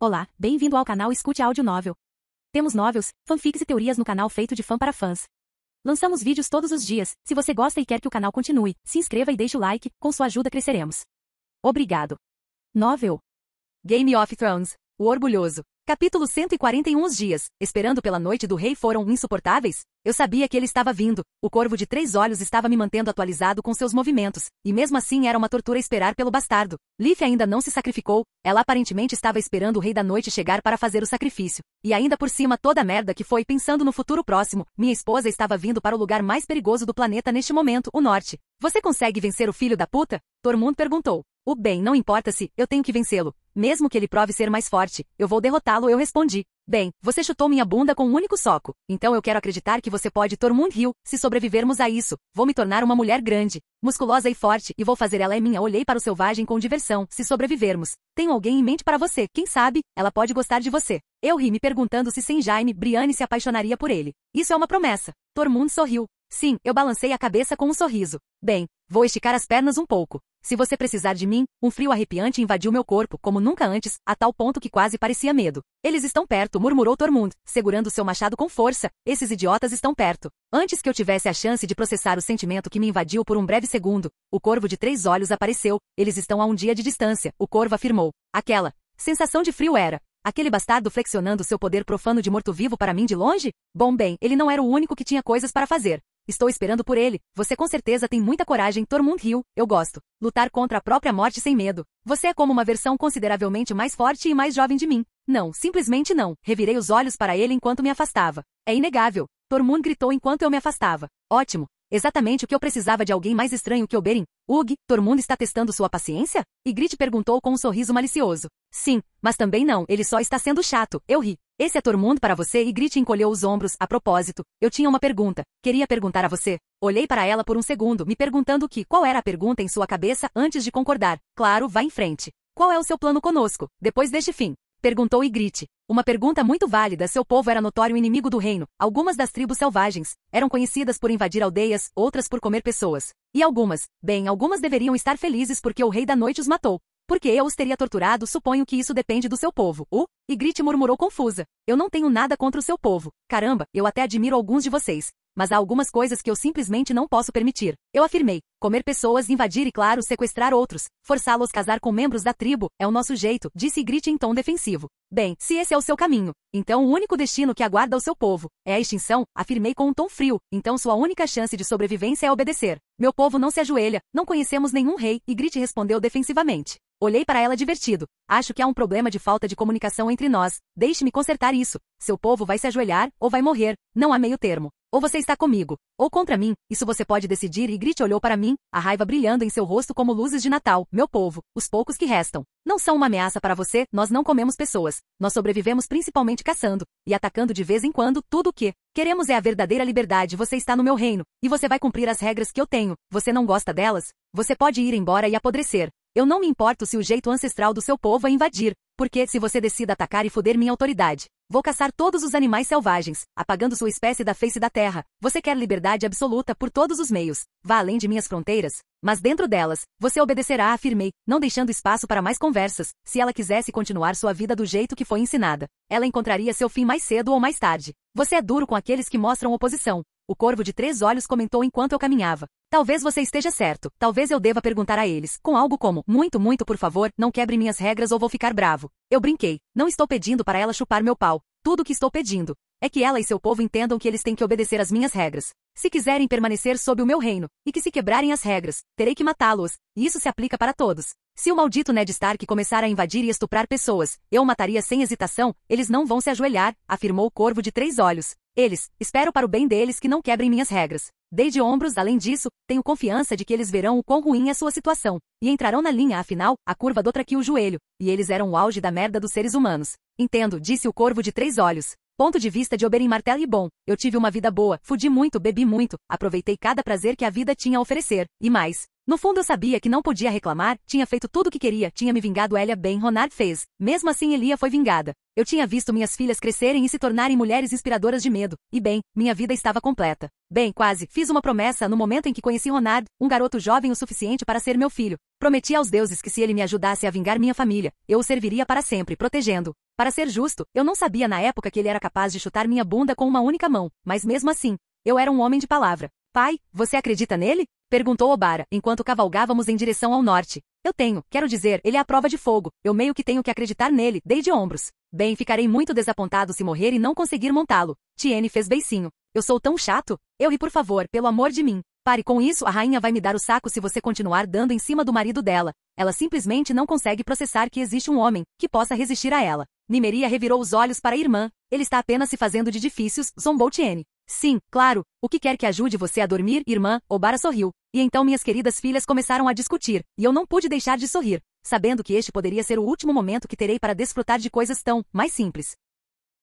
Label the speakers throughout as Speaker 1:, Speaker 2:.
Speaker 1: Olá, bem-vindo ao canal Escute Áudio Novel. Temos novels, fanfics e teorias no canal feito de fã para fãs. Lançamos vídeos todos os dias. Se você gosta e quer que o canal continue, se inscreva e deixe o like, com sua ajuda cresceremos. Obrigado. Novel. Game of Thrones, o Orgulhoso. Capítulo 141. Os dias, esperando pela noite do rei, foram insuportáveis? Eu sabia que ele estava vindo. O Corvo de 3 Olhos estava me mantendo atualizado com seus movimentos, e mesmo assim era uma tortura esperar pelo bastardo. Leaf ainda não se sacrificou. Ela aparentemente estava esperando o Rei da Noite chegar para fazer o sacrifício. E ainda por cima toda a merda que foi, pensando no futuro próximo, minha esposa estava vindo para o lugar mais perigoso do planeta neste momento, o norte. Você consegue vencer o filho da puta? Tormund perguntou. O bem, não importa se, eu tenho que vencê-lo. Mesmo que ele prove ser mais forte, eu vou derrotá-lo, eu respondi. Bem, você chutou minha bunda com um único soco. Então eu quero acreditar que você pode, Tormund riu. Se sobrevivermos a isso, vou me tornar uma mulher grande, musculosa e forte, e vou fazer ela é minha. Olhei para o selvagem com diversão. Se sobrevivermos, tenho alguém em mente para você. Quem sabe, ela pode gostar de você. Eu ri, me perguntando se sem Jaime, Brienne se apaixonaria por ele. Isso é uma promessa. Tormund sorriu. Sim, eu balancei a cabeça com um sorriso. Bem, vou esticar as pernas um pouco. Se você precisar de mim, um frio arrepiante invadiu meu corpo, como nunca antes, a tal ponto que quase parecia medo. Eles estão perto, murmurou Tormund, segurando seu machado com força. Esses idiotas estão perto. Antes que eu tivesse a chance de processar o sentimento que me invadiu por um breve segundo, o Corvo de 3 Olhos apareceu. Eles estão a um dia de distância, o Corvo afirmou. Aquela sensação de frio era aquele bastardo flexionando seu poder profano de morto-vivo para mim de longe? Bom, bem, ele não era o único que tinha coisas para fazer. Estou esperando por ele. Você com certeza tem muita coragem, Tormund riu. Eu gosto. Lutar contra a própria morte sem medo. Você é como uma versão consideravelmente mais forte e mais jovem de mim. Não, simplesmente não. Revirei os olhos para ele enquanto me afastava. É inegável. Tormund gritou enquanto eu me afastava. Ótimo. Exatamente o que eu precisava de alguém mais estranho que Oberyn. Ugh, Tormund está testando sua paciência? Ygritte perguntou com um sorriso malicioso. Sim, mas também não, ele só está sendo chato. Eu ri. Esse é Tormund para você? Ygritte encolheu os ombros. A propósito, eu tinha uma pergunta. Queria perguntar a você. Olhei para ela por um segundo, me perguntando qual era a pergunta em sua cabeça antes de concordar. Claro, vá em frente. Qual é o seu plano conosco, depois deste fim? Perguntou Ygritte. Uma pergunta muito válida. Seu povo era notório inimigo do reino. Algumas das tribos selvagens eram conhecidas por invadir aldeias, outras por comer pessoas. E algumas deveriam estar felizes porque o Rei da Noite os matou. Porque eu os teria torturado, suponho que isso depende do seu povo. Ygritte murmurou confusa. Eu não tenho nada contra o seu povo. Caramba, eu até admiro alguns de vocês. Mas há algumas coisas que eu simplesmente não posso permitir. Eu afirmei. Comer pessoas, invadir e, claro, sequestrar outros. Forçá-los a casar com membros da tribo. É o nosso jeito, disse Ygritte em tom defensivo. Bem, se esse é o seu caminho, então o único destino que aguarda o seu povo é a extinção, afirmei com um tom frio. Então sua única chance de sobrevivência é obedecer. Meu povo não se ajoelha. Não conhecemos nenhum rei, Ygritte respondeu defensivamente. Olhei para ela divertido. Acho que há um problema de falta de comunicação entre nós. Deixe-me consertar isso. Seu povo vai se ajoelhar, ou vai morrer. Não há meio termo. Ou você está comigo, ou contra mim. Isso você pode decidir. Ygritte olhou para mim, a raiva brilhando em seu rosto como luzes de Natal. Meu povo, os poucos que restam, não são uma ameaça para você. Nós não comemos pessoas. Nós sobrevivemos principalmente caçando e atacando de vez em quando. Tudo o que queremos é a verdadeira liberdade. Você está no meu reino, e você vai cumprir as regras que eu tenho. Você não gosta delas? Você pode ir embora e apodrecer. Eu não me importo se o jeito ancestral do seu povo é invadir, porque se você decida atacar e foder minha autoridade, vou caçar todos os animais selvagens, apagando sua espécie da face da terra. Você quer liberdade absoluta por todos os meios. Vá além de minhas fronteiras, mas dentro delas, você obedecerá, afirmei, não deixando espaço para mais conversas. Se ela quisesse continuar sua vida do jeito que foi ensinada, ela encontraria seu fim mais cedo ou mais tarde. Você é duro com aqueles que mostram oposição. O Corvo de 3 Olhos comentou enquanto eu caminhava. Talvez você esteja certo. Talvez eu deva perguntar a eles, com algo como, muito, por favor, não quebre minhas regras ou vou ficar bravo. Eu brinquei. Não estou pedindo para ela chupar meu pau. Tudo o que estou pedindo é que ela e seu povo entendam que eles têm que obedecer às minhas regras. Se quiserem permanecer sob o meu reino, e que se quebrarem as regras, terei que matá-los. E isso se aplica para todos. Se o maldito Ned Stark começar a invadir e estuprar pessoas, eu o mataria sem hesitação. Eles não vão se ajoelhar, afirmou o Corvo de 3 Olhos. Espero para o bem deles que não quebrem minhas regras. Dei de ombros. Além disso, tenho confiança de que eles verão o quão ruim é sua situação, e entrarão na linha. Afinal, a curva do Dothraki o joelho, e eles eram o auge da merda dos seres humanos. Entendo, disse o Corvo de 3 Olhos. Ponto de vista de Oberyn Martell. E bom, eu tive uma vida boa, fudi muito, bebi muito, aproveitei cada prazer que a vida tinha a oferecer, e mais. No fundo eu sabia que não podia reclamar, tinha feito tudo o que queria, tinha me vingado Elia bem Ronard fez. Mesmo assim Elia foi vingada. Eu tinha visto minhas filhas crescerem e se tornarem mulheres inspiradoras de medo. E bem, minha vida estava completa. Bem, quase, fiz uma promessa no momento em que conheci Ronard, um garoto jovem o suficiente para ser meu filho. Prometi aos deuses que se ele me ajudasse a vingar minha família, eu o serviria para sempre, protegendo. Para ser justo, eu não sabia na época que ele era capaz de chutar minha bunda com uma única mão, mas mesmo assim, eu era um homem de palavra. Pai, você acredita nele? Perguntou Obara, enquanto cavalgávamos em direção ao norte. Eu tenho, quero dizer, ele é a prova de fogo, eu meio que tenho que acreditar nele, dei de ombros. Bem, ficarei muito desapontado se morrer e não conseguir montá-lo. Tiene fez beicinho. Eu sou tão chato? Eu ri por favor, pelo amor de mim. Pare com isso, a rainha vai me dar o saco se você continuar dando em cima do marido dela. Ela simplesmente não consegue processar que existe um homem que possa resistir a ela. Nimeria revirou os olhos para a irmã. Ele está apenas se fazendo de difíceis, zombou Tiene. Sim, claro, o que quer que ajude você a dormir, irmã? Obara sorriu. E então minhas queridas filhas começaram a discutir, e eu não pude deixar de sorrir, sabendo que este poderia ser o último momento que terei para desfrutar de coisas tão mais simples.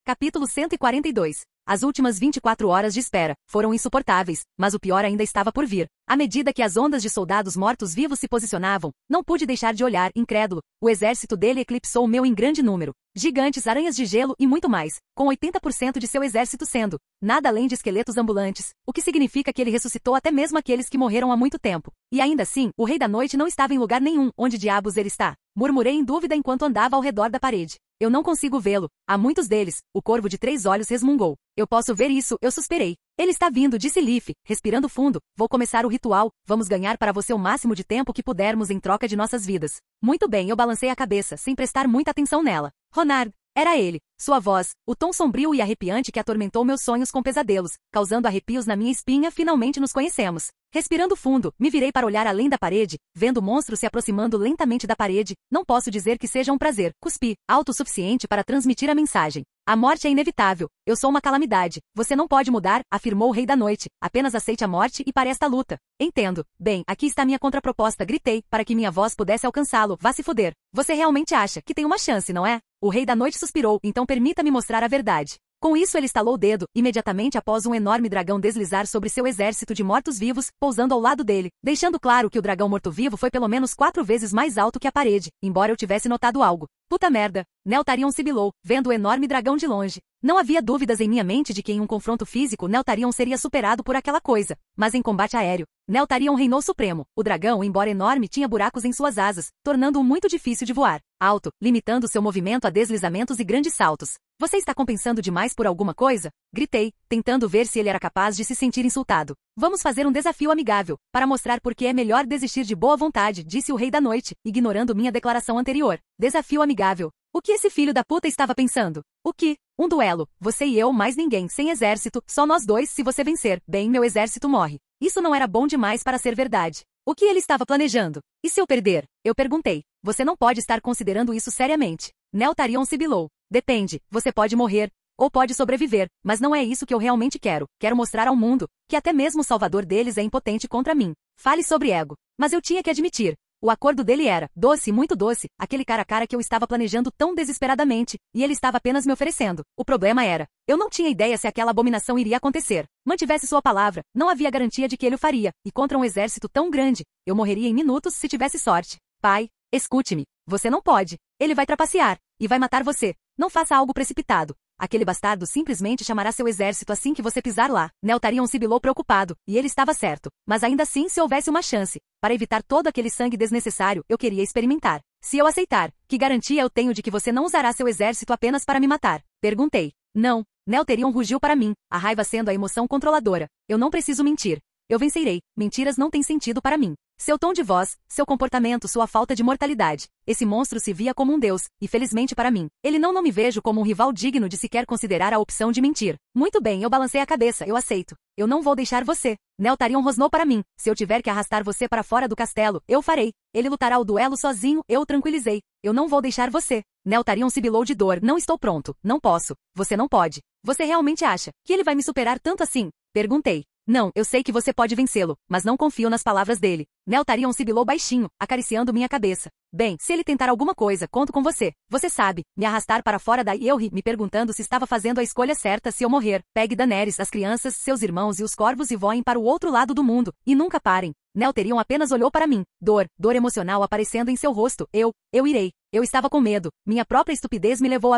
Speaker 1: Capítulo 142. As últimas 24 horas de espera foram insuportáveis, mas o pior ainda estava por vir. À medida que as ondas de soldados mortos-vivos se posicionavam, não pude deixar de olhar, incrédulo. O exército dele eclipsou o meu em grande número. Gigantes, aranhas de gelo e muito mais, com 80% de seu exército sendo nada além de esqueletos ambulantes, o que significa que ele ressuscitou até mesmo aqueles que morreram há muito tempo. E ainda assim, o Rei da Noite não estava em lugar nenhum. Onde diabos ele está? Murmurei em dúvida enquanto andava ao redor da parede. Eu não consigo vê-lo. Há muitos deles. O corvo de 3 olhos resmungou. Eu posso ver isso, eu suspirei. Ele está vindo, disse Leaf, respirando fundo. Vou começar o ritual. Vamos ganhar para você o máximo de tempo que pudermos em troca de nossas vidas. Muito bem, eu balancei a cabeça, sem prestar muita atenção nela. Ronard. Era ele. Sua voz, o tom sombrio e arrepiante que atormentou meus sonhos com pesadelos, causando arrepios na minha espinha. Finalmente nos conhecemos. Respirando fundo, me virei para olhar além da parede, vendo o monstro se aproximando lentamente da parede. Não posso dizer que seja um prazer. Cuspi, alto o suficiente para transmitir a mensagem. A morte é inevitável. Eu sou uma calamidade. Você não pode mudar, afirmou o Rei da Noite. Apenas aceite a morte e pare esta luta. Entendo. Bem, aqui está minha contraproposta. Gritei, para que minha voz pudesse alcançá-lo. Vá se foder. Você realmente acha que tem uma chance, não é? O Rei da Noite suspirou, então permita-me mostrar a verdade. Com isso ele estalou o dedo, imediatamente após um enorme dragão deslizar sobre seu exército de mortos-vivos, pousando ao lado dele, deixando claro que o dragão morto-vivo foi pelo menos 4 vezes mais alto que a parede, embora eu tivesse notado algo. Puta merda! Neltarion sibilou, vendo o enorme dragão de longe. Não havia dúvidas em minha mente de que em um confronto físico Neltarion seria superado por aquela coisa, mas em combate aéreo, Neltarion reinou supremo. O dragão, embora enorme, tinha buracos em suas asas, tornando-o muito difícil de voar. Alto, limitando seu movimento a deslizamentos e grandes saltos. Você está compensando demais por alguma coisa? Gritei, tentando ver se ele era capaz de se sentir insultado. Vamos fazer um desafio amigável, para mostrar por que é melhor desistir de boa vontade, disse o Rei da Noite, ignorando minha declaração anterior. Desafio amigável. O que esse filho da puta estava pensando? O que? Um duelo. Você e eu, mais ninguém, sem exército, só nós dois. Se você vencer, bem, meu exército morre. Isso não era bom demais para ser verdade. O que ele estava planejando? E se eu perder? Eu perguntei. Você não pode estar considerando isso seriamente. Neltarion sibilou. Depende, você pode morrer, ou pode sobreviver, mas não é isso que eu realmente quero. Quero mostrar ao mundo que até mesmo o salvador deles é impotente contra mim. Fale sobre ego. Mas eu tinha que admitir. O acordo dele era doce, muito doce, aquele cara a cara que eu estava planejando tão desesperadamente, e ele estava apenas me oferecendo. O problema era, eu não tinha ideia se aquela abominação iria acontecer. Mantivesse sua palavra, não havia garantia de que ele o faria, e contra um exército tão grande, eu morreria em minutos se tivesse sorte. Pai, escute-me. Você não pode. Ele vai trapacear, e vai matar você. Não faça algo precipitado. Aquele bastardo simplesmente chamará seu exército assim que você pisar lá. Neltarion sibilou preocupado, e ele estava certo. Mas ainda assim, se houvesse uma chance, para evitar todo aquele sangue desnecessário, eu queria experimentar. Se eu aceitar, que garantia eu tenho de que você não usará seu exército apenas para me matar? Perguntei. Não. Neltarion rugiu para mim, a raiva sendo a emoção controladora. Eu não preciso mentir. Eu vencerei. Mentiras não têm sentido para mim. Seu tom de voz, seu comportamento, sua falta de mortalidade. Esse monstro se via como um deus, e felizmente para mim, ele não me vejo como um rival digno de sequer considerar a opção de mentir. Muito bem, eu balancei a cabeça, eu aceito. Eu não vou deixar você. Neltarion rosnou para mim. Se eu tiver que arrastar você para fora do castelo, eu farei. Ele lutará o duelo sozinho, eu o tranquilizei. Eu não vou deixar você. Neltarion sibilou de dor. Não estou pronto. Não posso. Você não pode. Você realmente acha que ele vai me superar tanto assim? Perguntei. Não, eu sei que você pode vencê-lo, mas não confio nas palavras dele. Neltarion sibilou baixinho, acariciando minha cabeça. Bem, se ele tentar alguma coisa, conto com você. Você sabe, me arrastar para fora daí. Eu ri, me perguntando se estava fazendo a escolha certa se eu morrer. Pegue Daenerys, as crianças, seus irmãos e os corvos e voem para o outro lado do mundo. E nunca parem. Neltharion apenas olhou para mim. Dor emocional aparecendo em seu rosto. Eu irei. Eu estava com medo. Minha própria estupidez me levou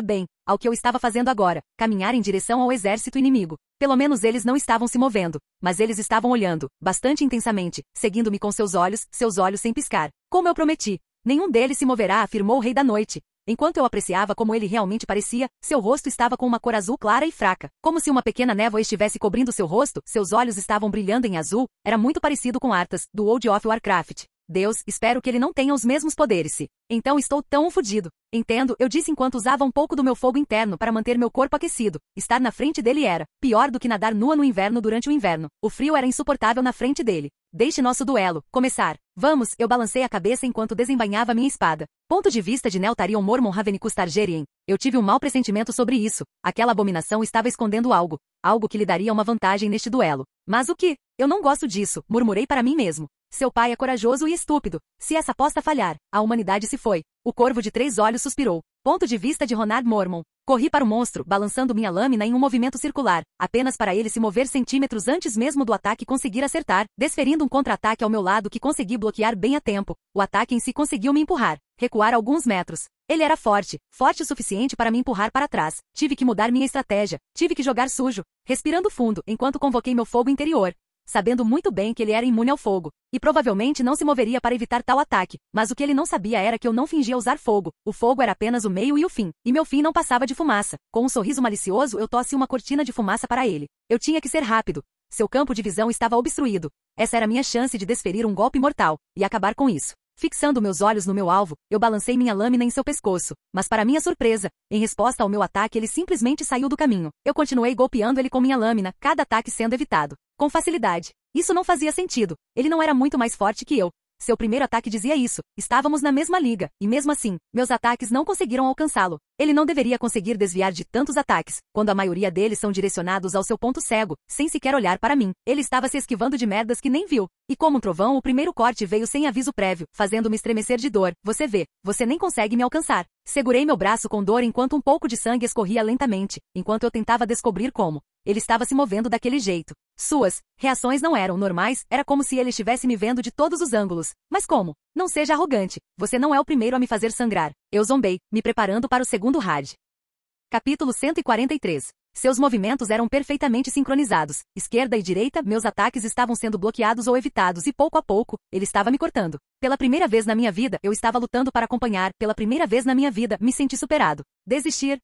Speaker 1: ao que eu estava fazendo agora, caminhar em direção ao exército inimigo. Pelo menos eles não estavam se movendo, mas eles estavam olhando, bastante intensamente, seguindo-me com seus olhos sem piscar. Como eu prometi. Nenhum deles se moverá, afirmou o Rei da Noite. Enquanto eu apreciava como ele realmente parecia, seu rosto estava com uma cor azul clara e fraca. Como se uma pequena névoa estivesse cobrindo seu rosto, seus olhos estavam brilhando em azul, era muito parecido com Arthas, do World of Warcraft. Deus, espero que ele não tenha os mesmos poderes. Então estou tão fudido. Entendo, eu disse enquanto usava um pouco do meu fogo interno para manter meu corpo aquecido. Estar na frente dele era pior do que nadar nua no inverno durante o inverno. O frio era insuportável na frente dele. Deixe nosso duelo começar. Vamos, eu balancei a cabeça enquanto desembainhava minha espada. Ponto de vista de Neltharion Mormont Ravenicus Targaryen. Eu tive um mau pressentimento sobre isso. Aquela abominação estava escondendo algo que lhe daria uma vantagem neste duelo. Mas o que? Eu não gosto disso, murmurei para mim mesmo. Seu pai é corajoso e estúpido. Se essa aposta falhar, a humanidade se foi. O corvo de 3 olhos suspirou. Ponto de vista de Ronard Mormont. Corri para o monstro, balançando minha lâmina em um movimento circular, apenas para ele se mover centímetros antes mesmo do ataque conseguir acertar, desferindo um contra-ataque ao meu lado que consegui bloquear bem a tempo. O ataque em si conseguiu me empurrar, recuar alguns metros. Ele era forte o suficiente para me empurrar para trás. Tive que mudar minha estratégia, tive que jogar sujo, respirando fundo enquanto convoquei meu fogo interior, sabendo muito bem que ele era imune ao fogo, e provavelmente não se moveria para evitar tal ataque, mas o que ele não sabia era que eu não fingia usar fogo. O fogo era apenas o meio e o fim, e meu fim não passava de fumaça. Com um sorriso malicioso eu tossi uma cortina de fumaça para ele. Eu tinha que ser rápido. Seu campo de visão estava obstruído. Essa era minha chance de desferir um golpe mortal, e acabar com isso. Fixando meus olhos no meu alvo, eu balancei minha lâmina em seu pescoço, mas para minha surpresa, em resposta ao meu ataque ele simplesmente saiu do caminho. Eu continuei golpeando ele com minha lâmina, cada ataque sendo evitado. Com facilidade. Isso não fazia sentido. Ele não era muito mais forte que eu. Seu primeiro ataque dizia isso. Estávamos na mesma liga, e mesmo assim, meus ataques não conseguiram alcançá-lo. Ele não deveria conseguir desviar de tantos ataques, quando a maioria deles são direcionados ao seu ponto cego, sem sequer olhar para mim. Ele estava se esquivando de merdas que nem viu. E como um trovão, o primeiro corte veio sem aviso prévio, fazendo-me estremecer de dor. Você vê, você nem consegue me alcançar. Segurei meu braço com dor enquanto um pouco de sangue escorria lentamente, enquanto eu tentava descobrir como. Ele estava se movendo daquele jeito. Suas reações não eram normais, era como se ele estivesse me vendo de todos os ângulos. Mas como? Não seja arrogante. Você não é o primeiro a me fazer sangrar. Eu zombei, me preparando para o segundo raid. Capítulo 143. Seus movimentos eram perfeitamente sincronizados. Esquerda e direita, meus ataques estavam sendo bloqueados ou evitados e pouco a pouco, ele estava me cortando. Pela primeira vez na minha vida, eu estava lutando para acompanhar. Pela primeira vez na minha vida, me senti superado. Desistir?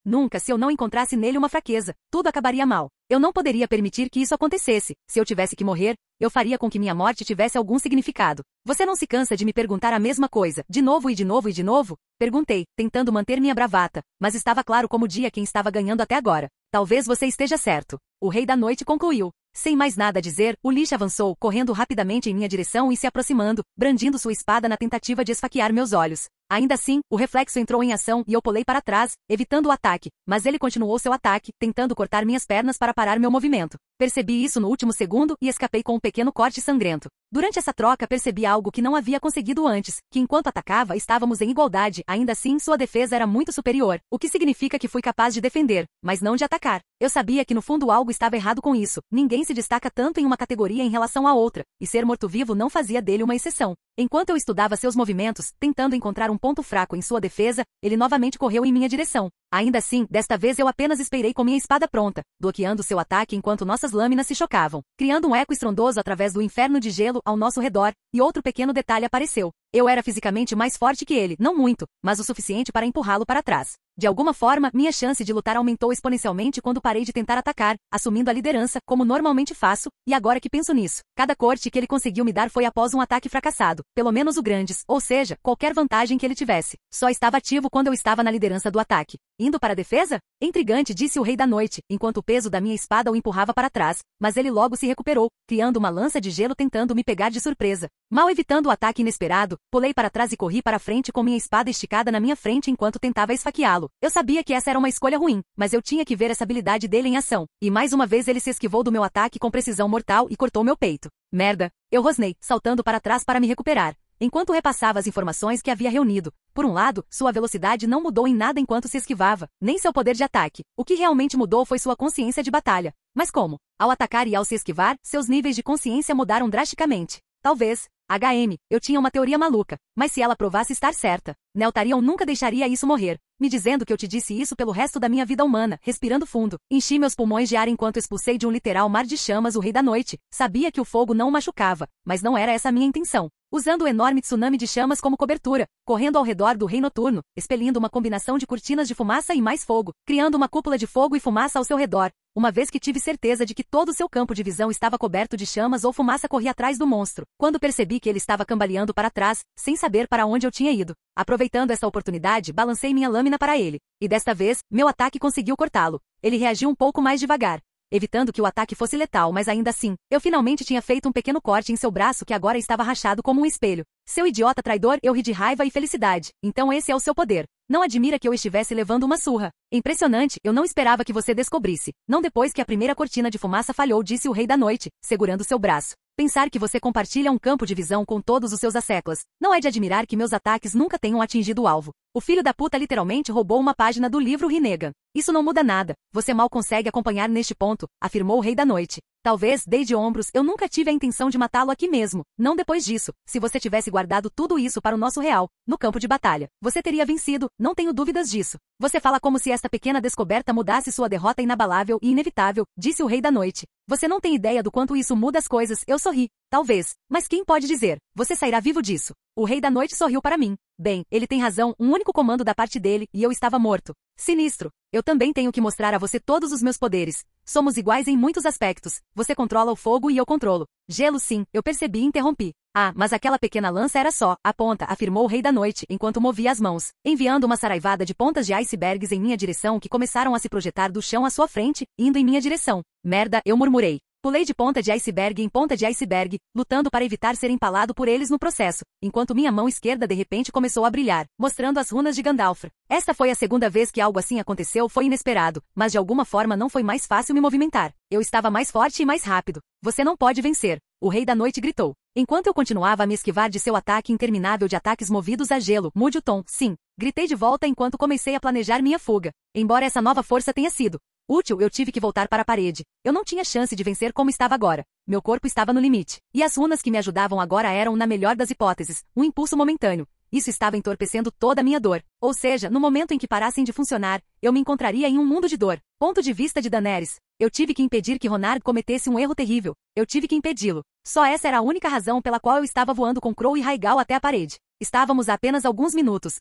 Speaker 1: Nunca. Se eu não encontrasse nele uma fraqueza, tudo acabaria mal. Eu não poderia permitir que isso acontecesse. Se eu tivesse que morrer, eu faria com que minha morte tivesse algum significado. Você não se cansa de me perguntar a mesma coisa, de novo e de novo e de novo? Perguntei, tentando manter minha bravata, mas estava claro como dia quem estava ganhando até agora. Talvez você esteja certo. O Rei da Noite concluiu. Sem mais nada a dizer, o Lich avançou, correndo rapidamente em minha direção e se aproximando, brandindo sua espada na tentativa de esfaquear meus olhos. Ainda assim, o reflexo entrou em ação e eu pulei para trás, evitando o ataque, mas ele continuou seu ataque, tentando cortar minhas pernas para parar meu movimento. Percebi isso no último segundo e escapei com um pequeno corte sangrento. Durante essa troca percebi algo que não havia conseguido antes, que enquanto atacava estávamos em igualdade, ainda assim sua defesa era muito superior, o que significa que fui capaz de defender, mas não de atacar. Eu sabia que no fundo algo estava errado com isso, ninguém se destaca tanto em uma categoria em relação à outra, e ser morto-vivo não fazia dele uma exceção. Enquanto eu estudava seus movimentos, tentando encontrar um ponto fraco em sua defesa, ele novamente correu em minha direção. Ainda assim, desta vez eu apenas esperei com minha espada pronta, bloqueando seu ataque enquanto nossas lâminas se chocavam, criando um eco estrondoso através do inferno de gelo ao nosso redor, e outro pequeno detalhe apareceu. Eu era fisicamente mais forte que ele, não muito, mas o suficiente para empurrá-lo para trás. De alguma forma, minha chance de lutar aumentou exponencialmente quando parei de tentar atacar, assumindo a liderança, como normalmente faço, e agora que penso nisso, cada corte que ele conseguiu me dar foi após um ataque fracassado, pelo menos o grandes, ou seja, qualquer vantagem que ele tivesse. Só estava ativo quando eu estava na liderança do ataque. Indo para a defesa? Intrigante, disse o Rei da Noite, enquanto o peso da minha espada o empurrava para trás, mas ele logo se recuperou, criando uma lança de gelo tentando me pegar de surpresa. Mal evitando o ataque inesperado, pulei para trás e corri para frente com minha espada esticada na minha frente enquanto tentava esfaqueá-lo. Eu sabia que essa era uma escolha ruim, mas eu tinha que ver essa habilidade dele em ação. E mais uma vez ele se esquivou do meu ataque com precisão mortal e cortou meu peito. Merda! Eu rosnei, saltando para trás para me recuperar. enquanto repassava as informações que havia reunido. Por um lado, sua velocidade não mudou em nada enquanto se esquivava, nem seu poder de ataque. O que realmente mudou foi sua consciência de batalha. Mas como? Ao atacar e ao se esquivar, seus níveis de consciência mudaram drasticamente. Talvez. HM, eu tinha uma teoria maluca, mas se ela provasse estar certa, Neltarion nunca deixaria isso morrer, me dizendo que eu te disse isso pelo resto da minha vida humana, respirando fundo. Enchi meus pulmões de ar enquanto expulsei de um literal mar de chamas o Rei da Noite. Sabia que o fogo não o machucava, mas não era essa a minha intenção. Usando o enorme tsunami de chamas como cobertura, correndo ao redor do Rei Noturno, expelindo uma combinação de cortinas de fumaça e mais fogo, criando uma cúpula de fogo e fumaça ao seu redor. Uma vez que tive certeza de que todo o seu campo de visão estava coberto de chamas ou fumaça, corri atrás do monstro. Quando percebi que ele estava cambaleando para trás, sem saber para onde eu tinha ido. Aproveitando essa oportunidade, balancei minha lâmina para ele. E desta vez, meu ataque conseguiu cortá-lo. Ele reagiu um pouco mais devagar, evitando que o ataque fosse letal, mas ainda assim, eu finalmente tinha feito um pequeno corte em seu braço que agora estava rachado como um espelho. Seu idiota traidor, eu ri de raiva e felicidade. Então esse é o seu poder. Não admira que eu estivesse levando uma surra. Impressionante, eu não esperava que você descobrisse. Não depois que a primeira cortina de fumaça falhou, disse o Rei da Noite, segurando seu braço. Pensar que você compartilha um campo de visão com todos os seus asseclas. Não é de admirar que meus ataques nunca tenham atingido o alvo. O filho da puta literalmente roubou uma página do livro Rinnegan. Isso não muda nada. Você mal consegue acompanhar neste ponto, afirmou o Rei da Noite. Talvez, desde ombros, eu nunca tive a intenção de matá-lo aqui mesmo. Não depois disso. Se você tivesse guardado tudo isso para o nosso real, no campo de batalha, você teria vencido, não tenho dúvidas disso. Você fala como se esta pequena descoberta mudasse sua derrota inabalável e inevitável, disse o Rei da Noite. Você não tem ideia do quanto isso muda as coisas, eu sorri. Talvez. Mas quem pode dizer? Você sairá vivo disso. O Rei da Noite sorriu para mim. Bem, ele tem razão, um único comando da parte dele, e eu estava morto. Sinistro. Eu também tenho que mostrar a você todos os meus poderes. Somos iguais em muitos aspectos. Você controla o fogo e eu controlo. Gelo sim, eu percebi e interrompi. Ah, mas aquela pequena lança era só a ponta, afirmou o Rei da Noite, enquanto movia as mãos, enviando uma saraivada de pontas de icebergs em minha direção que começaram a se projetar do chão à sua frente, indo em minha direção. Merda, eu murmurei. Pulei de ponta de iceberg em ponta de iceberg, lutando para evitar ser empalado por eles no processo, enquanto minha mão esquerda de repente começou a brilhar, mostrando as runas de Gandalf. Esta foi a segunda vez que algo assim aconteceu, foi inesperado, mas de alguma forma não foi mais fácil me movimentar. Eu estava mais forte e mais rápido. Você não pode vencer, o Rei da Noite gritou. Enquanto eu continuava a me esquivar de seu ataque interminável de ataques movidos a gelo, mude o tom, sim. Gritei de volta enquanto comecei a planejar minha fuga. Embora essa nova força tenha sido útil, eu tive que voltar para a parede. Eu não tinha chance de vencer como estava agora. Meu corpo estava no limite. E as runas que me ajudavam agora eram, na melhor das hipóteses, um impulso momentâneo. Isso estava entorpecendo toda a minha dor. Ou seja, no momento em que parassem de funcionar, eu me encontraria em um mundo de dor. Ponto de vista de Daenerys. Eu tive que impedir que Ronard cometesse um erro terrível. Eu tive que impedi-lo. Só essa era a única razão pela qual eu estava voando com Crow e Rhaegal até a parede. Estávamos a apenas alguns minutos,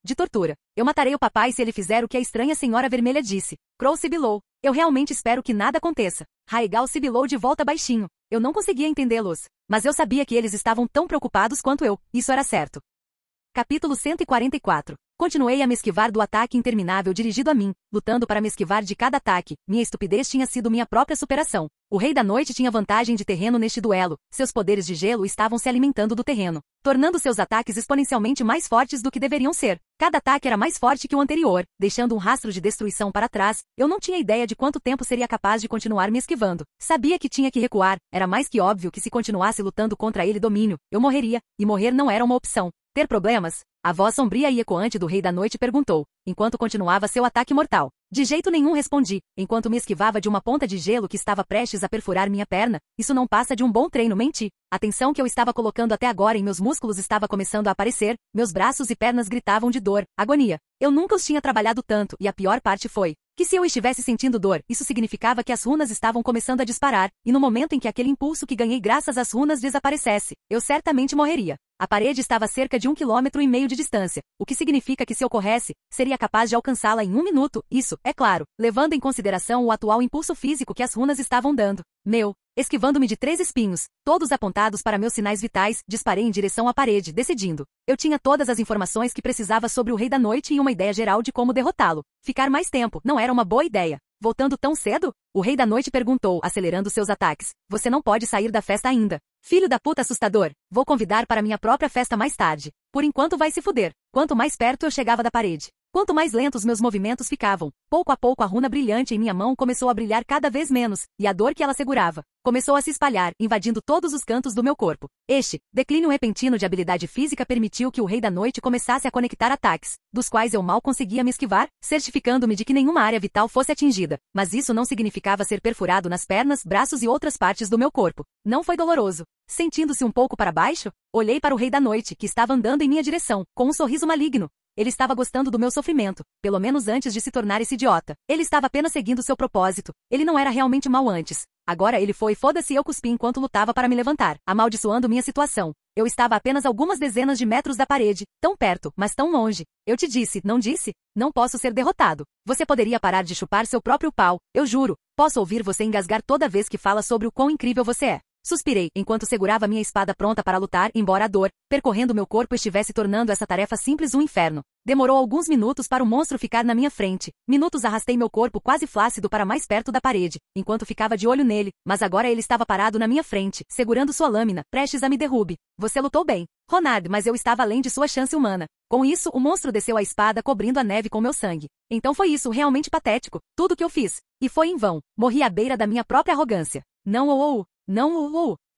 Speaker 1: de tortura. Eu matarei o papai se ele fizer o que a estranha Senhora Vermelha disse. Crow sibilou. Eu realmente espero que nada aconteça. Rhaegal sibilou de volta baixinho. Eu não conseguia entendê-los. Mas eu sabia que eles estavam tão preocupados quanto eu. Isso era certo. Capítulo 144. Continuei a me esquivar do ataque interminável dirigido a mim, lutando para me esquivar de cada ataque. Minha estupidez tinha sido minha própria superação. O Rei da Noite tinha vantagem de terreno neste duelo. Seus poderes de gelo estavam se alimentando do terreno, tornando seus ataques exponencialmente mais fortes do que deveriam ser. Cada ataque era mais forte que o anterior, deixando um rastro de destruição para trás. Eu não tinha ideia de quanto tempo seria capaz de continuar me esquivando. Sabia que tinha que recuar. Era mais que óbvio que se continuasse lutando contra ele domínio, eu morreria, e morrer não era uma opção. Ter problemas? A voz sombria e ecoante do Rei da Noite perguntou, enquanto continuava seu ataque mortal. De jeito nenhum respondi, enquanto me esquivava de uma ponta de gelo que estava prestes a perfurar minha perna. Isso não passa de um bom treino, menti. A tensão que eu estava colocando até agora em meus músculos estava começando a aparecer, meus braços e pernas gritavam de dor, agonia. Eu nunca os tinha trabalhado tanto, e a pior parte foi que se eu estivesse sentindo dor, isso significava que as runas estavam começando a disparar, e no momento em que aquele impulso que ganhei graças às runas desaparecesse, eu certamente morreria. A parede estava a cerca de 1,5 km de distância, o que significa que se eu corresse, seria capaz de alcançá-la em 1 minuto, isso, é claro, levando em consideração o atual impulso físico que as runas estavam dando. Esquivando-me de 3 espinhos, todos apontados para meus sinais vitais, disparei em direção à parede, decidindo. Eu tinha todas as informações que precisava sobre o Rei da Noite e uma ideia geral de como derrotá-lo. Ficar mais tempo não era uma boa ideia. Voltando tão cedo? O Rei da Noite perguntou, acelerando seus ataques. Você não pode sair da festa ainda. Filho da puta assustador. Vou convidar para minha própria festa mais tarde. Por enquanto vai se fuder. Quanto mais perto eu chegava da parede, Quanto mais lentos meus movimentos ficavam, pouco a pouco a runa brilhante em minha mão começou a brilhar cada vez menos, e a dor que ela segurava começou a se espalhar, invadindo todos os cantos do meu corpo. Este declínio repentino de habilidade física permitiu que o Rei da Noite começasse a conectar ataques, dos quais eu mal conseguia me esquivar, certificando-me de que nenhuma área vital fosse atingida. Mas isso não significava ser perfurado nas pernas, braços e outras partes do meu corpo. Não foi doloroso. Sentindo-se um pouco para baixo, olhei para o Rei da Noite, que estava andando em minha direção, com um sorriso maligno. Ele estava gostando do meu sofrimento, pelo menos antes de se tornar esse idiota. Ele estava apenas seguindo seu propósito. Ele não era realmente mau antes. Agora ele foi foda-se, eu cuspi enquanto lutava para me levantar, amaldiçoando minha situação. Eu estava a apenas algumas dezenas de metros da parede, tão perto, mas tão longe. Eu te disse, não disse? Não posso ser derrotado. Você poderia parar de chupar seu próprio pau, eu juro. Posso ouvir você engasgar toda vez que fala sobre o quão incrível você é. Suspirei, enquanto segurava minha espada pronta para lutar, embora a dor, percorrendo meu corpo, estivesse tornando essa tarefa simples um inferno. Demorou alguns minutos para o monstro ficar na minha frente. Minutos arrastei meu corpo quase flácido para mais perto da parede, enquanto ficava de olho nele, mas agora ele estava parado na minha frente, segurando sua lâmina, prestes a me derrube. Você lutou bem, Ronard, mas eu estava além de sua chance humana. Com isso, o monstro desceu a espada cobrindo a neve com meu sangue. Então foi isso, realmente patético, tudo que eu fiz. E foi em vão. Morri à beira da minha própria arrogância. Não.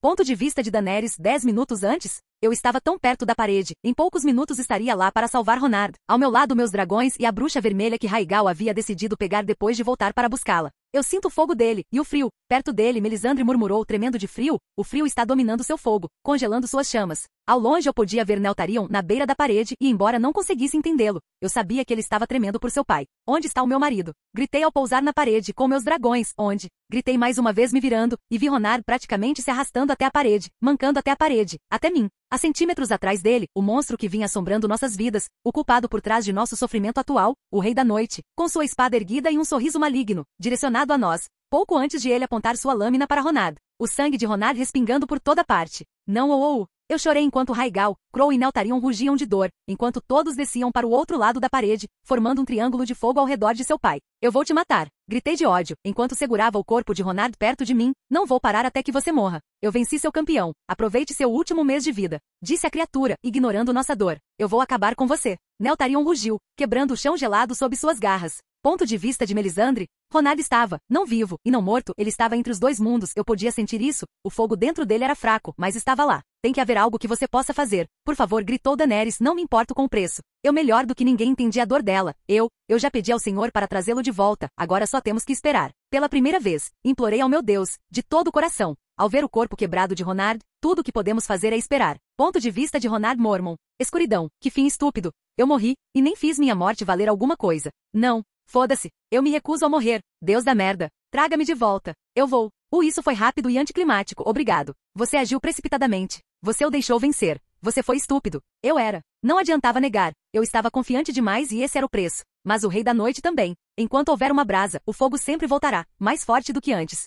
Speaker 1: Ponto de vista de Daenerys 10 minutos antes? Eu estava tão perto da parede, em poucos minutos estaria lá para salvar Ronard. Ao meu lado meus dragões e a bruxa vermelha que Rhaegal havia decidido pegar depois de voltar para buscá-la. Eu sinto o fogo dele, e o frio. Perto dele, Melisandre murmurou, tremendo de frio. O frio está dominando seu fogo, congelando suas chamas. Ao longe eu podia ver Neltharion na beira da parede e embora não conseguisse entendê-lo, eu sabia que ele estava tremendo por seu pai. Onde está o meu marido? Gritei ao pousar na parede, com meus dragões. Onde? Gritei mais uma vez me virando, e vi Ronard praticamente se arrastando até a parede, mancando até a parede, até mim. A centímetros atrás dele, o monstro que vinha assombrando nossas vidas, o culpado por trás de nosso sofrimento atual, o Rei da Noite, com sua espada erguida e um sorriso maligno, direcionado a nós, pouco antes de ele apontar sua lâmina para Ronard. O sangue de Ronard respingando por toda parte. Não. Eu chorei enquanto Rhaegal, Crow e Neltharion rugiam de dor, enquanto todos desciam para o outro lado da parede, formando um triângulo de fogo ao redor de seu pai. Eu vou te matar. Gritei de ódio, enquanto segurava o corpo de Ronard perto de mim. Não vou parar até que você morra. Eu venci seu campeão. Aproveite seu último mês de vida. Disse a criatura, ignorando nossa dor. Eu vou acabar com você. Neltharion rugiu, quebrando o chão gelado sob suas garras. Ponto de vista de Melisandre, Ronard estava, não vivo, e não morto, ele estava entre os dois mundos, eu podia sentir isso, o fogo dentro dele era fraco, mas estava lá. Tem que haver algo que você possa fazer. Por favor, gritou Daenerys, não me importo com o preço. Eu melhor do que ninguém entendi a dor dela. Eu já pedi ao Senhor para trazê-lo de volta, agora só temos que esperar. Pela primeira vez, implorei ao meu Deus, de todo o coração. Ao ver o corpo quebrado de Ronard, tudo o que podemos fazer é esperar. Ponto de vista de Ronard Mormon. Escuridão, que fim estúpido. Eu morri, e nem fiz minha morte valer alguma coisa. Não. Foda-se, eu me recuso a morrer. Deus da merda, traga-me de volta. Eu vou. Isso foi rápido e anticlimático, obrigado. Você agiu precipitadamente. Você o deixou vencer. Você foi estúpido. Eu era. Não adiantava negar. Eu estava confiante demais e esse era o preço. Mas o Rei da Noite também. Enquanto houver uma brasa, o fogo sempre voltará, mais forte do que antes.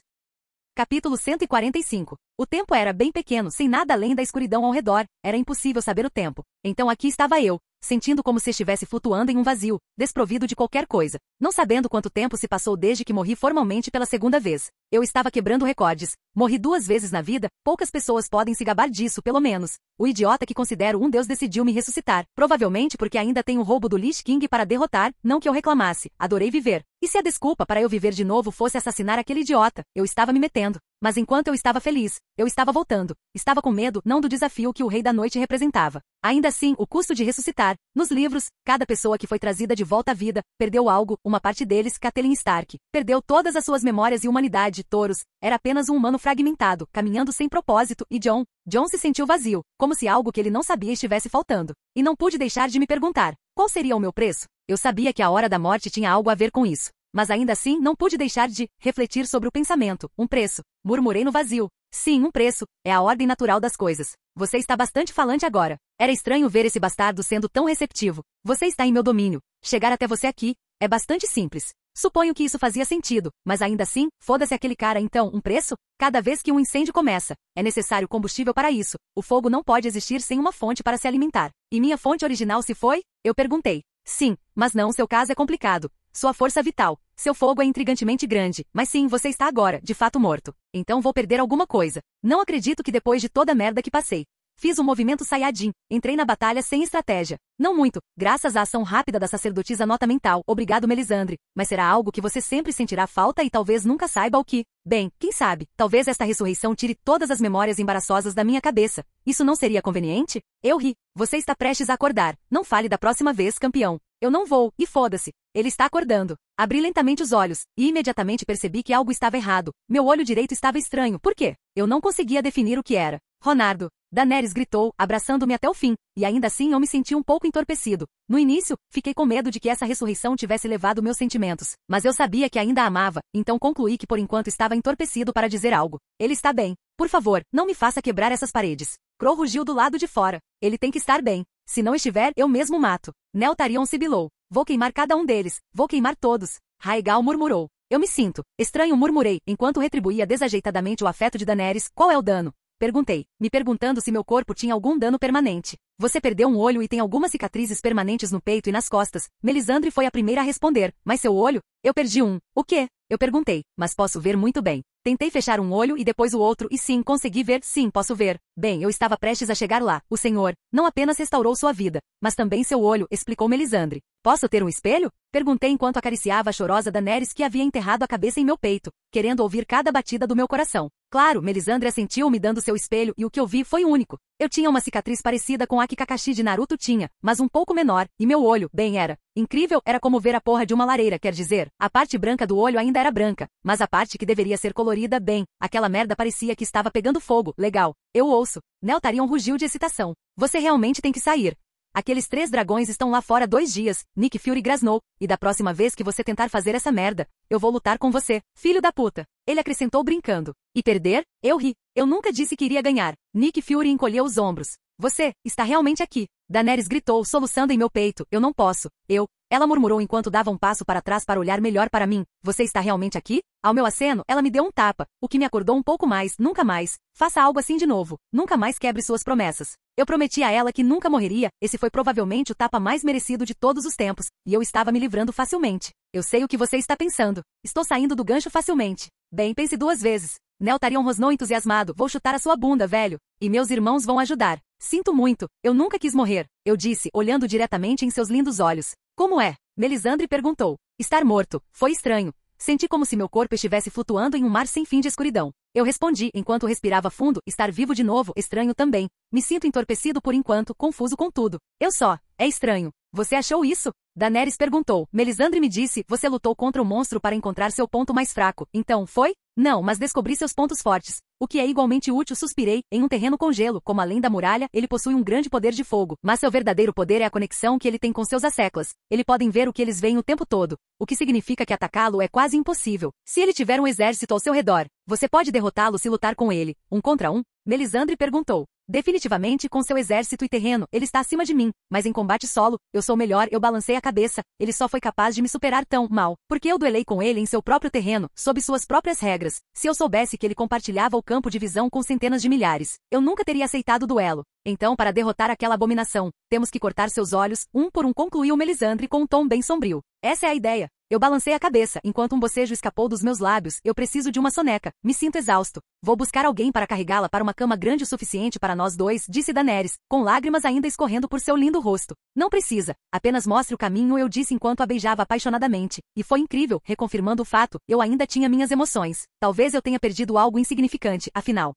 Speaker 1: Capítulo 145. O tempo era bem pequeno, sem nada além da escuridão ao redor. Era impossível saber o tempo. Então aqui estava eu, sentindo como se estivesse flutuando em um vazio, desprovido de qualquer coisa, não sabendo quanto tempo se passou desde que morri formalmente pela segunda vez. Eu estava quebrando recordes. Morri 2 vezes na vida, poucas pessoas podem se gabar disso, pelo menos. O idiota que considero um deus decidiu me ressuscitar, provavelmente porque ainda tenho o roubo do Lich King para derrotar, não que eu reclamasse. Adorei viver. E se a desculpa para eu viver de novo fosse assassinar aquele idiota? Eu estava me metendo. Mas enquanto eu estava feliz, eu estava voltando. Estava com medo, não do desafio que o Rei da Noite representava. Ainda assim, o custo de ressuscitar. Nos livros, cada pessoa que foi trazida de volta à vida, perdeu algo, uma parte deles, Catelyn Stark. Perdeu todas as suas memórias e humanidade, Thoros. Era apenas um humano fragmentado, caminhando sem propósito, e Jon se sentiu vazio, como se algo que ele não sabia estivesse faltando. E não pude deixar de me perguntar, qual seria o meu preço? Eu sabia que a hora da morte tinha algo a ver com isso. Mas ainda assim não pude deixar de refletir sobre o pensamento. Um preço. Murmurei no vazio. Sim, um preço. É a ordem natural das coisas. Você está bastante falante agora. Era estranho ver esse bastardo sendo tão receptivo. Você está em meu domínio. Chegar até você aqui é bastante simples. Suponho que isso fazia sentido, mas ainda assim, foda-se aquele cara então, um preço? Cada vez que um incêndio começa, é necessário combustível para isso. O fogo não pode existir sem uma fonte para se alimentar. E minha fonte original se foi? Eu perguntei. Sim, mas não, seu caso é complicado. Sua força vital. Seu fogo é intrigantemente grande, mas sim, você está agora, de fato morto. Então vou perder alguma coisa. Não acredito que depois de toda a merda que passei. Fiz um movimento Saiyajin, entrei na batalha sem estratégia. Não muito, graças à ação rápida da sacerdotisa nota mental, obrigado Melisandre, mas será algo que você sempre sentirá falta e talvez nunca saiba o que. Bem, quem sabe, talvez esta ressurreição tire todas as memórias embaraçosas da minha cabeça. Isso não seria conveniente? Eu ri. Você está prestes a acordar. Não fale da próxima vez, campeão. Eu não vou, e foda-se. Ele está acordando. Abri lentamente os olhos, e imediatamente percebi que algo estava errado. Meu olho direito estava estranho. Por quê? Eu não conseguia definir o que era. Ronardo. Daenerys gritou, abraçando-me até o fim, e ainda assim eu me senti um pouco entorpecido. No início, fiquei com medo de que essa ressurreição tivesse levado meus sentimentos, mas eu sabia que ainda a amava, então concluí que por enquanto estava entorpecido para dizer algo. Ele está bem. Por favor, não me faça quebrar essas paredes. Crow rugiu do lado de fora. Ele tem que estar bem. Se não estiver, eu mesmo mato. Nel Tarion sibilou. Vou queimar cada um deles. Vou queimar todos. Rhaegal murmurou. Eu me sinto estranho, murmurei, enquanto retribuía desajeitadamente o afeto de Daenerys. Qual é o dano? Perguntei, me perguntando se meu corpo tinha algum dano permanente. Você perdeu um olho e tem algumas cicatrizes permanentes no peito e nas costas. Melisandre foi a primeira a responder. Mas seu olho? Eu perdi um. O quê? Eu perguntei, mas posso ver muito bem. Tentei fechar um olho e depois o outro e sim, consegui ver, sim, posso ver. Bem, eu estava prestes a chegar lá. O Senhor não apenas restaurou sua vida, mas também seu olho, explicou Melisandre. Posso ter um espelho? Perguntei enquanto acariciava a chorosa Daenerys que havia enterrado a cabeça em meu peito, querendo ouvir cada batida do meu coração. Claro, Melisandre assentiu me dando seu espelho e o que eu vi foi único. Eu tinha uma cicatriz parecida com a que Kakashi de Naruto tinha, mas um pouco menor, e meu olho, bem, era incrível, era como ver a porra de uma lareira, quer dizer, a parte branca do olho ainda era branca, mas a parte que deveria ser colorida, bem, aquela merda parecia que estava pegando fogo, legal. Eu ouço. Nel Tarion rugiu de excitação. Você realmente tem que sair. Aqueles 3 dragões estão lá fora 2 dias, Nick Fury grasnou, e da próxima vez que você tentar fazer essa merda, eu vou lutar com você, filho da puta. Ele acrescentou brincando. E perder? Eu ri. Eu nunca disse que iria ganhar. Nick Fury encolheu os ombros. Você está realmente aqui. Daenerys gritou, soluçando em meu peito. Eu não posso. Ela murmurou enquanto dava um passo para trás para olhar melhor para mim. Você está realmente aqui? Ao meu aceno, ela me deu um tapa, o que me acordou um pouco mais. Nunca mais. Faça algo assim de novo. Nunca mais quebre suas promessas. Eu prometi a ela que nunca morreria. Esse foi provavelmente o tapa mais merecido de todos os tempos, e eu estava me livrando facilmente. Eu sei o que você está pensando. Estou saindo do gancho facilmente. Bem, pense 2 vezes. Nel Tarion rosnou entusiasmado. Vou chutar a sua bunda, velho. E meus irmãos vão ajudar. Sinto muito. Eu nunca quis morrer. Eu disse, olhando diretamente em seus lindos olhos. Como é? Melisandre perguntou. Estar morto. Foi estranho. Senti como se meu corpo estivesse flutuando em um mar sem fim de escuridão. Eu respondi, enquanto respirava fundo, estar vivo de novo, estranho também. Me sinto entorpecido por enquanto, confuso com tudo. É estranho. Você achou isso? Daenerys perguntou. Melisandre me disse, você lutou contra o monstro para encontrar seu ponto mais fraco. Então, foi? Não, mas descobri seus pontos fortes. O que é igualmente útil, suspirei, em um terreno com gelo, como além da muralha, ele possui um grande poder de fogo, mas seu verdadeiro poder é a conexão que ele tem com seus asseclas. Eles podem ver o que eles veem o tempo todo, o que significa que atacá-lo é quase impossível. Se ele tiver um exército ao seu redor, você pode derrotá-lo se lutar com ele. 1 contra 1? Melisandre perguntou. Definitivamente, com seu exército e terreno, ele está acima de mim, mas em combate solo, eu sou melhor. Eu balancei a cabeça, ele só foi capaz de me superar tão mal, porque eu duelei com ele em seu próprio terreno, sob suas próprias regras. Se eu soubesse que ele compartilhava o campo de visão com centenas de milhares, eu nunca teria aceitado o duelo. Então, para derrotar aquela abominação, temos que cortar seus olhos, um por um, concluiu Melisandre com um tom bem sombrio. Essa é a ideia. Eu balancei a cabeça, enquanto um bocejo escapou dos meus lábios. Eu preciso de uma soneca. Me sinto exausto. Vou buscar alguém para carregá-la para uma cama grande o suficiente para nós dois, disse Daenerys, com lágrimas ainda escorrendo por seu lindo rosto. Não precisa. Apenas mostre o caminho, eu disse enquanto a beijava apaixonadamente. E foi incrível, reconfirmando o fato, eu ainda tinha minhas emoções. Talvez eu tenha perdido algo insignificante, afinal.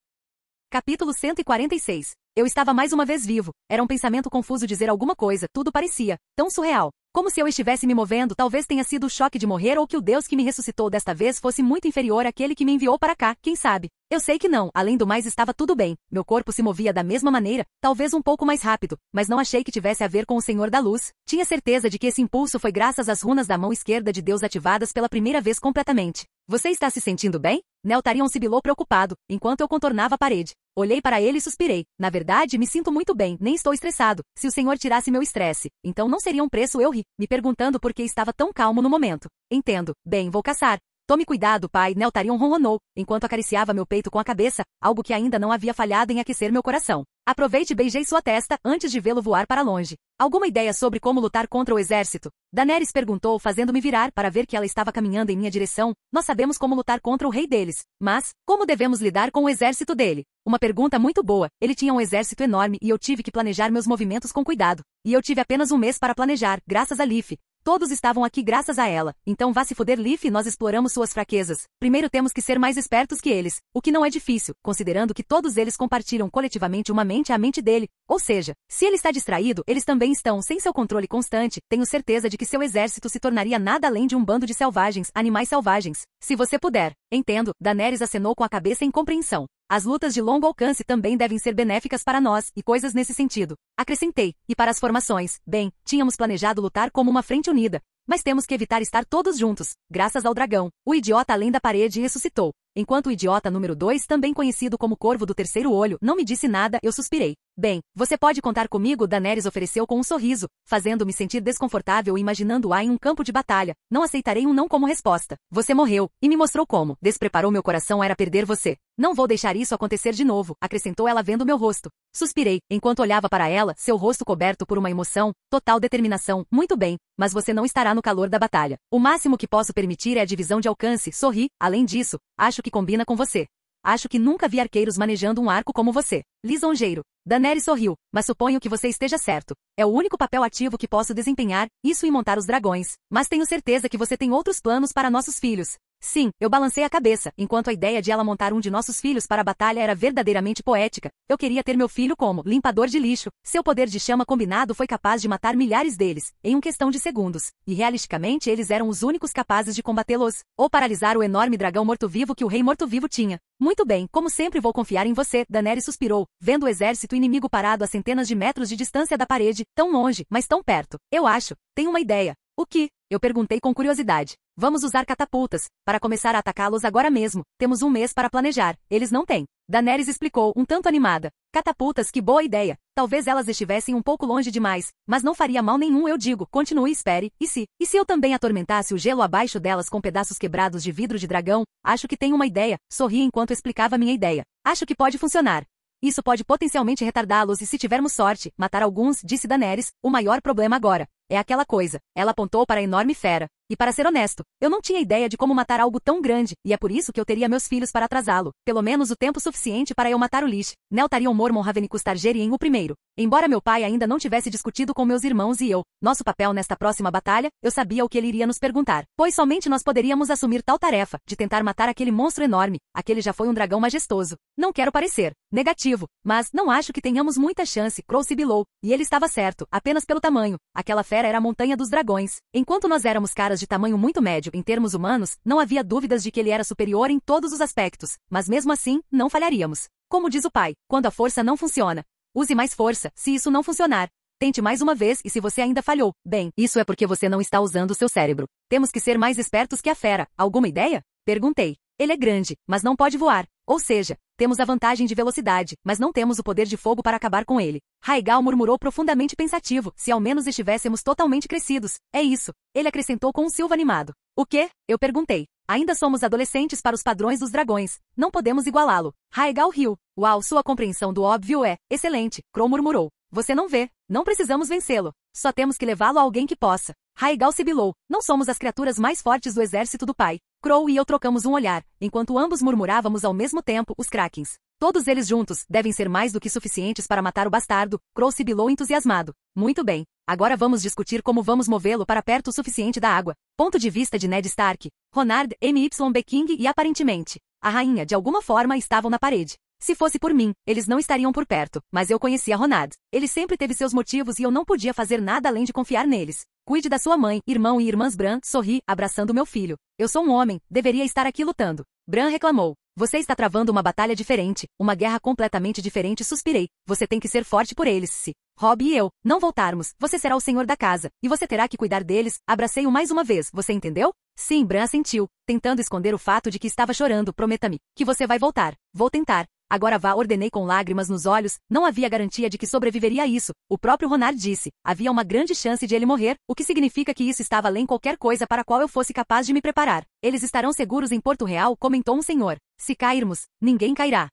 Speaker 1: Capítulo 146. Eu estava mais uma vez vivo. Era um pensamento confuso dizer alguma coisa, tudo parecia tão surreal. Como se eu estivesse me movendo, talvez tenha sido o choque de morrer ou que o Deus que me ressuscitou desta vez fosse muito inferior àquele que me enviou para cá, quem sabe? Eu sei que não, além do mais estava tudo bem. Meu corpo se movia da mesma maneira, talvez um pouco mais rápido, mas não achei que tivesse a ver com o Senhor da Luz. Tinha certeza de que esse impulso foi graças às runas da mão esquerda de Deus ativadas pela primeira vez completamente. Você está se sentindo bem? Nel Tarion sibilou preocupado, enquanto eu contornava a parede. Olhei para ele e suspirei. Na verdade, me sinto muito bem, nem estou estressado. Se o Senhor tirasse meu estresse, então não seria um preço. Eu ri, me perguntando por que estava tão calmo no momento. Entendo. Bem, vou caçar Tome cuidado, pai, Neltarion ronronou, enquanto acariciava meu peito com a cabeça, algo que ainda não havia falhado em aquecer meu coração. Aproveite e beijei sua testa antes de vê-lo voar para longe. Alguma ideia sobre como lutar contra o exército? Daenerys perguntou, fazendo-me virar para ver que ela estava caminhando em minha direção. Nós sabemos como lutar contra o rei deles, mas como devemos lidar com o exército dele? Uma pergunta muito boa. Ele tinha um exército enorme e eu tive que planejar meus movimentos com cuidado. E eu tive apenas um mês para planejar, graças a Leaf. Todos estavam aqui graças a ela. Então vá se fuder, Leaf, nós exploramos suas fraquezas. Primeiro temos que ser mais espertos que eles, o que não é difícil, considerando que todos eles compartilham coletivamente uma mente à mente dele. Ou seja, se ele está distraído, eles também estão. Sem seu controle constante, tenho certeza de que seu exército se tornaria nada além de um bando de selvagens, animais selvagens. Se você puder. Entendo, Daenerys acenou com a cabeça em compreensão. As lutas de longo alcance também devem ser benéficas para nós, e coisas nesse sentido. Acrescentei, e para as formações, bem, tínhamos planejado lutar como uma frente unida. Mas temos que evitar estar todos juntos. Graças ao dragão, o idiota além da parede ressuscitou. Enquanto o idiota número 2, também conhecido como Corvo do Terceiro Olho, não me disse nada, eu suspirei. Bem, você pode contar comigo, Daenerys ofereceu com um sorriso, fazendo-me sentir desconfortável e imaginando-a em um campo de batalha. Não aceitarei um não como resposta. Você morreu, e me mostrou como. Despreparou meu coração era perder você. Não vou deixar isso acontecer de novo, acrescentou ela vendo meu rosto. Suspirei, enquanto olhava para ela, seu rosto coberto por uma emoção, total determinação. Muito bem, mas você não estará no calor da batalha. O máximo que posso permitir é a divisão de alcance, sorri. Além disso, acho que combina com você. Acho que nunca vi arqueiros manejando um arco como você. Lisonjeiro. Daenerys sorriu, mas suponho que você esteja certo. É o único papel ativo que posso desempenhar, isso e montar os dragões. Mas tenho certeza que você tem outros planos para nossos filhos. Sim, eu balancei a cabeça, enquanto a ideia de ela montar um de nossos filhos para a batalha era verdadeiramente poética. Eu queria ter meu filho como limpador de lixo. Seu poder de chama combinado foi capaz de matar milhares deles, em uma questão de segundos. E realisticamente eles eram os únicos capazes de combatê-los, ou paralisar o enorme dragão morto-vivo que o rei morto-vivo tinha. Muito bem, como sempre vou confiar em você, Daenerys suspirou, vendo o exército inimigo parado a centenas de metros de distância da parede, tão longe, mas tão perto. Eu acho, tenho uma ideia. O que? Eu perguntei com curiosidade. Vamos usar catapultas, para começar a atacá-los agora mesmo. Temos um mês para planejar. Eles não têm. Daenerys explicou, um tanto animada. Catapultas, que boa ideia. Talvez elas estivessem um pouco longe demais, mas não faria mal nenhum, eu digo. Continue, espere. E se eu também atormentasse o gelo abaixo delas com pedaços quebrados de vidro de dragão? Acho que tenho uma ideia. Sorri enquanto explicava minha ideia. Acho que pode funcionar. Isso pode potencialmente retardá-los e, se tivermos sorte, matar alguns, disse Daenerys. O maior problema agora é aquela coisa. Ela apontou para a enorme fera. E para ser honesto, eu não tinha ideia de como matar algo tão grande, e é por isso que eu teria meus filhos para atrasá-lo. Pelo menos o tempo suficiente para eu matar o Lish. Neltarion Mormon Ravenicus Targaryen o primeiro. Embora meu pai ainda não tivesse discutido com meus irmãos e eu, nosso papel nesta próxima batalha, eu sabia o que ele iria nos perguntar. Pois somente nós poderíamos assumir tal tarefa, de tentar matar aquele monstro enorme. Aquele já foi um dragão majestoso. Não quero parecer negativo, mas não acho que tenhamos muita chance, Crow sibilou. E ele estava certo, apenas pelo tamanho. Aquela fera era a montanha dos dragões. Enquanto nós éramos caras de tamanho muito médio em termos humanos, não havia dúvidas de que ele era superior em todos os aspectos, mas mesmo assim, não falharíamos. Como diz o pai, quando a força não funciona, use mais força, se isso não funcionar. Tente mais uma vez e se você ainda falhou, bem, isso é porque você não está usando o seu cérebro. Temos que ser mais espertos que a fera. Alguma ideia? Perguntei. Ele é grande, mas não pode voar. Ou seja, temos a vantagem de velocidade, mas não temos o poder de fogo para acabar com ele. Rhaegal murmurou profundamente pensativo, se ao menos estivéssemos totalmente crescidos. É isso. Ele acrescentou com um silvo animado. O quê? Eu perguntei. Ainda somos adolescentes para os padrões dos dragões. Não podemos igualá-lo. Rhaegal riu. Uau, sua compreensão do óbvio é excelente, Crow murmurou. Você não vê. Não precisamos vencê-lo. Só temos que levá-lo a alguém que possa. Rhaegal sibilou. Não somos as criaturas mais fortes do exército do pai. Crow e eu trocamos um olhar, enquanto ambos murmurávamos ao mesmo tempo, os Krakens. Todos eles juntos devem ser mais do que suficientes para matar o bastardo, Crow sibilou entusiasmado. Muito bem. Agora vamos discutir como vamos movê-lo para perto o suficiente da água. Ponto de vista de Ned Stark, Ronard, MYB King e aparentemente, a rainha de alguma forma estavam na parede. Se fosse por mim, eles não estariam por perto, mas eu conhecia Ronard. Ele sempre teve seus motivos e eu não podia fazer nada além de confiar neles. Cuide da sua mãe, irmão e irmãs Bran, sorri, abraçando meu filho. Eu sou um homem, deveria estar aqui lutando. Bran reclamou. Você está travando uma batalha diferente, uma guerra completamente diferente, suspirei. Você tem que ser forte por eles, se Robb e eu não voltarmos, você será o senhor da casa, e você terá que cuidar deles. Abracei-o mais uma vez, você entendeu? Sim, Bran assentiu, tentando esconder o fato de que estava chorando. Prometa-me que você vai voltar. Vou tentar. Agora vá, ordenei com lágrimas nos olhos. Não havia garantia de que sobreviveria a isso. O próprio Ronard disse. Havia uma grande chance de ele morrer, o que significa que isso estava além qualquer coisa para a qual eu fosse capaz de me preparar. Eles estarão seguros em Porto Real, comentou um senhor. Se cairmos, ninguém cairá.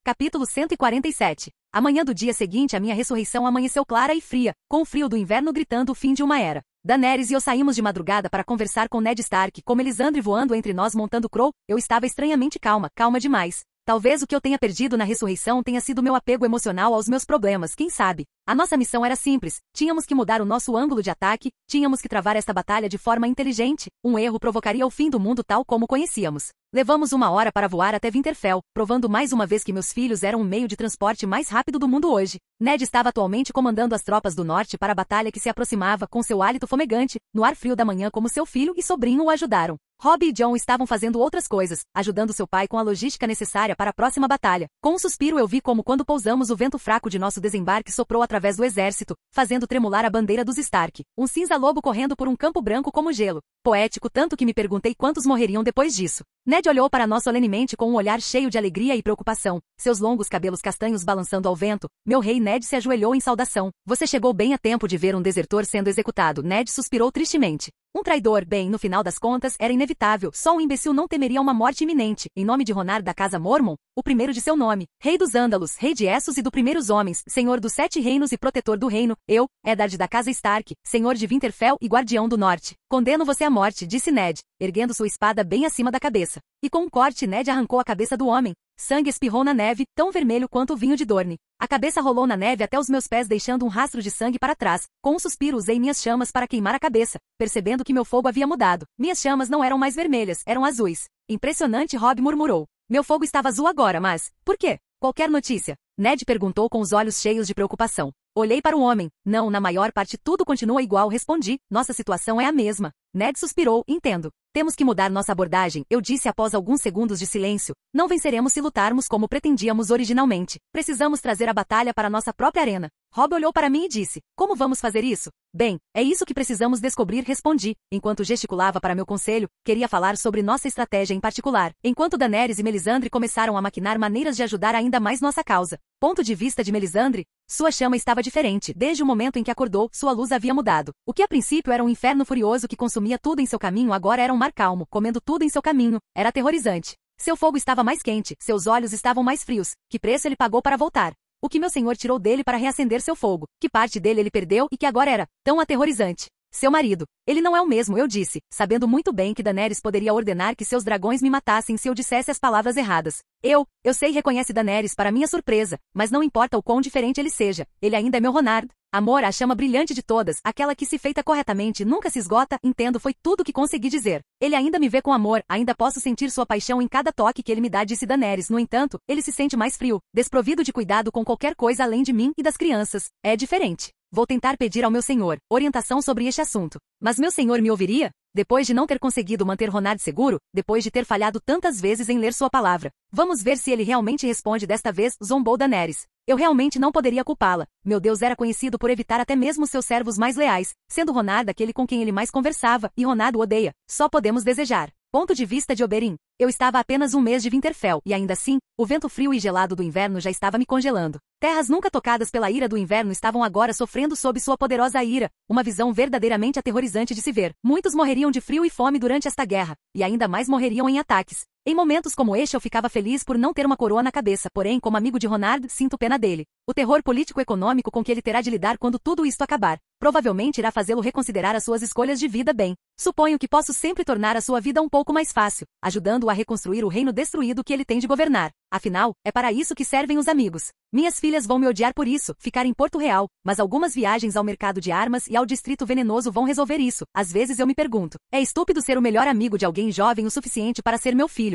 Speaker 1: Capítulo 147. Amanhã do dia seguinte a minha ressurreição amanheceu clara e fria, com o frio do inverno gritando o fim de uma era. Daenerys e eu saímos de madrugada para conversar com Ned Stark, com Melisandre voando entre nós montando Crow. Eu estava estranhamente calma demais. Talvez o que eu tenha perdido na ressurreição tenha sido meu apego emocional aos meus problemas, quem sabe? A nossa missão era simples, tínhamos que mudar o nosso ângulo de ataque, tínhamos que travar esta batalha de forma inteligente, um erro provocaria o fim do mundo tal como conhecíamos. Levamos 1 hora para voar até Winterfell, provando mais uma vez que meus filhos eram o meio de transporte mais rápido do mundo hoje. Ned estava atualmente comandando as tropas do norte para a batalha que se aproximava com seu hálito fumegante, no ar frio da manhã como seu filho e sobrinho o ajudaram. Robb e Jon estavam fazendo outras coisas, ajudando seu pai com a logística necessária para a próxima batalha. Com um suspiro eu vi como quando pousamos o vento fraco de nosso desembarque soprou através do exército, fazendo tremular a bandeira dos Stark. Um cinza-lobo correndo por um campo branco como gelo. Poético tanto que me perguntei quantos morreriam depois disso. Ned olhou para nós solenemente com um olhar cheio de alegria e preocupação, seus longos cabelos castanhos balançando ao vento. Meu rei Ned se ajoelhou em saudação. Você chegou bem a tempo de ver um desertor sendo executado. Ned suspirou tristemente. Um traidor, bem, no final das contas, era inevitável. Só um imbecil não temeria uma morte iminente. Em nome de Ronard da casa Mormon, o primeiro de seu nome, rei dos Ândalos, rei de Essos e do primeiros homens, senhor dos 7 reinos e protetor do reino, eu, Eddard da casa Stark, senhor de Winterfell e guardião do norte. Condeno você à morte, disse Ned, erguendo sua espada bem acima da cabeça. E com um corte Ned arrancou a cabeça do homem. Sangue espirrou na neve, tão vermelho quanto o vinho de Dorne. A cabeça rolou na neve até os meus pés deixando um rastro de sangue para trás. Com um suspiro usei minhas chamas para queimar a cabeça, percebendo que meu fogo havia mudado. Minhas chamas não eram mais vermelhas, eram azuis. Impressionante, Robb murmurou. Meu fogo estava azul agora, mas... por quê? Qualquer notícia? Ned perguntou com os olhos cheios de preocupação. Olhei para o homem. Não, na maior parte tudo continua igual, respondi. Nossa situação é a mesma. Ned suspirou. Entendo. Temos que mudar nossa abordagem, eu disse após alguns segundos de silêncio. Não venceremos se lutarmos como pretendíamos originalmente. Precisamos trazer a batalha para nossa própria arena. Robb olhou para mim e disse, como vamos fazer isso? Bem, é isso que precisamos descobrir, respondi. Enquanto gesticulava para meu conselho, queria falar sobre nossa estratégia em particular. Enquanto Daenerys e Melisandre começaram a maquinar maneiras de ajudar ainda mais nossa causa. Ponto de vista de Melisandre, sua chama estava diferente. Desde o momento em que acordou, sua luz havia mudado. O que a princípio era um inferno furioso que consumia tudo em seu caminho agora era um mar calmo, comendo tudo em seu caminho. Era aterrorizante. Seu fogo estava mais quente, seus olhos estavam mais frios. Que preço ele pagou para voltar? O que meu senhor tirou dele para reacender seu fogo? Que parte dele ele perdeu e que agora era tão aterrorizante? Seu marido. Ele não é o mesmo, eu disse, sabendo muito bem que Daenerys poderia ordenar que seus dragões me matassem se eu dissesse as palavras erradas. Eu sei, reconhece Daenerys para minha surpresa, mas não importa o quão diferente ele seja, ele ainda é meu Ronard. Amor, a chama brilhante de todas, aquela que se feita corretamente nunca se esgota, entendo, foi tudo que consegui dizer. Ele ainda me vê com amor, ainda posso sentir sua paixão em cada toque que ele me dá, disse Daenerys. No entanto, ele se sente mais frio, desprovido de cuidado com qualquer coisa além de mim e das crianças. É diferente. Vou tentar pedir ao meu senhor orientação sobre este assunto. Mas meu senhor me ouviria? Depois de não ter conseguido manter Ronard seguro, depois de ter falhado tantas vezes em ler sua palavra. Vamos ver se ele realmente responde desta vez, zombou Daenerys. Eu realmente não poderia culpá-la. Meu Deus era conhecido por evitar até mesmo seus servos mais leais, sendo Ronard aquele com quem ele mais conversava, e Ronard o odeia. Só podemos desejar. Ponto de vista de Oberyn. Eu estava a apenas 1 mês de Winterfell, e ainda assim, o vento frio e gelado do inverno já estava me congelando. Terras nunca tocadas pela ira do inverno estavam agora sofrendo sob sua poderosa ira, uma visão verdadeiramente aterrorizante de se ver. Muitos morreriam de frio e fome durante esta guerra, e ainda mais morreriam em ataques. Em momentos como este eu ficava feliz por não ter uma coroa na cabeça, porém, como amigo de Ronard, sinto pena dele. O terror político-econômico com que ele terá de lidar quando tudo isto acabar, provavelmente irá fazê-lo reconsiderar as suas escolhas de vida bem. Suponho que posso sempre tornar a sua vida um pouco mais fácil, ajudando-o a reconstruir o reino destruído que ele tem de governar. Afinal, é para isso que servem os amigos. Minhas filhas vão me odiar por isso, ficar em Porto Real, mas algumas viagens ao mercado de armas e ao distrito venenoso vão resolver isso. Às vezes eu me pergunto, é estúpido ser o melhor amigo de alguém jovem o suficiente para ser meu filho?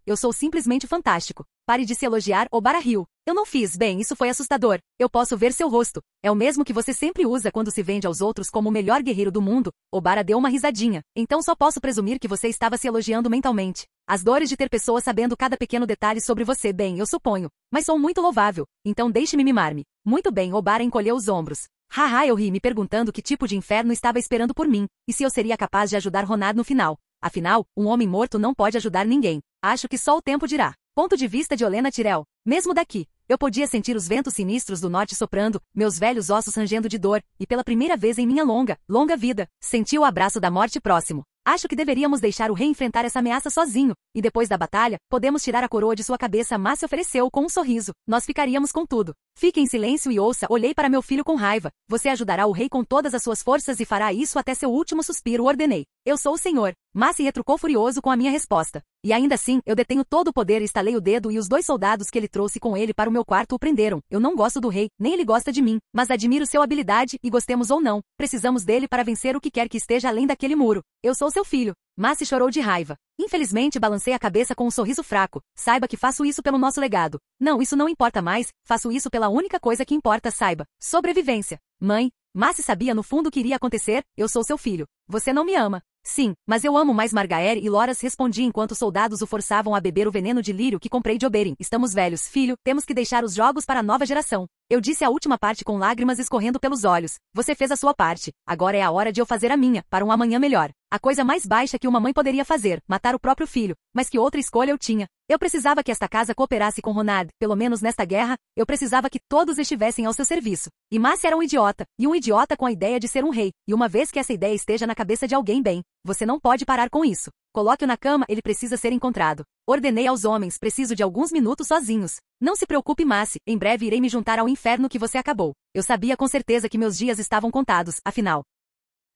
Speaker 1: Eu sou simplesmente fantástico. Pare de se elogiar, Obara riu. Eu não fiz, bem, isso foi assustador. Eu posso ver seu rosto. É o mesmo que você sempre usa quando se vende aos outros como o melhor guerreiro do mundo. Obara deu uma risadinha. Então só posso presumir que você estava se elogiando mentalmente. As dores de ter pessoas sabendo cada pequeno detalhe sobre você, bem, eu suponho. Mas sou muito louvável. Então deixe-me mimar-me. Muito bem, Obara encolheu os ombros. Haha, eu ri me perguntando que tipo de inferno estava esperando por mim, e se eu seria capaz de ajudar Ronard no final. Afinal, um homem morto não pode ajudar ninguém. Acho que só o tempo dirá. Ponto de vista de Olenna Tyrell. Mesmo daqui, eu podia sentir os ventos sinistros do norte soprando, meus velhos ossos rangendo de dor, e pela primeira vez em minha longa vida, senti o abraço da morte próximo. Acho que deveríamos deixar o rei enfrentar essa ameaça sozinho, e depois da batalha, podemos tirar a coroa de sua cabeça, mas se ofereceu com um sorriso. Nós ficaríamos com tudo. Fique em silêncio e ouça, olhei para meu filho com raiva. Você ajudará o rei com todas as suas forças e fará isso até seu último suspiro, ordenei. Eu sou o senhor. Massi retrucou furioso com a minha resposta. E ainda assim, eu detenho todo o poder, estalei o dedo e os 2 soldados que ele trouxe com ele para o meu quarto o prenderam. Eu não gosto do rei, nem ele gosta de mim, mas admiro sua habilidade e gostemos ou não, precisamos dele para vencer o que quer que esteja além daquele muro. Eu sou seu filho. Massi chorou de raiva. Infelizmente balancei a cabeça com um sorriso fraco. Saiba que faço isso pelo nosso legado. Não, isso não importa mais, faço isso pela única coisa que importa, saiba. Sobrevivência. Mãe, Massi sabia no fundo o que iria acontecer, eu sou seu filho. Você não me ama. Sim, mas eu amo mais Margaery e Loras, respondi enquanto os soldados o forçavam a beber o veneno de lírio que comprei de Oberyn. Estamos velhos, filho, temos que deixar os jogos para a nova geração. Eu disse a última parte com lágrimas escorrendo pelos olhos. Você fez a sua parte, agora é a hora de eu fazer a minha, para um amanhã melhor. A coisa mais baixa que uma mãe poderia fazer, matar o próprio filho. Mas que outra escolha eu tinha? Eu precisava que esta casa cooperasse com Ronad, pelo menos nesta guerra, eu precisava que todos estivessem ao seu serviço. E Massi era um idiota, e um idiota com a ideia de ser um rei, e uma vez que essa ideia esteja na cabeça de alguém bem, você não pode parar com isso. Coloque-o na cama, ele precisa ser encontrado. Ordenei aos homens, preciso de alguns minutos sozinhos. Não se preocupe, Massi, em breve irei me juntar ao inferno que você acabou. Eu sabia com certeza que meus dias estavam contados, afinal.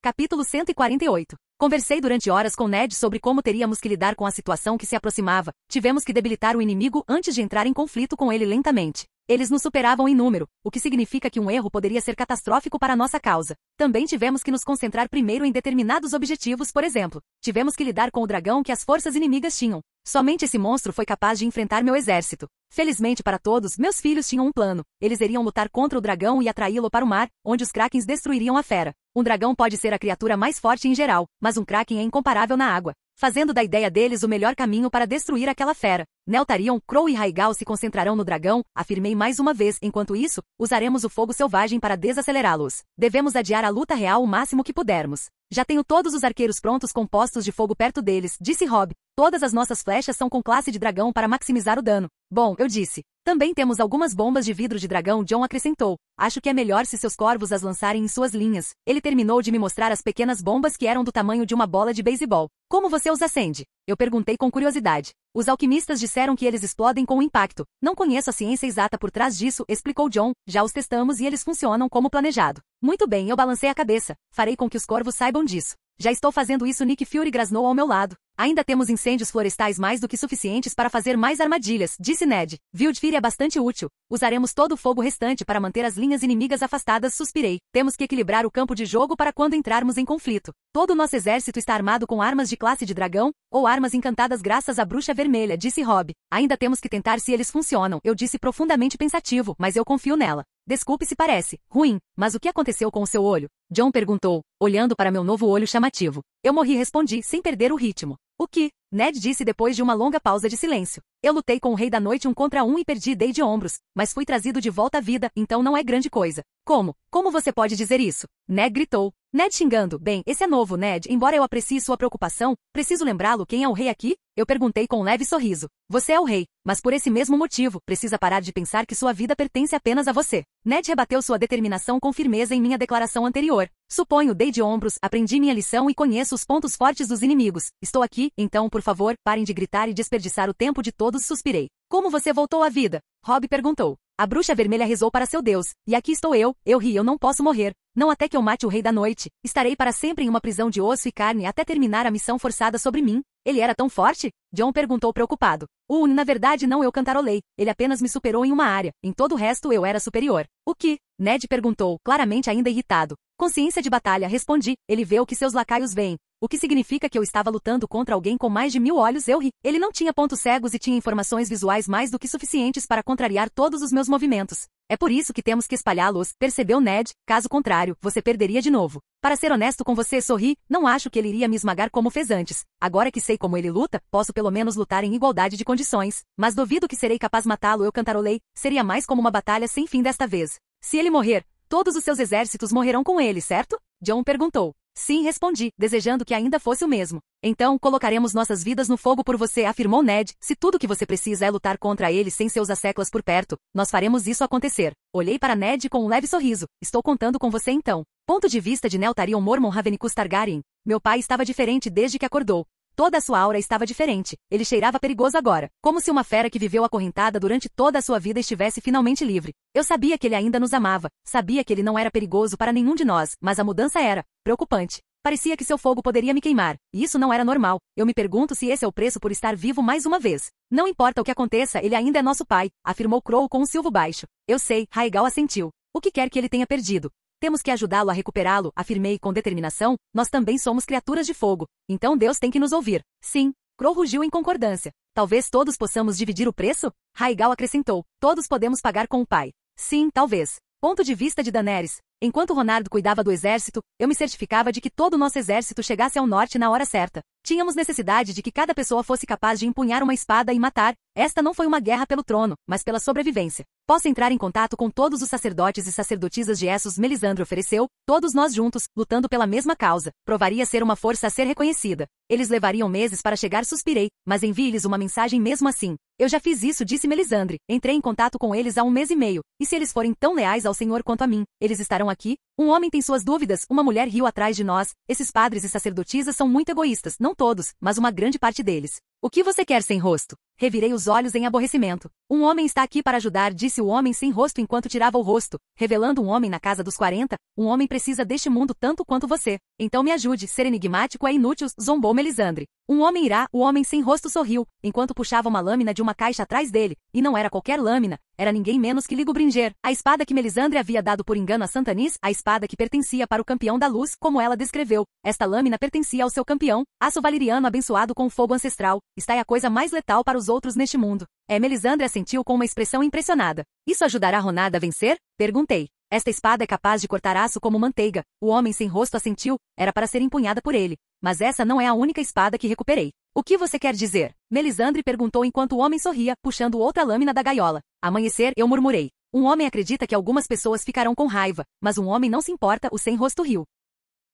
Speaker 1: Capítulo 148. Conversei durante horas com Ned sobre como teríamos que lidar com a situação que se aproximava. Tivemos que debilitar o inimigo antes de entrar em conflito com ele lentamente. Eles nos superavam em número, o que significa que um erro poderia ser catastrófico para a nossa causa. Também tivemos que nos concentrar primeiro em determinados objetivos, por exemplo. Tivemos que lidar com o dragão que as forças inimigas tinham. Somente esse monstro foi capaz de enfrentar meu exército. Felizmente para todos, meus filhos tinham um plano. Eles iriam lutar contra o dragão e atraí-lo para o mar, onde os krakens destruiriam a fera. Um dragão pode ser a criatura mais forte em geral, mas um kraken é incomparável na água, fazendo da ideia deles o melhor caminho para destruir aquela fera. Neltarion, Crow e Rhaegal se concentrarão no dragão, afirmei mais uma vez. Enquanto isso, usaremos o fogo selvagem para desacelerá-los. Devemos adiar a luta real o máximo que pudermos. Já tenho todos os arqueiros prontos com postos de fogo perto deles, disse Robb. Todas as nossas flechas são com classe de dragão para maximizar o dano. Bom, eu disse. Também temos algumas bombas de vidro de dragão, Jon acrescentou. Acho que é melhor se seus corvos as lançarem em suas linhas. Ele terminou de me mostrar as pequenas bombas que eram do tamanho de uma bola de beisebol. Como você os acende? Eu perguntei com curiosidade. Os alquimistas disseram que eles explodem com o impacto. Não conheço a ciência exata por trás disso, explicou Jon. Já os testamos e eles funcionam como planejado. Muito bem, eu balancei a cabeça. Farei com que os corvos saibam disso. Já estou fazendo isso, Nick Fury grasnou ao meu lado. Ainda temos incêndios florestais mais do que suficientes para fazer mais armadilhas, disse Ned. Wildfire é bastante útil. Usaremos todo o fogo restante para manter as linhas inimigas afastadas, suspirei. Temos que equilibrar o campo de jogo para quando entrarmos em conflito. Todo o nosso exército está armado com armas de classe de dragão, ou armas encantadas graças à bruxa vermelha, disse Robb. Ainda temos que tentar se eles funcionam, eu disse profundamente pensativo, mas eu confio nela. Desculpe se parece ruim, mas o que aconteceu com o seu olho? Jon perguntou, olhando para meu novo olho chamativo. Eu morri, respondi, sem perder o ritmo. O que? Ned disse depois de uma longa pausa de silêncio. Eu lutei com o Rei da Noite 1 contra 1 e perdi, dei de ombros, mas fui trazido de volta à vida, então não é grande coisa. Como? Como você pode dizer isso? Ned gritou. Ned xingando. Bem, esse é novo, Ned. Embora eu aprecie sua preocupação, preciso lembrá-lo quem é o rei aqui? Eu perguntei com um leve sorriso. Você é o rei, mas por esse mesmo motivo, precisa parar de pensar que sua vida pertence apenas a você. Ned rebateu sua determinação com firmeza em minha declaração anterior. Suponho, dei de ombros, aprendi minha lição e conheço os pontos fortes dos inimigos. Estou aqui, então, por favor, parem de gritar e desperdiçar o tempo de todos, suspirei. Como você voltou à vida? Robb perguntou. A bruxa vermelha rezou para seu Deus, e aqui estou eu ri, eu não posso morrer. Não até que eu mate o Rei da Noite. Estarei para sempre em uma prisão de osso e carne até terminar a missão forçada sobre mim. Ele era tão forte? Jon perguntou preocupado. Na verdade não, eu cantarolei. Ele apenas me superou em uma área. Em todo o resto eu era superior. O que? Ned perguntou, claramente ainda irritado. Consciência de batalha, respondi. Ele vê o que seus lacaios veem. O que significa que eu estava lutando contra alguém com mais de 1000 olhos, eu ri. Ele não tinha pontos cegos e tinha informações visuais mais do que suficientes para contrariar todos os meus movimentos. É por isso que temos que espalhá-los, percebeu Ned, caso contrário, você perderia de novo. Para ser honesto com você, sorri, não acho que ele iria me esmagar como fez antes. Agora que sei como ele luta, posso pelo menos lutar em igualdade de condições. Mas duvido que serei capaz matá-lo, eu cantarolei. Seria mais como uma batalha sem fim desta vez. Se ele morrer, todos os seus exércitos morrerão com ele, certo? Jon perguntou. Sim, respondi, desejando que ainda fosse o mesmo. Então, colocaremos nossas vidas no fogo por você, afirmou Ned. Se tudo que você precisa é lutar contra ele sem seus asseclas por perto, nós faremos isso acontecer. Olhei para Ned com um leve sorriso. Estou contando com você então. Ponto de vista de Neltharion Mormont Ravenicus Targaryen. Meu pai estava diferente desde que acordou. Toda a sua aura estava diferente. Ele cheirava perigoso agora, como se uma fera que viveu acorrentada durante toda a sua vida estivesse finalmente livre. Eu sabia que ele ainda nos amava, sabia que ele não era perigoso para nenhum de nós, mas a mudança era preocupante. Parecia que seu fogo poderia me queimar, e isso não era normal. Eu me pergunto se esse é o preço por estar vivo mais uma vez. Não importa o que aconteça, ele ainda é nosso pai, afirmou Crow com um silvo baixo. Eu sei, Rhaegal assentiu. O que quer que ele tenha perdido? Temos que ajudá-lo a recuperá-lo, afirmei com determinação. Nós também somos criaturas de fogo. Então Deus tem que nos ouvir. Sim. Crow rugiu em concordância. Talvez todos possamos dividir o preço? Rhaegal acrescentou. Todos podemos pagar com o pai. Sim, talvez. Ponto de vista de Daenerys. Enquanto Ronardo cuidava do exército, eu me certificava de que todo o nosso exército chegasse ao norte na hora certa. Tínhamos necessidade de que cada pessoa fosse capaz de empunhar uma espada e matar. Esta não foi uma guerra pelo trono, mas pela sobrevivência. Posso entrar em contato com todos os sacerdotes e sacerdotisas de Essos, Melisandre ofereceu, todos nós juntos, lutando pela mesma causa. Provaria ser uma força a ser reconhecida. Eles levariam meses para chegar, suspirei, mas envie-lhes uma mensagem mesmo assim. Eu já fiz isso, disse Melisandre. Entrei em contato com eles há 1 mês e meio. E se eles forem tão leais ao Senhor quanto a mim, eles estarão aqui? Um homem tem suas dúvidas, uma mulher riu atrás de nós. Esses padres e sacerdotisas são muito egoístas, não todos, mas uma grande parte deles. O que você quer sem rosto? Revirei os olhos em aborrecimento. Um homem está aqui para ajudar, disse o homem sem rosto enquanto tirava o rosto, revelando um homem na casa dos 40. Um homem precisa deste mundo tanto quanto você. Então me ajude, ser enigmático é inútil, zombou Melisandre. Um homem irá, o homem sem rosto sorriu, enquanto puxava uma lâmina de uma caixa atrás dele, e não era qualquer lâmina, era ninguém menos que Ligobringer, a espada que Melisandre havia dado por engano a Santanis, a espada que pertencia para o campeão da luz, como ela descreveu. Esta lâmina pertencia ao seu campeão, aço valeriano abençoado com o fogo ancestral. Está é a coisa mais letal para os outros neste mundo. Melisandre assentiu com uma expressão impressionada. Isso ajudará Ronardo a vencer? Perguntei. Esta espada é capaz de cortar aço como manteiga. O homem sem rosto assentiu, era para ser empunhada por ele. Mas essa não é a única espada que recuperei. O que você quer dizer? Melisandre perguntou enquanto o homem sorria, puxando outra lâmina da gaiola. Amanhecer, eu murmurei. Um homem acredita que algumas pessoas ficarão com raiva, mas um homem não se importa, o sem rosto riu.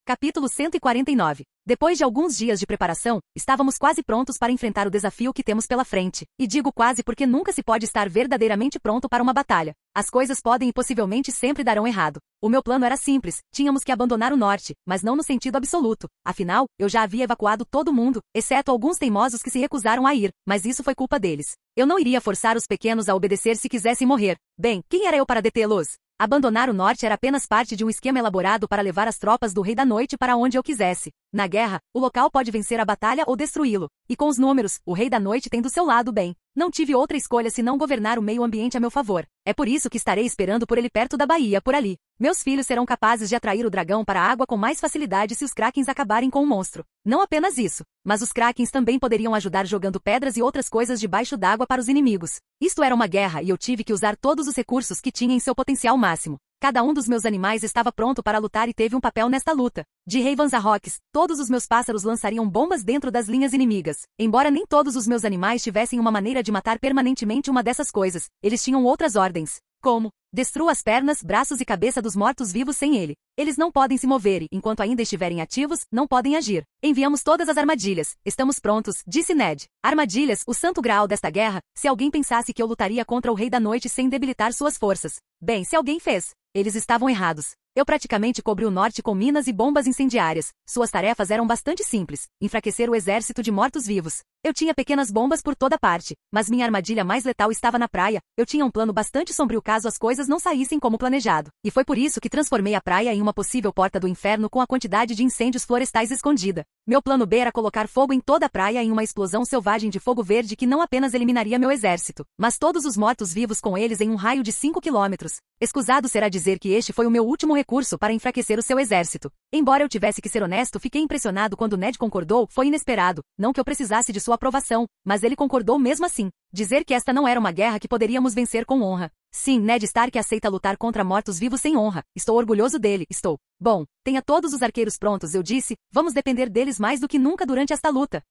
Speaker 1: Capítulo 149. Depois de alguns dias de preparação, estávamos quase prontos para enfrentar o desafio que temos pela frente. E digo quase porque nunca se pode estar verdadeiramente pronto para uma batalha. As coisas podem e possivelmente sempre darão errado. O meu plano era simples, tínhamos que abandonar o norte, mas não no sentido absoluto. Afinal, eu já havia evacuado todo mundo, exceto alguns teimosos que se recusaram a ir, mas isso foi culpa deles. Eu não iria forçar os pequenos a obedecer se quisessem morrer. Bem, quem era eu para detê-los? Abandonar o norte era apenas parte de um esquema elaborado para levar as tropas do Rei da Noite para onde eu quisesse. Na guerra, o local pode vencer a batalha ou destruí-lo. E com os números, o Rei da Noite tem do seu lado bem. Não tive outra escolha senão governar o meio ambiente a meu favor. É por isso que estarei esperando por ele perto da baía, por ali. Meus filhos serão capazes de atrair o dragão para a água com mais facilidade se os Krakens acabarem com o monstro. Não apenas isso, mas os Krakens também poderiam ajudar jogando pedras e outras coisas debaixo d'água para os inimigos. Isto era uma guerra e eu tive que usar todos os recursos que tinha em seu potencial máximo. Cada um dos meus animais estava pronto para lutar e teve um papel nesta luta. De Ravens a Rocks, todos os meus pássaros lançariam bombas dentro das linhas inimigas. Embora nem todos os meus animais tivessem uma maneira de matar permanentemente uma dessas coisas, eles tinham outras ordens. Como? Destrua as pernas, braços e cabeça dos mortos-vivos sem ele. Eles não podem se mover e, enquanto ainda estiverem ativos, não podem agir. Enviamos todas as armadilhas. Estamos prontos, disse Ned. Armadilhas, o santo graal desta guerra, se alguém pensasse que eu lutaria contra o Rei da Noite sem debilitar suas forças. Bem, se alguém fez. Eles estavam errados. Eu praticamente cobri o norte com minas e bombas incendiárias. Suas tarefas eram bastante simples. Enfraquecer o exército de mortos-vivos. Eu tinha pequenas bombas por toda parte, mas minha armadilha mais letal estava na praia. Eu tinha um plano bastante sombrio caso as coisas não saíssem como planejado. E foi por isso que transformei a praia em uma possível porta do inferno com a quantidade de incêndios florestais escondida. Meu plano B era colocar fogo em toda a praia em uma explosão selvagem de fogo verde que não apenas eliminaria meu exército, mas todos os mortos-vivos com eles em um raio de 5 quilômetros. Escusado será dizer que este foi o meu último recurso para enfraquecer o seu exército. Embora eu tivesse que ser honesto, fiquei impressionado quando Ned concordou, foi inesperado. Não que eu precisasse de sua aprovação, mas ele concordou mesmo assim. Dizer que esta não era uma guerra que poderíamos vencer com honra. Sim, Ned Stark aceita lutar contra mortos-vivos sem honra. Estou orgulhoso dele, estou. Bom, tenha todos os arqueiros prontos, eu disse, vamos depender deles mais do que nunca durante esta luta.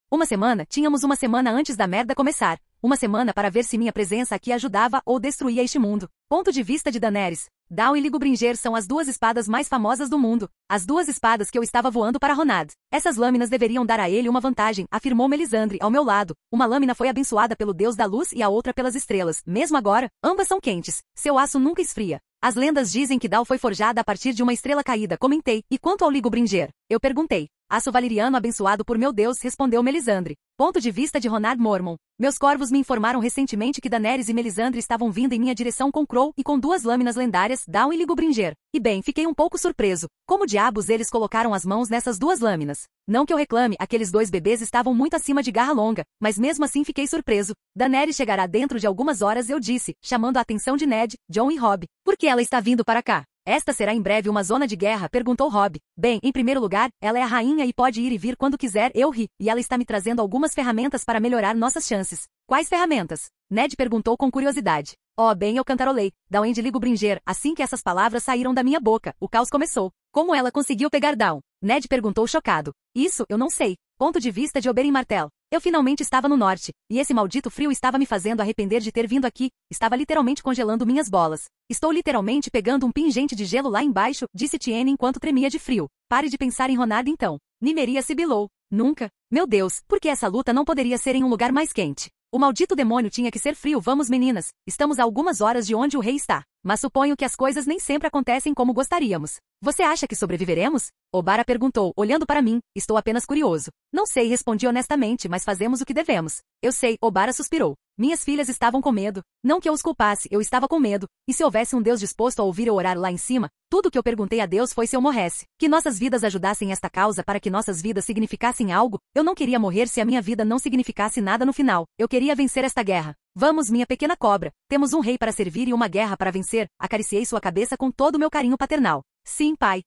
Speaker 1: Tínhamos uma semana antes da merda começar. Uma semana para ver se minha presença aqui ajudava ou destruía este mundo. Ponto de vista de Daenerys. Dawn e Ligobringer são as duas espadas mais famosas do mundo. As duas espadas que eu estava voando para Ronard. Essas lâminas deveriam dar a ele uma vantagem, afirmou Melisandre, ao meu lado. Uma lâmina foi abençoada pelo deus da luz e a outra pelas estrelas. Mesmo agora, ambas são quentes. Seu aço nunca esfria. As lendas dizem que Dawn foi forjada a partir de uma estrela caída, comentei. E quanto ao Ligobringer? Eu perguntei. Aço valeriano abençoado por meu Deus, respondeu Melisandre. Ponto de vista de Ronard Mormon. Meus corvos me informaram recentemente que Daenerys e Melisandre estavam vindo em minha direção com Crow e com duas lâminas lendárias, Dawn e Ligobringer. E bem, fiquei um pouco surpreso. Como diabos eles colocaram as mãos nessas duas lâminas? Não que eu reclame, aqueles dois bebês estavam muito acima de Garra Longa, mas mesmo assim fiquei surpreso. Daenerys chegará dentro de algumas horas, eu disse, chamando a atenção de Ned, Jon e Robb. Por que ela está vindo para cá? Esta será em breve uma zona de guerra, perguntou Robb. Bem, em primeiro lugar, ela é a rainha e pode ir e vir quando quiser, eu ri, e ela está me trazendo algumas ferramentas para melhorar nossas chances. Quais ferramentas? Ned perguntou com curiosidade. Oh, bem, eu cantarolei. Dawn de Ligobringer, assim que essas palavras saíram da minha boca, o caos começou. Como ela conseguiu pegar Dawn? Ned perguntou chocado. Isso, eu não sei. Ponto de vista de Oberyn Martell. Eu finalmente estava no norte, e esse maldito frio estava me fazendo arrepender de ter vindo aqui, estava literalmente congelando minhas bolas. Estou literalmente pegando um pingente de gelo lá embaixo, disse Tiene enquanto tremia de frio. Pare de pensar em Ronard então. Nymeria sibilou. Nunca. Meu Deus, por que essa luta não poderia ser em um lugar mais quente? O maldito demônio tinha que ser frio. Vamos, meninas. Estamos a algumas horas de onde o rei está. Mas suponho que as coisas nem sempre acontecem como gostaríamos. Você acha que sobreviveremos? Obara perguntou, olhando para mim. Estou apenas curioso. Não sei, respondi honestamente, mas fazemos o que devemos. Eu sei, Obara suspirou. Minhas filhas estavam com medo. Não que eu os culpasse, eu estava com medo. E se houvesse um Deus disposto a ouvir eu orar lá em cima? Tudo o que eu perguntei a Deus foi se eu morresse. Que nossas vidas ajudassem esta causa para que nossas vidas significassem algo. Eu não queria morrer se a minha vida não significasse nada no final. Eu queria vencer esta guerra. Vamos, minha pequena cobra. Temos um rei para servir e uma guerra para vencer. Acariciei sua cabeça com todo o meu carinho paternal. Sim, pai.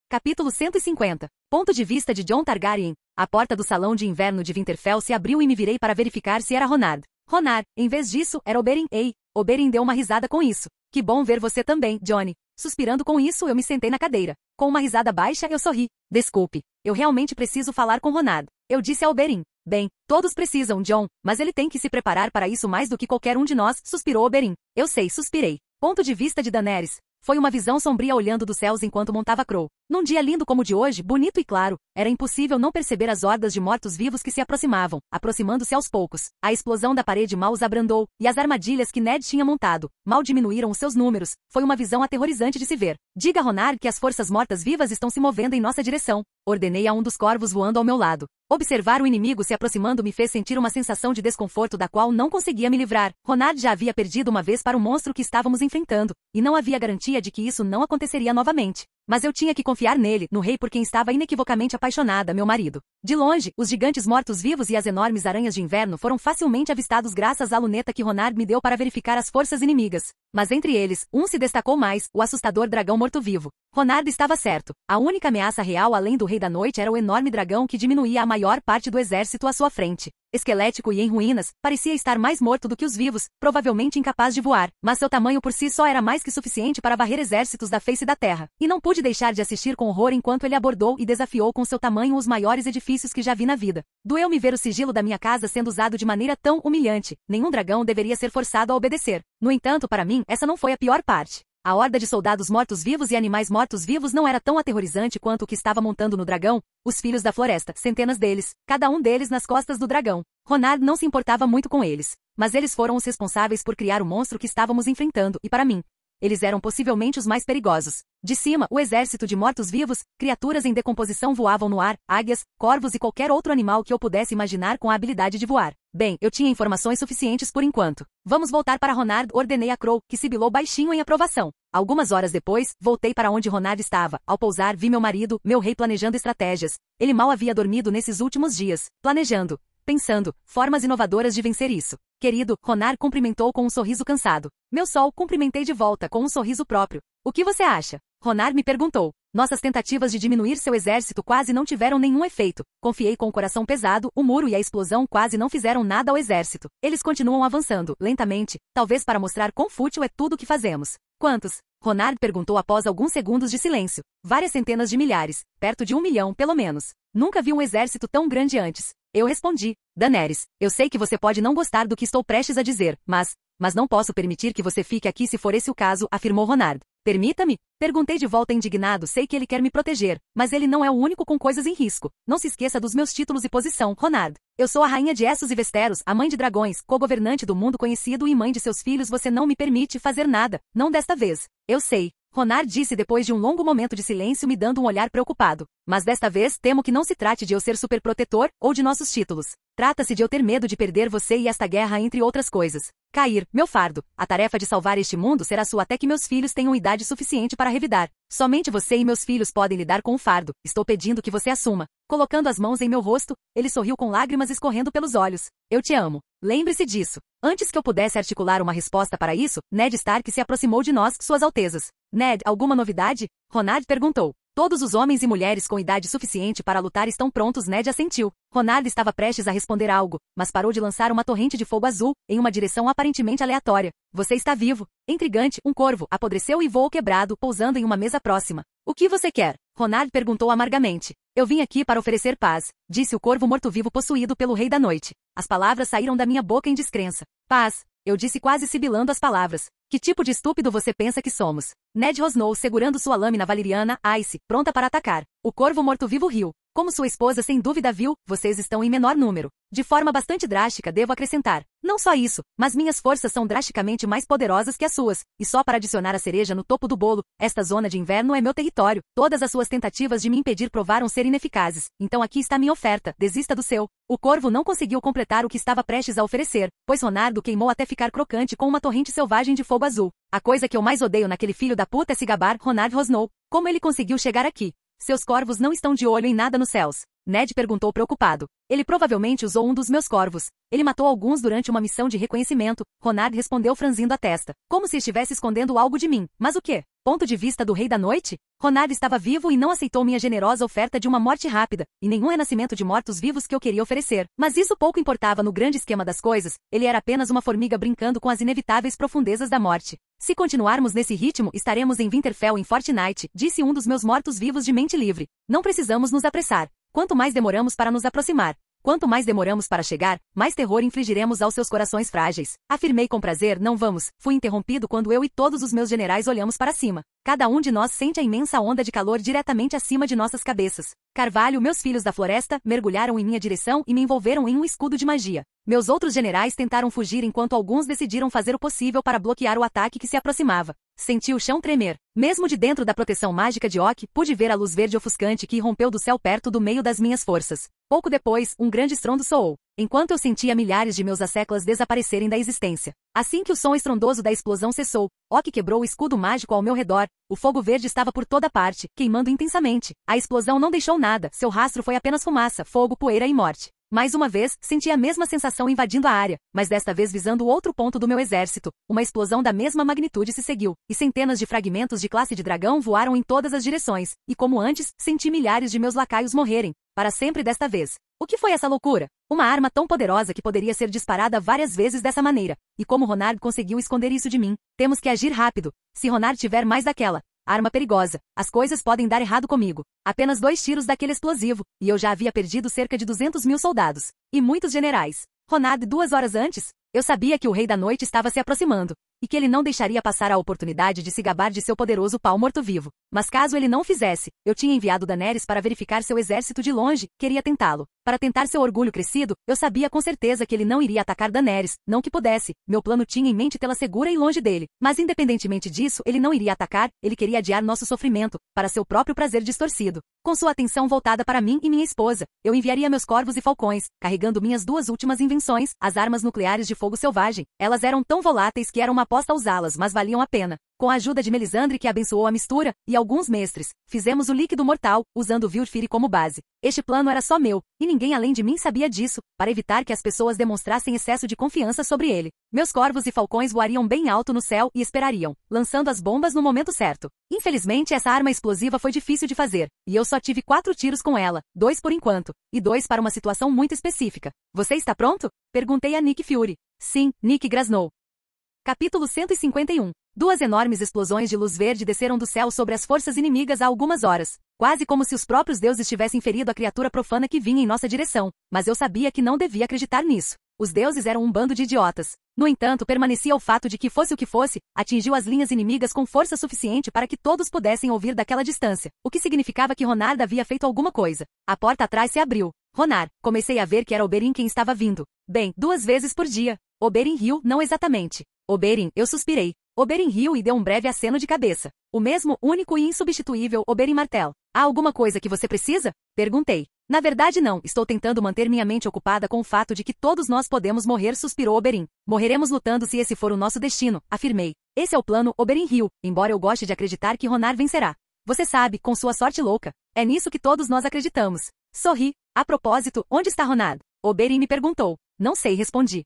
Speaker 1: Capítulo 150. Ponto de vista de Jon Targaryen. A porta do salão de inverno de Winterfell se abriu e me virei para verificar se era Ronard. Ronard, em vez disso, era Oberyn. Ei, Oberyn deu uma risada com isso. Que bom ver você também, Johnny. Suspirando com isso, eu me sentei na cadeira. Com uma risada baixa, eu sorri. Desculpe. Eu realmente preciso falar com Ronard. Eu disse a Oberyn. Bem, todos precisam, Jon, mas ele tem que se preparar para isso mais do que qualquer um de nós, suspirou Oberyn. Eu sei, suspirei. Ponto de vista de Daenerys. Foi uma visão sombria olhando dos céus enquanto montava Crow. Num dia lindo como o de hoje, bonito e claro, era impossível não perceber as hordas de mortos-vivos que se aproximavam, aproximando-se aos poucos. A explosão da parede mal os abrandou, e as armadilhas que Ned tinha montado, mal diminuíram os seus números. Foi uma visão aterrorizante de se ver. Diga a Ronard que as forças mortas-vivas estão se movendo em nossa direção. Ordenei a um dos corvos voando ao meu lado. Observar o inimigo se aproximando me fez sentir uma sensação de desconforto da qual não conseguia me livrar. Ronard já havia perdido uma vez para o monstro que estávamos enfrentando, e não havia garantia de que isso não aconteceria novamente. Mas eu tinha que confiar nele, no rei por quem estava inequivocamente apaixonada, meu marido. De longe, os gigantes mortos-vivos e as enormes aranhas de inverno foram facilmente avistados graças à luneta que Ronard me deu para verificar as forças inimigas. Mas entre eles, um se destacou mais, o assustador dragão morto-vivo. Ronard estava certo. A única ameaça real além do Rei da Noite era o enorme dragão que diminuía a maior parte do exército à sua frente. Esquelético e em ruínas, parecia estar mais morto do que os vivos, provavelmente incapaz de voar, mas seu tamanho por si só era mais que suficiente para varrer exércitos da face da terra. E não pude deixar de assistir com horror enquanto ele abordou e desafiou com seu tamanho os maiores edifícios que já vi na vida. Doeu-me ver o sigilo da minha casa sendo usado de maneira tão humilhante. Nenhum dragão deveria ser forçado a obedecer. No entanto, para mim, essa não foi a pior parte. A horda de soldados mortos-vivos e animais mortos-vivos não era tão aterrorizante quanto o que estava montando no dragão, os filhos da floresta, centenas deles, cada um deles nas costas do dragão. Ronard não se importava muito com eles, mas eles foram os responsáveis por criar o monstro que estávamos enfrentando, e para mim, eles eram possivelmente os mais perigosos. De cima, o exército de mortos-vivos, criaturas em decomposição voavam no ar, águias, corvos e qualquer outro animal que eu pudesse imaginar com a habilidade de voar. Bem, eu tinha informações suficientes por enquanto. Vamos voltar para Ronard, ordenei a Crow, que sibilou baixinho em aprovação. Algumas horas depois, voltei para onde Ronard estava. Ao pousar, vi meu marido, meu rei planejando estratégias. Ele mal havia dormido nesses últimos dias, planejando, pensando, formas inovadoras de vencer isso. Querido, Ronard cumprimentou com um sorriso cansado. Meu sol, cumprimentei de volta com um sorriso próprio. O que você acha? Ronard me perguntou. Nossas tentativas de diminuir seu exército quase não tiveram nenhum efeito. Confiei com o coração pesado, o muro e a explosão quase não fizeram nada ao exército. Eles continuam avançando, lentamente, talvez para mostrar quão fútil é tudo o que fazemos. Quantos? Ronard perguntou após alguns segundos de silêncio. Várias centenas de milhares, perto de 1 milhão, pelo menos. Nunca vi um exército tão grande antes. Eu respondi. Daenerys, eu sei que você pode não gostar do que estou prestes a dizer, mas não posso permitir que você fique aqui se for esse o caso, afirmou Ronard. Permita-me? Perguntei de volta indignado. Sei que ele quer me proteger, mas ele não é o único com coisas em risco. Não se esqueça dos meus títulos e posição, Ronard. Eu sou a rainha de Essos e Vesteros, a mãe de dragões, co-governante do mundo conhecido e mãe de seus filhos. Você não me permite fazer nada, não desta vez. Eu sei. Ronard disse depois de um longo momento de silêncio, me dando um olhar preocupado. Mas desta vez temo que não se trate de eu ser superprotetor ou de nossos títulos. Trata-se de eu ter medo de perder você e esta guerra, entre outras coisas. Cair, meu fardo. A tarefa de salvar este mundo será sua até que meus filhos tenham idade suficiente para revidar. Somente você e meus filhos podem lidar com o fardo. Estou pedindo que você assuma. Colocando as mãos em meu rosto, ele sorriu com lágrimas escorrendo pelos olhos. Eu te amo. Lembre-se disso. Antes que eu pudesse articular uma resposta para isso, Ned Stark se aproximou de nós, Suas Altezas. Ned, alguma novidade? Ronard perguntou. Todos os homens e mulheres com idade suficiente para lutar estão prontos. Ned assentiu. Ronard estava prestes a responder algo, mas parou de lançar uma torrente de fogo azul, em uma direção aparentemente aleatória. Você está vivo. Intrigante, um corvo apodreceu e voou quebrado, pousando em uma mesa próxima. O que você quer? Ronard perguntou amargamente. Eu vim aqui para oferecer paz, disse o corvo morto-vivo possuído pelo Rei da Noite. As palavras saíram da minha boca em descrença. Paz, eu disse quase sibilando as palavras. Que tipo de estúpido você pensa que somos? Ned rosnou segurando sua lâmina valeriana, Ice, pronta para atacar. O corvo morto-vivo riu. Como sua esposa sem dúvida viu, vocês estão em menor número. De forma bastante drástica, devo acrescentar. Não só isso, mas minhas forças são drasticamente mais poderosas que as suas. E só para adicionar a cereja no topo do bolo, esta zona de inverno é meu território. Todas as suas tentativas de me impedir provaram ser ineficazes. Então aqui está minha oferta, desista do seu. O corvo não conseguiu completar o que estava prestes a oferecer, pois Ronardo queimou até ficar crocante com uma torrente selvagem de fogo azul. A coisa que eu mais odeio naquele filho da puta é se gabar, Ronard rosnou. Como ele conseguiu chegar aqui? Seus corvos não estão de olho em nada nos céus. Ned perguntou preocupado. Ele provavelmente usou um dos meus corvos. Ele matou alguns durante uma missão de reconhecimento, Ronard respondeu franzindo a testa. Como se estivesse escondendo algo de mim. Mas o quê? Ponto de vista do Rei da Noite? Ronard estava vivo e não aceitou minha generosa oferta de uma morte rápida, e nenhum renascimento de mortos-vivos que eu queria oferecer. Mas isso pouco importava no grande esquema das coisas, ele era apenas uma formiga brincando com as inevitáveis profundezas da morte. Se continuarmos nesse ritmo, estaremos em Winterfell em Fortnite, disse um dos meus mortos-vivos de mente livre. Não precisamos nos apressar. Quanto mais demoramos para nos aproximar, quanto mais demoramos para chegar, mais terror infligiremos aos seus corações frágeis. Afirmei com prazer, não vamos. Fui interrompido quando eu e todos os meus generais olhamos para cima. Cada um de nós sente a imensa onda de calor diretamente acima de nossas cabeças. Carvalho, meus filhos da floresta, mergulharam em minha direção e me envolveram em um escudo de magia. Meus outros generais tentaram fugir enquanto alguns decidiram fazer o possível para bloquear o ataque que se aproximava. Senti o chão tremer. Mesmo de dentro da proteção mágica de Oak, pude ver a luz verde ofuscante que irrompeu do céu perto do meio das minhas forças. Pouco depois, um grande estrondo soou, enquanto eu sentia milhares de meus asseclas desaparecerem da existência. Assim que o som estrondoso da explosão cessou, Oak quebrou o escudo mágico ao meu redor. O fogo verde estava por toda parte, queimando intensamente. A explosão não deixou nada, seu rastro foi apenas fumaça, fogo, poeira e morte. Mais uma vez, senti a mesma sensação invadindo a área, mas desta vez visando o outro ponto do meu exército. Uma explosão da mesma magnitude se seguiu, e centenas de fragmentos de classe de dragão voaram em todas as direções, e como antes, senti milhares de meus lacaios morrerem. Para sempre desta vez. O que foi essa loucura? Uma arma tão poderosa que poderia ser disparada várias vezes dessa maneira. E como Ronard conseguiu esconder isso de mim? Temos que agir rápido. Se Ronard tiver mais daquela arma perigosa, as coisas podem dar errado comigo. Apenas 2 tiros daquele explosivo, e eu já havia perdido cerca de 200.000 soldados. E muitos generais. Ronard 2 horas antes? Eu sabia que o Rei da Noite estava se aproximando, e que ele não deixaria passar a oportunidade de se gabar de seu poderoso pau morto-vivo. Mas caso ele não o fizesse, eu tinha enviado Daenerys para verificar seu exército de longe, queria tentá-lo. Para tentar seu orgulho crescido, eu sabia com certeza que ele não iria atacar Daenerys, não que pudesse. Meu plano tinha em mente tê-la segura e longe dele. Mas independentemente disso, ele não iria atacar, ele queria adiar nosso sofrimento, para seu próprio prazer distorcido. Com sua atenção voltada para mim e minha esposa, eu enviaria meus corvos e falcões, carregando minhas 2 últimas invenções, as armas nucleares de fogo selvagem. Elas eram tão voláteis que era uma aposta a usá-las, mas valiam a pena. Com a ajuda de Melisandre que abençoou a mistura, e alguns mestres, fizemos o líquido mortal, usando o Vilfire como base. Este plano era só meu, e ninguém além de mim sabia disso, para evitar que as pessoas demonstrassem excesso de confiança sobre ele. Meus corvos e falcões voariam bem alto no céu e esperariam, lançando as bombas no momento certo. Infelizmente essa arma explosiva foi difícil de fazer, e eu só tive 4 tiros com ela, 2 por enquanto, e 2 para uma situação muito específica. Você está pronto? Perguntei a Nick Fury. Sim, Nick grasnou. Capítulo 151. 2 enormes explosões de luz verde desceram do céu sobre as forças inimigas há algumas horas. quase como se os próprios deuses tivessem ferido a criatura profana que vinha em nossa direção, mas eu sabia que não devia acreditar nisso. Os deuses eram um bando de idiotas. No entanto, permanecia o fato de que, fosse o que fosse, atingiu as linhas inimigas com força suficiente para que todos pudessem ouvir daquela distância, o que significava que Ronard havia feito alguma coisa. A porta atrás se abriu. Ronard, comecei a ver que era Oberyn quem estava vindo. Bem, 2 vezes por dia. Oberyn riu, não exatamente. Oberyn, eu suspirei. Oberyn riu e deu um breve aceno de cabeça. O mesmo, único e insubstituível Oberyn Martell. Há alguma coisa que você precisa? Perguntei. Na verdade não, estou tentando manter minha mente ocupada com o fato de que todos nós podemos morrer, suspirou Oberyn. Morreremos lutando se esse for o nosso destino, afirmei. Esse é o plano, Oberyn riu, embora eu goste de acreditar que Ronard vencerá. Você sabe, com sua sorte louca. É nisso que todos nós acreditamos. Sorri. A propósito, onde está Ronard? Oberyn me perguntou. Não sei, respondi.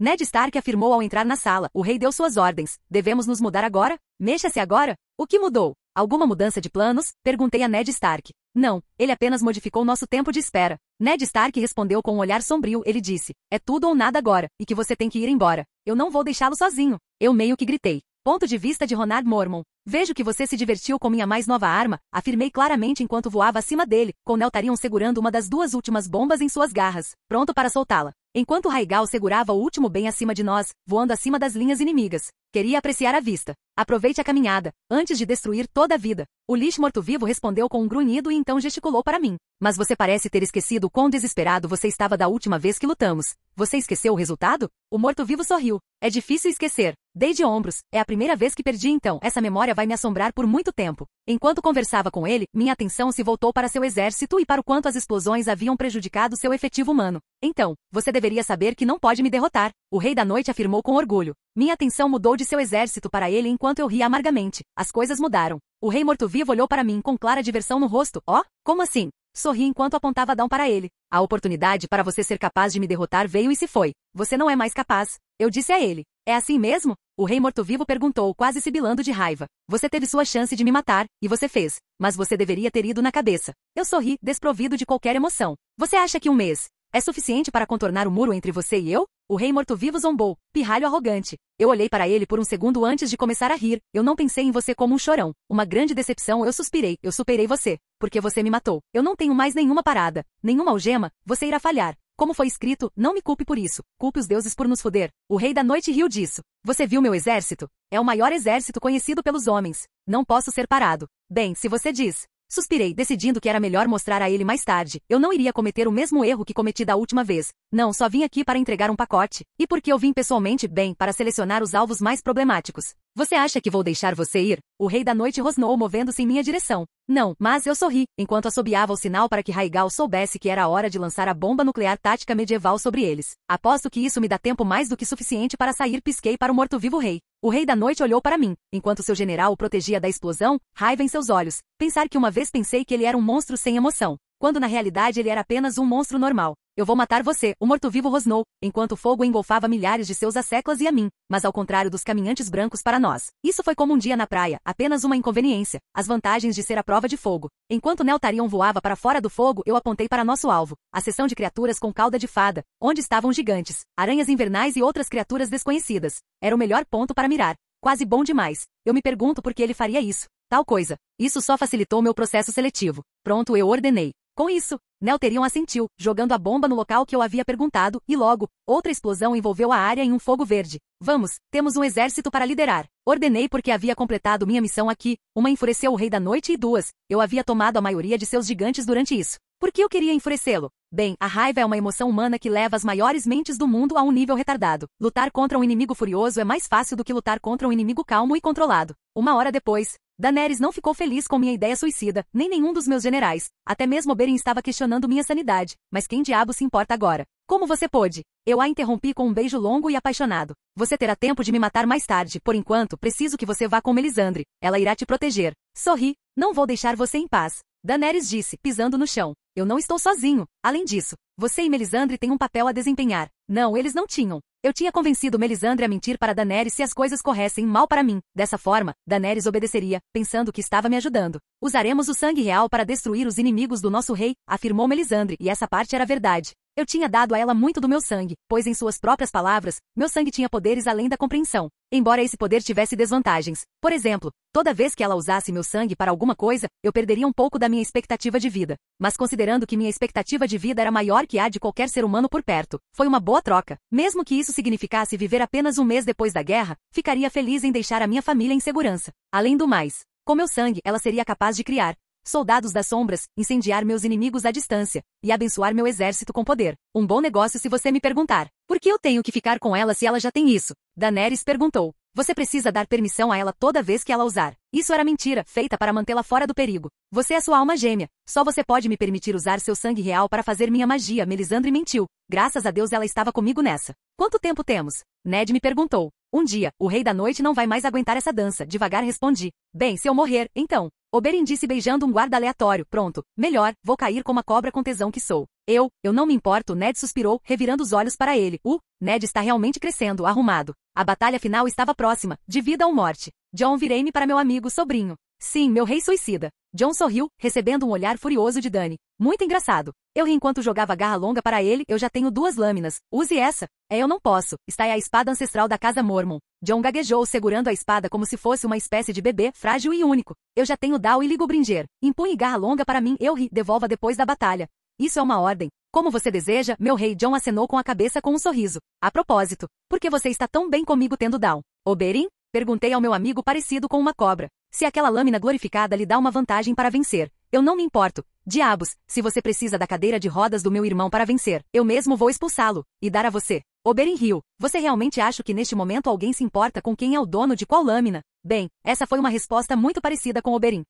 Speaker 1: Ned Stark afirmou ao entrar na sala. O rei deu suas ordens. Devemos nos mudar agora? Mexa-se agora? O que mudou? Alguma mudança de planos? Perguntei a Ned Stark. Não, ele apenas modificou nosso tempo de espera. Ned Stark respondeu com um olhar sombrio. Ele disse, é tudo ou nada agora, e que você tem que ir embora. Eu não vou deixá-lo sozinho. Eu meio que gritei. Ponto de vista de Ronard Mormont. Vejo que você se divertiu com minha mais nova arma, afirmei claramente enquanto voava acima dele, com Neltarion segurando uma das 2 últimas bombas em suas garras, pronto para soltá-la. Enquanto Rhaegal segurava o último bem acima de nós, voando acima das linhas inimigas. Queria apreciar a vista. Aproveite a caminhada, antes de destruir toda a vida. O lixo morto-vivo respondeu com um grunhido e então gesticulou para mim. Mas você parece ter esquecido quão desesperado você estava da última vez que lutamos. Você esqueceu o resultado? O morto-vivo sorriu. É difícil esquecer. Dei de ombros. É a primeira vez que perdi então. Essa memória vai me assombrar por muito tempo. Enquanto conversava com ele, minha atenção se voltou para seu exército e para o quanto as explosões haviam prejudicado seu efetivo humano. Então, você deveria saber que não pode me derrotar. O Rei da Noite afirmou com orgulho. Minha atenção mudou de seu exército para ele enquanto eu ria amargamente. As coisas mudaram. O rei morto-vivo olhou para mim com clara diversão no rosto. Oh, como assim? Sorri enquanto apontava Dawn para ele. A oportunidade para você ser capaz de me derrotar veio e se foi. Você não é mais capaz. Eu disse a ele. É assim mesmo? O rei morto-vivo perguntou, quase sibilando de raiva. Você teve sua chance de me matar, e você fez. Mas você deveria ter ido na cabeça. Eu sorri, desprovido de qualquer emoção. Você acha que 1 mês é suficiente para contornar o muro entre você e eu? O rei morto-vivo zombou, pirralho arrogante. Eu olhei para ele por um segundo antes de começar a rir. Eu não pensei em você como um chorão. Uma grande decepção, eu suspirei. Eu superei você. Porque você me matou. Eu não tenho mais nenhuma parada. Nenhuma algema. Você irá falhar. Como foi escrito, não me culpe por isso. Culpe os deuses por nos foder. O rei da noite riu disso. Você viu meu exército? É o maior exército conhecido pelos homens. Não posso ser parado. Bem, se você diz. Suspirei, decidindo que era melhor mostrar a ele mais tarde. Eu não iria cometer o mesmo erro que cometi da última vez. Não, só vim aqui para entregar um pacote. E porque eu vim pessoalmente, bem, para selecionar os alvos mais problemáticos. Você acha que vou deixar você ir? O rei da noite rosnou movendo-se em minha direção. Não, mas eu sorri, enquanto assobiava o sinal para que Rhaegal soubesse que era a hora de lançar a bomba nuclear tática medieval sobre eles. Aposto que isso me dá tempo mais do que suficiente para sair, pisquei para o morto-vivo rei. O rei da noite olhou para mim, enquanto seu general o protegia da explosão, raiva em seus olhos. Pensar que uma vez pensei que ele era um monstro sem emoção, quando na realidade ele era apenas um monstro normal. Eu vou matar você, o morto-vivo rosnou, enquanto o fogo engolfava milhares de seus asseclas e a mim, mas ao contrário dos caminhantes brancos para nós. Isso foi como um dia na praia, apenas uma inconveniência, as vantagens de ser a prova de fogo. Enquanto Neltarion voava para fora do fogo, eu apontei para nosso alvo, a seção de criaturas com cauda de fada, onde estavam gigantes, aranhas invernais e outras criaturas desconhecidas. Era o melhor ponto para mirar. Quase bom demais. Eu me pergunto por que ele faria isso. Tal coisa. Isso só facilitou meu processo seletivo. Pronto, eu ordenei. Com isso, Neltarion assentiu, jogando a bomba no local que eu havia perguntado, e logo, outra explosão envolveu a área em um fogo verde. Vamos, temos um exército para liderar. Ordenei porque havia completado minha missão aqui. Uma enfureceu o rei da noite e 2, eu havia tomado a maioria de seus gigantes durante isso. Por que eu queria enfurecê-lo? Bem, a raiva é uma emoção humana que leva as maiores mentes do mundo a um nível retardado. Lutar contra um inimigo furioso é mais fácil do que lutar contra um inimigo calmo e controlado. Uma hora depois, Daenerys não ficou feliz com minha ideia suicida, nem nenhum dos meus generais. Até mesmo Oberyn estava questionando minha sanidade. Mas quem diabo se importa agora? Como você pôde? Eu a interrompi com um beijo longo e apaixonado. Você terá tempo de me matar mais tarde. Por enquanto, preciso que você vá com Melisandre. Ela irá te proteger. Sorri. Não vou deixar você em paz. Daenerys disse, pisando no chão. Eu não estou sozinho. Além disso, você e Melisandre têm um papel a desempenhar. Não, eles não tinham. Eu tinha convencido Melisandre a mentir para Daenerys se as coisas corressem mal para mim. Dessa forma, Daenerys obedeceria, pensando que estava me ajudando. Usaremos o sangue real para destruir os inimigos do nosso rei, afirmou Melisandre, e essa parte era verdade. Eu tinha dado a ela muito do meu sangue, pois em suas próprias palavras, meu sangue tinha poderes além da compreensão. Embora esse poder tivesse desvantagens. Por exemplo, toda vez que ela usasse meu sangue para alguma coisa, eu perderia um pouco da minha expectativa de vida. Mas considerando que minha expectativa de vida era maior que a de qualquer ser humano por perto, foi uma boa troca. Mesmo que isso significasse viver apenas um mês depois da guerra, ficaria feliz em deixar a minha família em segurança. Além do mais, com meu sangue, ela seria capaz de criar soldados das sombras, incendiar meus inimigos à distância, e abençoar meu exército com poder. Um bom negócio se você me perguntar. Por que eu tenho que ficar com ela se ela já tem isso? Daenerys perguntou. Você precisa dar permissão a ela toda vez que ela usar. Isso era mentira, feita para mantê-la fora do perigo. Você é sua alma gêmea. Só você pode me permitir usar seu sangue real para fazer minha magia. Melisandre mentiu. Graças a Deus ela estava comigo nessa. Quanto tempo temos? Ned me perguntou. Um dia, o Rei da Noite não vai mais aguentar essa dança. Devagar respondi. Bem, se eu morrer, então. Oberyn disse beijando um guarda aleatório. Pronto. Melhor, vou cair como a cobra com tesão que sou. Eu não me importo, Ned suspirou, revirando os olhos para ele. Ned está realmente crescendo, arrumado. A batalha final estava próxima, de vida ou morte. Jon, virei-me para meu amigo sobrinho. Sim, meu rei suicida. Jon sorriu, recebendo um olhar furioso de Dany. Muito engraçado. Eu ri enquanto jogava garra longa para ele. Eu já tenho 2 lâminas. Use essa. Eu não posso. Está aí a espada ancestral da casa Mormon. Jon gaguejou, segurando a espada como se fosse uma espécie de bebê, frágil e único. Eu já tenho Dao e Ligobringer. Empunhe garra longa para mim. Eu ri, devolva depois da batalha. Isso é uma ordem. Como você deseja, meu rei. Jon acenou com a cabeça com um sorriso. A propósito, por que você está tão bem comigo tendo Dao? Oberyn? Perguntei ao meu amigo parecido com uma cobra. Se aquela lâmina glorificada lhe dá uma vantagem para vencer, eu não me importo. Diabos, se você precisa da cadeira de rodas do meu irmão para vencer, eu mesmo vou expulsá-lo e dar a você. Oberyn riu. Você realmente acha que neste momento alguém se importa com quem é o dono de qual lâmina? Bem, essa foi uma resposta muito parecida com Oberyn.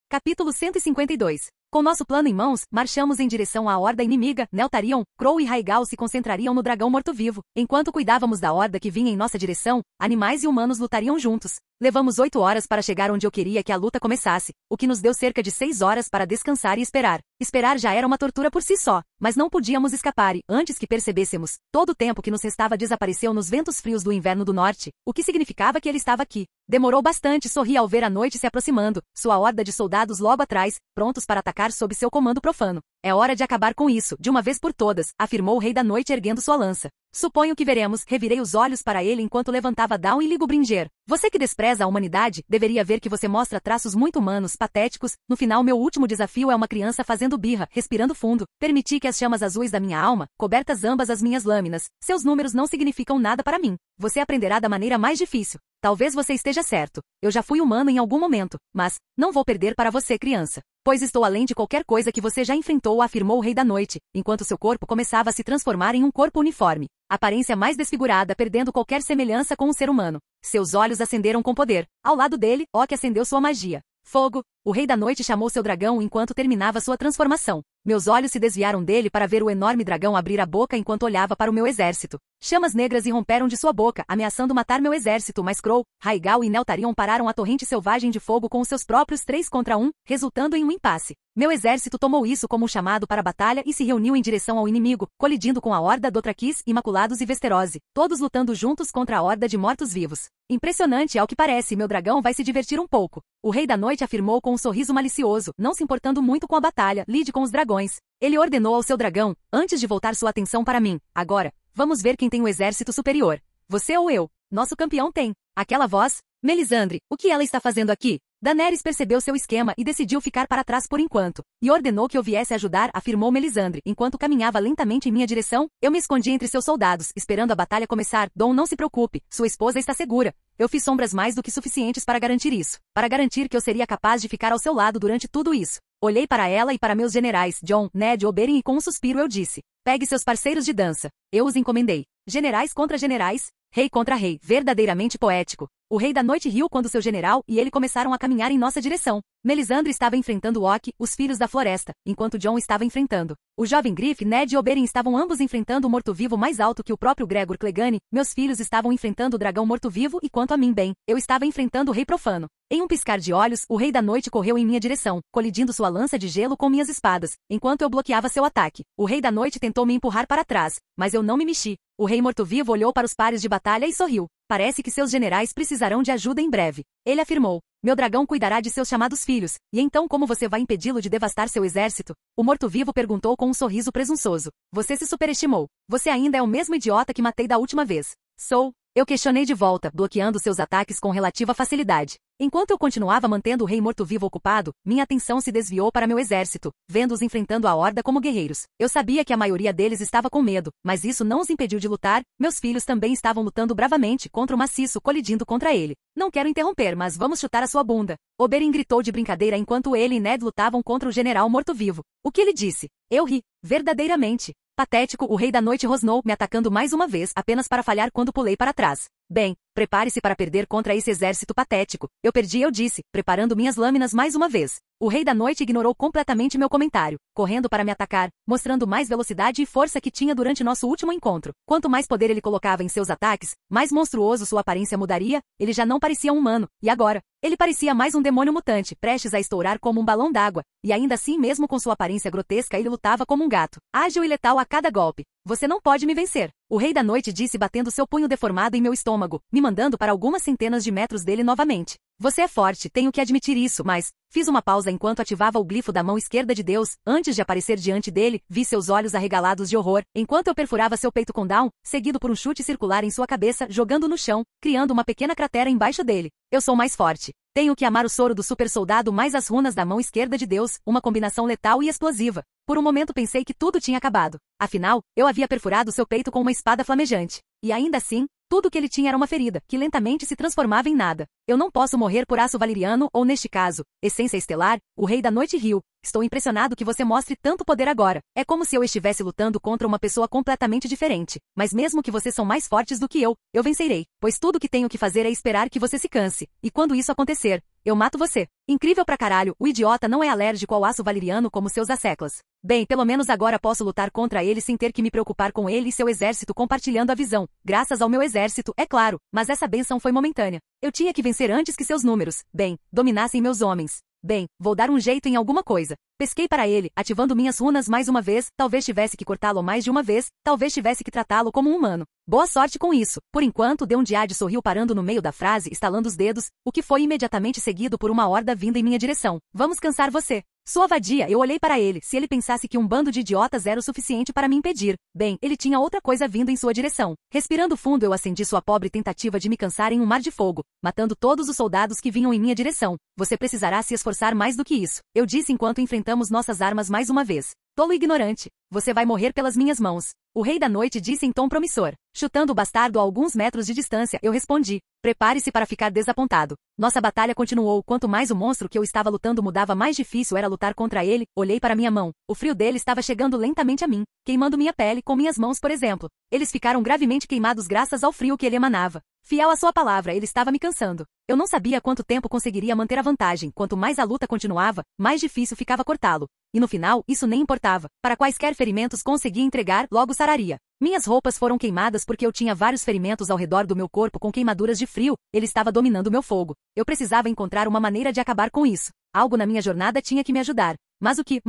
Speaker 1: Capítulo 152. Com nosso plano em mãos, marchamos em direção à horda inimiga. Neltharion, Crow e Rhaegal se concentrariam no dragão morto-vivo. Enquanto cuidávamos da horda que vinha em nossa direção, animais e humanos lutariam juntos. Levamos 8 horas para chegar onde eu queria que a luta começasse, o que nos deu cerca de 6 horas para descansar e esperar. Esperar já era uma tortura por si só, mas não podíamos escapar e, antes que percebêssemos, todo o tempo que nos restava desapareceu nos ventos frios do inverno do norte, o que significava que ele estava aqui. Demorou bastante, sorri ao ver a noite se aproximando, sua horda de soldados logo atrás, prontos para atacar sob seu comando profano. É hora de acabar com isso, de uma vez por todas, afirmou o Rei da Noite erguendo sua lança. Suponho que veremos, revirei os olhos para ele enquanto levantava Dawn e Ligobringer. Você que despreza a humanidade, deveria ver que você mostra traços muito humanos, patéticos. No final, meu último desafio é uma criança fazendo birra, respirando fundo. Permiti que as chamas azuis da minha alma, cobertas ambas as minhas lâminas. Seus números não significam nada para mim. Você aprenderá da maneira mais difícil. Talvez você esteja certo. Eu já fui humano em algum momento, mas não vou perder para você, criança. Pois estou além de qualquer coisa que você já enfrentou, afirmou o Rei da Noite, enquanto seu corpo começava a se transformar em um corpo uniforme. Aparência mais desfigurada, perdendo qualquer semelhança com um ser humano. Seus olhos acenderam com poder. Ao lado dele, que acendeu sua magia. Fogo. O Rei da Noite chamou seu dragão enquanto terminava sua transformação. Meus olhos se desviaram dele para ver o enorme dragão abrir a boca enquanto olhava para o meu exército. Chamas negras irromperam de sua boca, ameaçando matar meu exército, mas Crow, Rhaegal e Neltharion pararam a torrente selvagem de fogo com os seus próprios 3 contra 1, resultando em um impasse. Meu exército tomou isso como um chamado para a batalha e se reuniu em direção ao inimigo, colidindo com a horda Dothrakis, Imaculados e Westerosi, todos lutando juntos contra a horda de mortos-vivos. Impressionante, ao que parece, meu dragão vai se divertir um pouco. O Rei da Noite afirmou com um sorriso malicioso, não se importando muito com a batalha, lide com os dragões. Ele ordenou ao seu dragão, antes de voltar sua atenção para mim. Agora, vamos ver quem tem o exército superior. Você ou eu? Nosso campeão tem. Aquela voz? Melisandre, o que ela está fazendo aqui? Daenerys percebeu seu esquema e decidiu ficar para trás por enquanto. E ordenou que eu viesse ajudar, afirmou Melisandre, enquanto caminhava lentamente em minha direção. Eu me escondi entre seus soldados, esperando a batalha começar. Dom, não se preocupe, sua esposa está segura. Eu fiz sombras mais do que suficientes para garantir isso. Para garantir que eu seria capaz de ficar ao seu lado durante tudo isso. Olhei para ela e para meus generais, Jon, Ned, Oberyn, e com um suspiro eu disse: pegue seus parceiros de dança. Eu os encomendei. Generais contra generais, rei contra rei, verdadeiramente poético. O Rei da Noite riu quando seu general e ele começaram a caminhar em nossa direção. Melisandre estava enfrentando Oak, os Filhos da Floresta, enquanto Jon estava enfrentando o jovem Griff, Ned e Oberyn estavam ambos enfrentando o morto-vivo mais alto que o próprio Gregor Clegane. Meus filhos estavam enfrentando o dragão morto-vivo e quanto a mim, bem, eu estava enfrentando o rei profano. Em um piscar de olhos, o Rei da Noite correu em minha direção, colidindo sua lança de gelo com minhas espadas, enquanto eu bloqueava seu ataque. O Rei da Noite tentou me empurrar para trás, mas eu não me mexi. O rei morto-vivo olhou para os pares de batalha e sorriu. Parece que seus generais precisarão de ajuda em breve. Ele afirmou: meu dragão cuidará de seus chamados filhos, e então como você vai impedi-lo de devastar seu exército? O morto-vivo perguntou com um sorriso presunçoso. Você se superestimou. Você ainda é o mesmo idiota que matei da última vez. Sou. Eu questionei de volta, bloqueando seus ataques com relativa facilidade. Enquanto eu continuava mantendo o rei morto-vivo ocupado, minha atenção se desviou para meu exército, vendo-os enfrentando a horda como guerreiros. Eu sabia que a maioria deles estava com medo, mas isso não os impediu de lutar. Meus filhos também estavam lutando bravamente contra o maciço colidindo contra ele. Não quero interromper, mas vamos chutar a sua bunda. Oberyn gritou de brincadeira enquanto ele e Ned lutavam contra o general morto-vivo. O que ele disse? Eu ri. Verdadeiramente. Patético, o Rei da Noite rosnou, me atacando mais uma vez, apenas para falhar quando pulei para trás. Bem, prepare-se para perder contra esse exército patético. Eu perdi, eu disse, preparando minhas lâminas mais uma vez. O Rei da Noite ignorou completamente meu comentário, correndo para me atacar, mostrando mais velocidade e força que tinha durante nosso último encontro. Quanto mais poder ele colocava em seus ataques, mais monstruoso sua aparência mudaria. Ele já não parecia um humano, e agora? Ele parecia mais um demônio mutante, prestes a estourar como um balão d'água, e ainda assim mesmo com sua aparência grotesca ele lutava como um gato, ágil e letal a cada golpe. Você não pode me vencer. O Rei da Noite disse batendo seu punho deformado em meu estômago, me mandando para algumas centenas de metros dele novamente. Você é forte, tenho que admitir isso, mas... Fiz uma pausa enquanto ativava o glifo da mão esquerda de Deus. Antes de aparecer diante dele, vi seus olhos arregalados de horror, enquanto eu perfurava seu peito com Dawn, seguido por um chute circular em sua cabeça, jogando no chão, criando uma pequena cratera embaixo dele. Eu sou mais forte. Tenho que amar o soro do super soldado mais as runas da mão esquerda de Deus, uma combinação letal e explosiva. Por um momento pensei que tudo tinha acabado. Afinal, eu havia perfurado seu peito com uma espada flamejante. E ainda assim, tudo que ele tinha era uma ferida, que lentamente se transformava em nada. Eu não posso morrer por aço valeriano ou, neste caso, essência estelar. O Rei da Noite riu. Estou impressionado que você mostre tanto poder agora. É como se eu estivesse lutando contra uma pessoa completamente diferente. Mas mesmo que vocês são mais fortes do que eu vencerei. Pois tudo que tenho que fazer é esperar que você se canse. E quando isso acontecer, eu mato você. Incrível pra caralho, o idiota não é alérgico ao aço valeriano como seus asseclas. Bem, pelo menos agora posso lutar contra ele sem ter que me preocupar com ele e seu exército compartilhando a visão. Graças ao meu exército, é claro, mas essa bênção foi momentânea. Eu tinha que vencer antes que seus números, bem, dominassem meus homens. Bem, vou dar um jeito em alguma coisa. Pesquei para ele, ativando minhas runas mais uma vez, talvez tivesse que cortá-lo mais de uma vez, talvez tivesse que tratá-lo como um humano. Boa sorte com isso. Por enquanto, Deondiad sorriu parando no meio da frase, estalando os dedos, o que foi imediatamente seguido por uma horda vinda em minha direção. Vamos cansar você. Sua vadia, eu olhei para ele, se ele pensasse que um bando de idiotas era o suficiente para me impedir. Bem, ele tinha outra coisa vindo em sua direção. Respirando fundo eu acendi sua pobre tentativa de me cansar em um mar de fogo, matando todos os soldados que vinham em minha direção. Você precisará se esforçar mais do que isso. Eu disse enquanto enfrentamos nossas armas mais uma vez. Tolo ignorante. Você vai morrer pelas minhas mãos. O Rei da Noite disse em tom promissor. Chutando o bastardo a alguns metros de distância, eu respondi. Prepare-se para ficar desapontado. Nossa batalha continuou. Quanto mais o monstro que eu estava lutando mudava, mais difícil era lutar contra ele. Olhei para minha mão. O frio dele estava chegando lentamente a mim, queimando minha pele com minhas mãos, por exemplo. Eles ficaram gravemente queimados graças ao frio que ele emanava. Fiel à sua palavra, ele estava me cansando. Eu não sabia quanto tempo conseguiria manter a vantagem. Quanto mais a luta continuava, mais difícil ficava cortá-lo. E no final, isso nem importava. Para quaisquer ferimentos conseguia entregar, logo sararia. Minhas roupas foram queimadas porque eu tinha vários ferimentos ao redor do meu corpo com queimaduras de frio. Ele estava dominando meu fogo. Eu precisava encontrar uma maneira de acabar com isso. Algo na minha jornada tinha que me ajudar. Mas o que?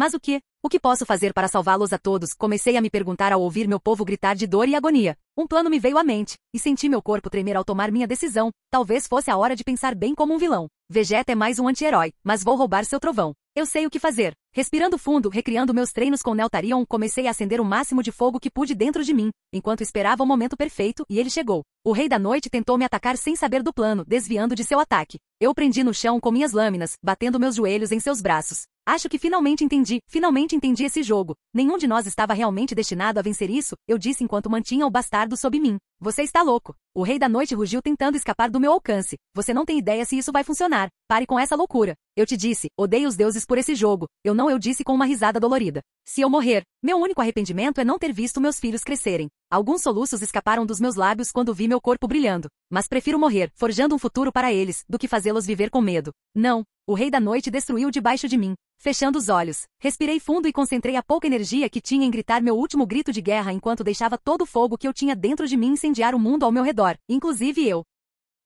Speaker 1: O que posso fazer para salvá-los a todos? Comecei a me perguntar ao ouvir meu povo gritar de dor e agonia. Um plano me veio à mente, e senti meu corpo tremer ao tomar minha decisão. Talvez fosse a hora de pensar bem como um vilão. Vegeta é mais um anti-herói, mas vou roubar seu trovão. Eu sei o que fazer. Respirando fundo, recriando meus treinos com Neltarion, comecei a acender o máximo de fogo que pude dentro de mim, enquanto esperava o momento perfeito, e ele chegou. O Rei da Noite tentou me atacar sem saber do plano, desviando de seu ataque. Eu prendi no chão com minhas lâminas, batendo meus joelhos em seus braços. Acho que finalmente entendi esse jogo. Nenhum de nós estava realmente destinado a vencer isso, eu disse enquanto mantinha o bastardo sob mim. Você está louco. O Rei da Noite rugiu tentando escapar do meu alcance. Você não tem ideia se isso vai funcionar. Pare com essa loucura. Eu te disse, odeio os deuses por esse jogo. Eu disse com uma risada dolorida. Se eu morrer, meu único arrependimento é não ter visto meus filhos crescerem. Alguns soluços escaparam dos meus lábios quando vi meu corpo brilhando. Mas prefiro morrer, forjando um futuro para eles, do que fazê-los viver com medo. Não. O Rei da Noite destruiu debaixo de mim. Fechando os olhos, respirei fundo e concentrei a pouca energia que tinha em gritar meu último grito de guerra enquanto deixava todo o fogo que eu tinha dentro de mim incendiar o mundo ao meu redor, inclusive eu.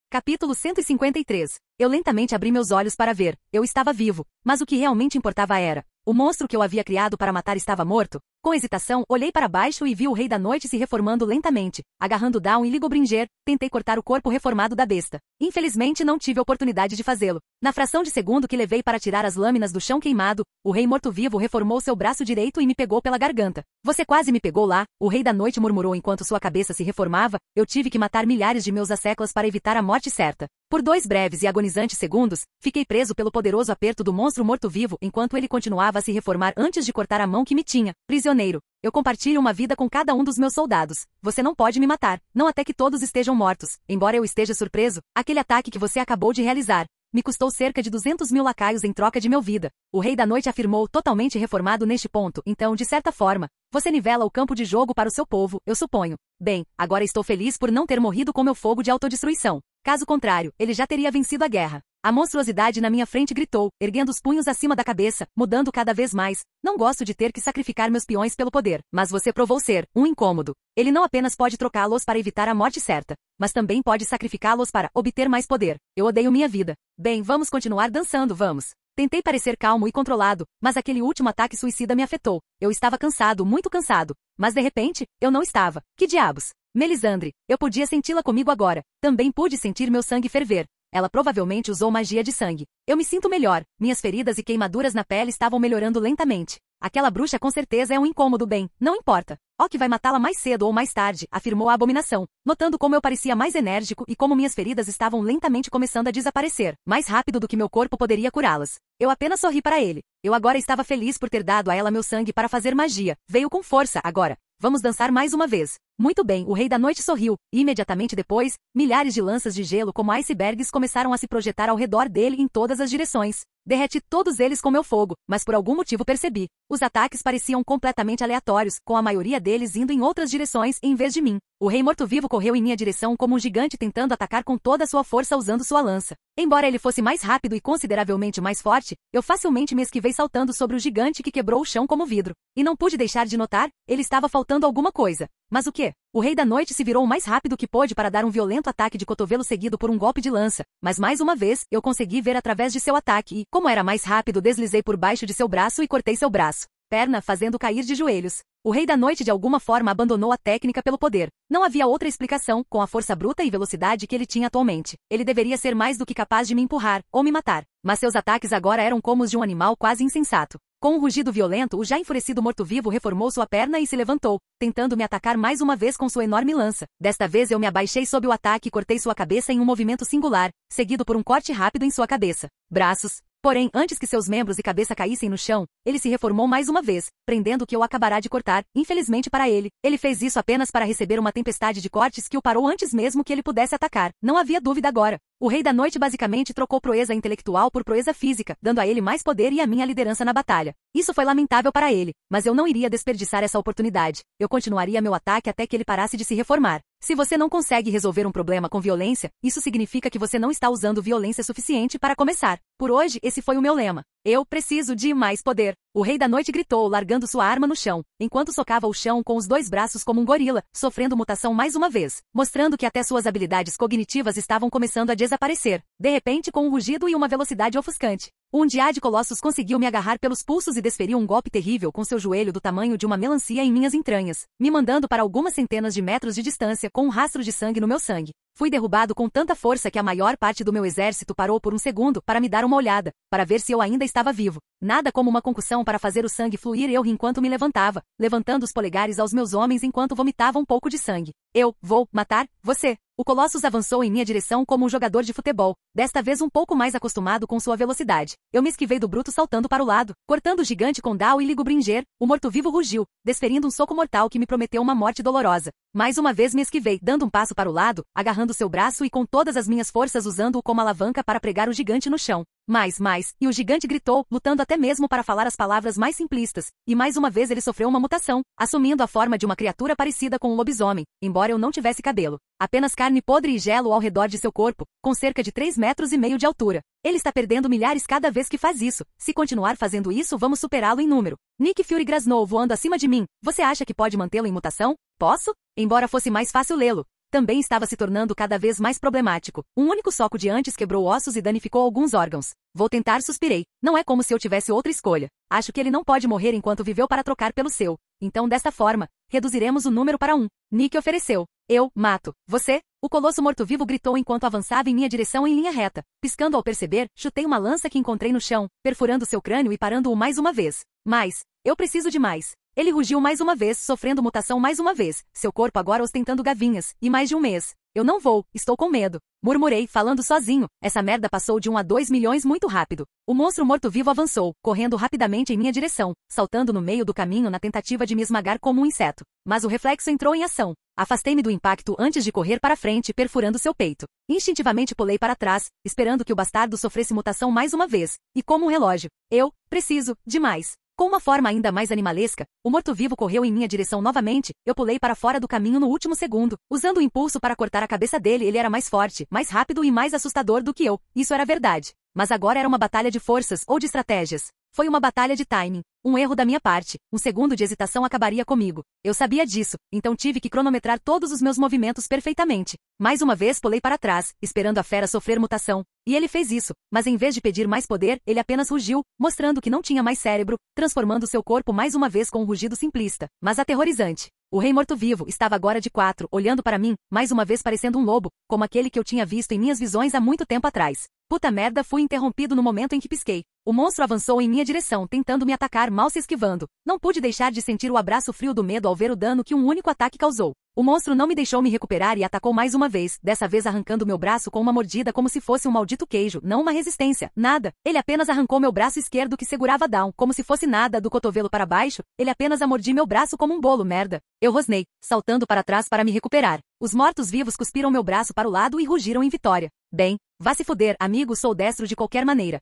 Speaker 1: Capítulo 153. Eu lentamente abri meus olhos para ver. Eu estava vivo, mas o que realmente importava era: o monstro que eu havia criado para matar estava morto? Com hesitação, olhei para baixo e vi o Rei da Noite se reformando lentamente, agarrando Dawn e Ligobringer. Tentei cortar o corpo reformado da besta. Infelizmente não tive oportunidade de fazê-lo. Na fração de segundo que levei para tirar as lâminas do chão queimado, o Rei morto-vivo reformou seu braço direito e me pegou pela garganta. Você quase me pegou lá, o Rei da Noite murmurou enquanto sua cabeça se reformava. Eu tive que matar milhares de meus asseclas para evitar a morte certa. Por 2 breves e agonizantes segundos, fiquei preso pelo poderoso aperto do monstro morto-vivo enquanto ele continuava a se reformar antes de cortar a mão que me tinha. Prisioneiro. Eu compartilho uma vida com cada um dos meus soldados. Você não pode me matar, não até que todos estejam mortos. Embora eu esteja surpreso, aquele ataque que você acabou de realizar me custou cerca de 200 mil lacaios em troca de minha vida. O Rei da Noite afirmou, totalmente reformado neste ponto. Então, de certa forma, você nivela o campo de jogo para o seu povo, eu suponho. Bem, agora estou feliz por não ter morrido com meu fogo de autodestruição. Caso contrário, ele já teria vencido a guerra. A monstruosidade na minha frente gritou, erguendo os punhos acima da cabeça, mudando cada vez mais. Não gosto de ter que sacrificar meus peões pelo poder, mas você provou ser um incômodo. Ele não apenas pode trocá-los para evitar a morte certa, mas também pode sacrificá-los para obter mais poder. Eu odeio minha vida. Bem, vamos continuar dançando, vamos. Tentei parecer calmo e controlado, mas aquele último ataque suicida me afetou. Eu estava cansado, muito cansado. Mas de repente, eu não estava. Que diabos? Melisandre, eu podia senti-la comigo agora. Também pude sentir meu sangue ferver. Ela provavelmente usou magia de sangue. Eu me sinto melhor. Minhas feridas e queimaduras na pele estavam melhorando lentamente. Aquela bruxa com certeza é um incômodo, bem, não importa. Ó que vai matá-la mais cedo ou mais tarde, afirmou a abominação, notando como eu parecia mais enérgico e como minhas feridas estavam lentamente começando a desaparecer, mais rápido do que meu corpo poderia curá-las. Eu apenas sorri para ele. Eu agora estava feliz por ter dado a ela meu sangue para fazer magia. Veio com força, agora. Vamos dançar mais uma vez. Muito bem, o Rei da Noite sorriu, e imediatamente depois, milhares de lanças de gelo como icebergs começaram a se projetar ao redor dele em todas as direções. Derreti todos eles com meu fogo, mas por algum motivo percebi. Os ataques pareciam completamente aleatórios, com a maioria deles indo em outras direções em vez de mim. O Rei Morto-Vivo correu em minha direção como um gigante tentando atacar com toda a sua força usando sua lança. Embora ele fosse mais rápido e consideravelmente mais forte, eu facilmente me esquivei saltando sobre o gigante que quebrou o chão como vidro. E não pude deixar de notar, ele estava faltando alguma coisa. Mas o quê? O Rei da Noite se virou o mais rápido que pôde para dar um violento ataque de cotovelo seguido por um golpe de lança. Mas mais uma vez, eu consegui ver através de seu ataque e, como era mais rápido, deslizei por baixo de seu braço e cortei seu braço. Perna fazendo cair de joelhos. O Rei da Noite de alguma forma abandonou a técnica pelo poder. Não havia outra explicação, com a força bruta e velocidade que ele tinha atualmente. Ele deveria ser mais do que capaz de me empurrar, ou me matar. Mas seus ataques agora eram como os de um animal quase insensato. Com um rugido violento, o já enfurecido morto-vivo reformou sua perna e se levantou, tentando me atacar mais uma vez com sua enorme lança. Desta vez eu me abaixei sob o ataque e cortei sua cabeça em um movimento singular, seguido por um corte rápido em sua cabeça. Braços. Porém, antes que seus membros e cabeça caíssem no chão, ele se reformou mais uma vez, prendendo o que eu acabará de cortar. Infelizmente para ele, ele fez isso apenas para receber uma tempestade de cortes que o parou antes mesmo que ele pudesse atacar. Não havia dúvida agora. O Rei da Noite basicamente trocou proeza intelectual por proeza física, dando a ele mais poder e a minha liderança na batalha. Isso foi lamentável para ele, mas eu não iria desperdiçar essa oportunidade. Eu continuaria meu ataque até que ele parasse de se reformar. Se você não consegue resolver um problema com violência, isso significa que você não está usando violência suficiente para começar. Por hoje, esse foi o meu lema. Eu preciso de mais poder. O Rei da Noite gritou, largando sua arma no chão, enquanto socava o chão com os 2 braços como um gorila, sofrendo mutação mais uma vez, mostrando que até suas habilidades cognitivas estavam começando a desaparecer, de repente com um rugido e uma velocidade ofuscante. O Undiá de Colossos conseguiu me agarrar pelos pulsos e desferiu um golpe terrível com seu joelho do tamanho de uma melancia em minhas entranhas, me mandando para algumas centenas de metros de distância com um rastro de sangue no meu sangue. Fui derrubado com tanta força que a maior parte do meu exército parou por um segundo para me dar uma olhada, para ver se eu ainda estava vivo. Nada como uma concussão para fazer o sangue fluir. Eu ri enquanto me levantava, levantando os polegares aos meus homens enquanto vomitava um pouco de sangue. Eu vou matar você. O Colossus avançou em minha direção como um jogador de futebol, desta vez um pouco mais acostumado com sua velocidade. Eu me esquivei do bruto saltando para o lado, cortando o gigante com Dao e Ligobringer. O morto-vivo rugiu, desferindo um soco mortal que me prometeu uma morte dolorosa. Mais uma vez me esquivei, dando um passo para o lado, agarrando seu braço e com todas as minhas forças usando-o como alavanca para pregar o gigante no chão. Mais, e o gigante gritou, lutando até mesmo para falar as palavras mais simplistas, e mais uma vez ele sofreu uma mutação, assumindo a forma de uma criatura parecida com um lobisomem, embora eu não tivesse cabelo. Apenas carne podre e gelo ao redor de seu corpo, com cerca de 3,5 metros de altura. Ele está perdendo milhares cada vez que faz isso. Se continuar fazendo isso, vamos superá-lo em número. Nick Fury grasnou voando acima de mim. Você acha que pode mantê-lo em mutação? Posso? Embora fosse mais fácil lê-lo, também estava se tornando cada vez mais problemático. Um único soco de antes quebrou ossos e danificou alguns órgãos. Vou tentar, suspirei. Não é como se eu tivesse outra escolha. Acho que ele não pode morrer enquanto viveu para trocar pelo seu. Então, desta forma, reduziremos o número para 1. Nick ofereceu. Eu mato. Você? O colosso morto-vivo gritou enquanto avançava em minha direção em linha reta. Piscando ao perceber, chutei uma lança que encontrei no chão, perfurando seu crânio e parando-o mais uma vez. Mas, eu preciso de mais. Ele rugiu mais uma vez, sofrendo mutação mais uma vez, seu corpo agora ostentando gavinhas, e mais de um mês. Eu não vou, estou com medo. Murmurei, falando sozinho. Essa merda passou de 1 a 2 milhões muito rápido. O monstro morto-vivo avançou, correndo rapidamente em minha direção, saltando no meio do caminho na tentativa de me esmagar como um inseto. Mas o reflexo entrou em ação. Afastei-me do impacto antes de correr para frente, perfurando seu peito. Instintivamente pulei para trás, esperando que o bastardo sofresse mutação mais uma vez. E como um relógio, eu preciso de mais. Com uma forma ainda mais animalesca, o morto-vivo correu em minha direção novamente. Eu pulei para fora do caminho no último segundo. Usando o impulso para cortar a cabeça dele, ele era mais forte, mais rápido e mais assustador do que eu. Isso era verdade. Mas agora era uma batalha de forças ou de estratégias. Foi uma batalha de timing. Um erro da minha parte. Um segundo de hesitação acabaria comigo. Eu sabia disso, então tive que cronometrar todos os meus movimentos perfeitamente. Mais uma vez pulei para trás, esperando a fera sofrer mutação. E ele fez isso, mas em vez de pedir mais poder, ele apenas rugiu, mostrando que não tinha mais cérebro, transformando seu corpo mais uma vez com um rugido simplista, mas aterrorizante. O rei morto-vivo estava agora de 4, olhando para mim, mais uma vez parecendo um lobo, como aquele que eu tinha visto em minhas visões há muito tempo atrás. Puta merda, fui interrompido no momento em que pisquei. O monstro avançou em minha direção, tentando me atacar, mal se esquivando. Não pude deixar de sentir o abraço frio do medo ao ver o dano que um único ataque causou. O monstro não me deixou me recuperar e atacou mais uma vez, dessa vez arrancando meu braço com uma mordida como se fosse um maldito queijo, não uma resistência, nada. Ele apenas arrancou meu braço esquerdo que segurava Down, como se fosse nada, do cotovelo para baixo, ele apenas amordi meu braço como um bolo, merda. Eu rosnei, saltando para trás para me recuperar. Os mortos-vivos cuspiram meu braço para o lado e rugiram em vitória. Bem, vá se fuder, amigo, sou destro de qualquer maneira.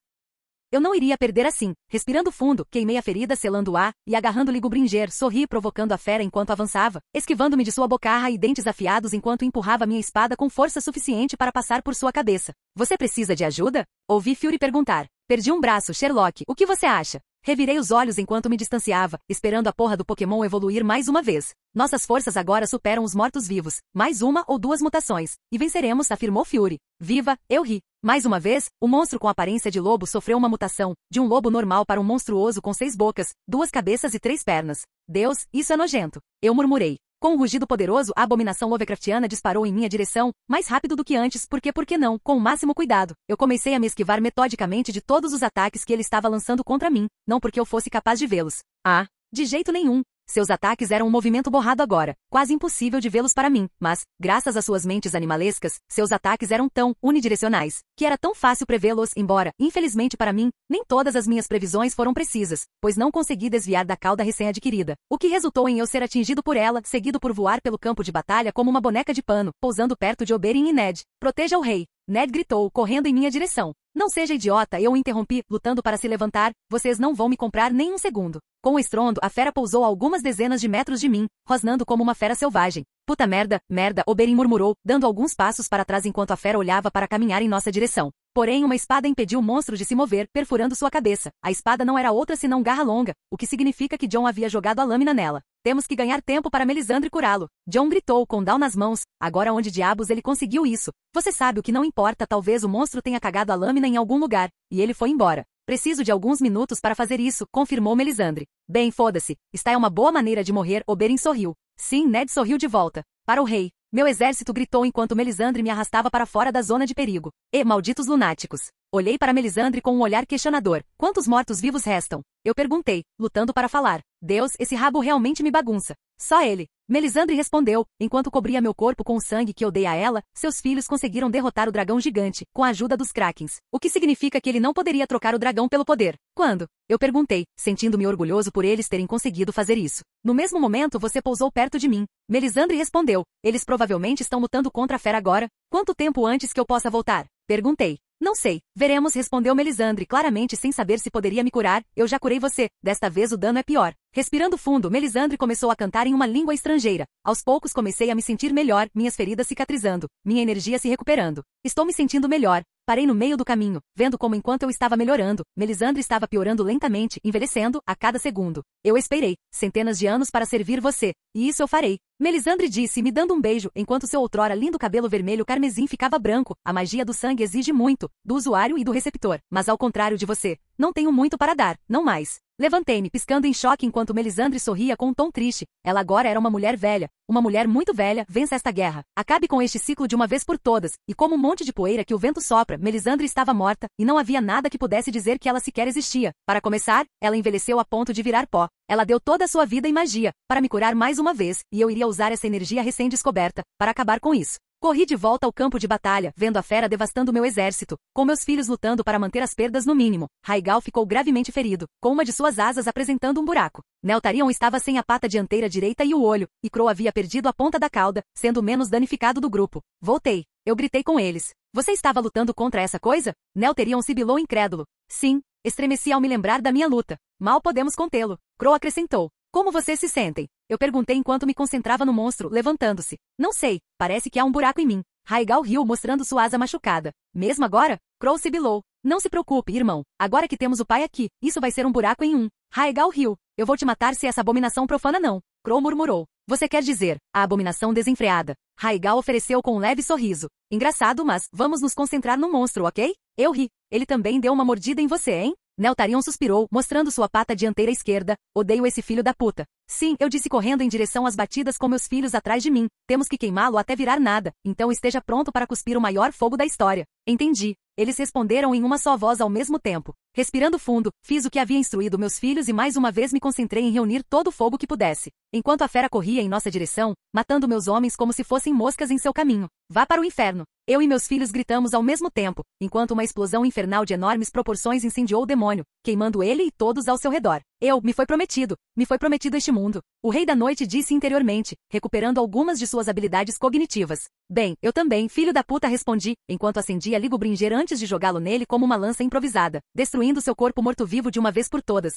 Speaker 1: Eu não iria perder assim. Respirando fundo, queimei a ferida selando o ar, e agarrando Ligobringer, sorri provocando a fera enquanto avançava, esquivando-me de sua bocarra e dentes afiados enquanto empurrava minha espada com força suficiente para passar por sua cabeça. Você precisa de ajuda? Ouvi Fury perguntar. Perdi um braço, Sherlock. O que você acha? Revirei os olhos enquanto me distanciava, esperando a porra do Pokémon evoluir mais uma vez. Nossas forças agora superam os mortos-vivos. Mais 1 ou 2 mutações. E venceremos, afirmou Fury. Viva, eu ri. Mais uma vez, o monstro com aparência de lobo sofreu uma mutação, de um lobo normal para um monstruoso com 6 bocas, 2 cabeças e 3 pernas. Deus, isso é nojento. Eu murmurei. Com um rugido poderoso, a abominação Lovecraftiana disparou em minha direção, mais rápido do que antes, por que não, com o máximo cuidado. Eu comecei a me esquivar metodicamente de todos os ataques que ele estava lançando contra mim, não porque eu fosse capaz de vê-los. Ah, de jeito nenhum. Seus ataques eram um movimento borrado agora, quase impossível de vê-los para mim, mas, graças às suas mentes animalescas, seus ataques eram tão unidirecionais, que era tão fácil prevê-los, embora, infelizmente para mim, nem todas as minhas previsões foram precisas, pois não consegui desviar da cauda recém-adquirida, o que resultou em eu ser atingido por ela, seguido por voar pelo campo de batalha como uma boneca de pano, pousando perto de Oberyn e Ned. Proteja o rei. Ned gritou, correndo em minha direção. Não seja idiota, eu o interrompi, lutando para se levantar, vocês não vão me comprar nem um segundo. Com o estrondo, a fera pousou a algumas dezenas de metros de mim, rosnando como uma fera selvagem. Puta merda, Oberyn murmurou, dando alguns passos para trás enquanto a fera olhava para caminhar em nossa direção. Porém, uma espada impediu o monstro de se mover, perfurando sua cabeça. A espada não era outra senão garra longa, o que significa que Jon havia jogado a lâmina nela. Temos que ganhar tempo para Melisandre curá-lo. Jon gritou, com Down nas mãos. Agora onde diabos ele conseguiu isso? Você sabe o que não importa, talvez o monstro tenha cagado a lâmina em algum lugar. E ele foi embora. Preciso de alguns minutos para fazer isso, confirmou Melisandre. Bem, foda-se. Esta é uma boa maneira de morrer, Oberyn sorriu. Sim, Ned sorriu de volta. Para o rei. Meu exército gritou enquanto Melisandre me arrastava para fora da zona de perigo. E, malditos lunáticos. Olhei para Melisandre com um olhar questionador. Quantos mortos-vivos restam? Eu perguntei, lutando para falar. Deus, esse rabo realmente me bagunça. Só ele. Melisandre respondeu, enquanto cobria meu corpo com o sangue que eu dei a ela, seus filhos conseguiram derrotar o dragão gigante, com a ajuda dos Krakens. O que significa que ele não poderia trocar o dragão pelo poder. Quando? Eu perguntei, sentindo-me orgulhoso por eles terem conseguido fazer isso. No mesmo momento você pousou perto de mim. Melisandre respondeu, eles provavelmente estão lutando contra a fera agora. Quanto tempo antes que eu possa voltar? Perguntei. Não sei. Veremos, respondeu Melisandre, claramente sem saber se poderia me curar. Eu já curei você. Desta vez o dano é pior. Respirando fundo, Melisandre começou a cantar em uma língua estrangeira. Aos poucos comecei a me sentir melhor, minhas feridas cicatrizando, minha energia se recuperando. Estou me sentindo melhor. Parei no meio do caminho, vendo como enquanto eu estava melhorando, Melisandre estava piorando lentamente, envelhecendo, a cada segundo. Eu esperei, centenas de anos para servir você, e isso eu farei. Melisandre disse, me dando um beijo, enquanto seu outrora lindo cabelo vermelho carmesim ficava branco. A magia do sangue exige muito, do usuário e do receptor, mas ao contrário de você, não tenho muito para dar, não mais. Levantei-me, piscando em choque enquanto Melisandre sorria com um tom triste. Ela agora era uma mulher velha. Uma mulher muito velha, vença esta guerra. Acabe com este ciclo de uma vez por todas. E como um monte de poeira que o vento sopra, Melisandre estava morta, e não havia nada que pudesse dizer que ela sequer existia. Para começar, ela envelheceu a ponto de virar pó. Ela deu toda a sua vida em magia, para me curar mais uma vez, e eu iria usar essa energia recém-descoberta, para acabar com isso. Corri de volta ao campo de batalha, vendo a fera devastando meu exército, com meus filhos lutando para manter as perdas no mínimo. Rhaegal ficou gravemente ferido, com uma de suas asas apresentando um buraco. Neltarion estava sem a pata dianteira direita e o olho, e Crow havia perdido a ponta da cauda, sendo o menos danificado do grupo. Voltei. Eu gritei com eles. Você estava lutando contra essa coisa? Neltarion sibilou incrédulo. Sim. Estremeci ao me lembrar da minha luta. Mal podemos contê-lo. Crow acrescentou. Como vocês se sentem? Eu perguntei enquanto me concentrava no monstro, levantando-se. Não sei, parece que há um buraco em mim. Rhaegal riu mostrando sua asa machucada. Mesmo agora? Crow sibilou. Não se preocupe, irmão. Agora que temos o pai aqui, isso vai ser um buraco em um. Rhaegal riu. Eu vou te matar se essa abominação profana não. Crow murmurou. Você quer dizer, a abominação desenfreada. Rhaegal ofereceu com um leve sorriso. Engraçado, mas vamos nos concentrar no monstro, ok? Eu ri. Ele também deu uma mordida em você, hein? Neltarion suspirou, mostrando sua pata dianteira esquerda. Odeio esse filho da puta. Sim, eu disse correndo em direção às batidas com meus filhos atrás de mim. Temos que queimá-lo até virar nada, então esteja pronto para cuspir o maior fogo da história. Entendi. Eles responderam em uma só voz ao mesmo tempo. Respirando fundo, fiz o que havia instruído meus filhos e mais uma vez me concentrei em reunir todo o fogo que pudesse. Enquanto a fera corria em nossa direção, matando meus homens como se fossem moscas em seu caminho. Vá para o inferno. Eu e meus filhos gritamos ao mesmo tempo, enquanto uma explosão infernal de enormes proporções incendiou o demônio, queimando ele e todos ao seu redor. Me foi prometido este mundo. O Rei da Noite disse interiormente, recuperando algumas de suas habilidades cognitivas. Bem, eu também, filho da puta, respondi, enquanto acendia Ligo Bringer antes de jogá-lo nele como uma lança improvisada, destruindo seu corpo morto-vivo de uma vez por todas.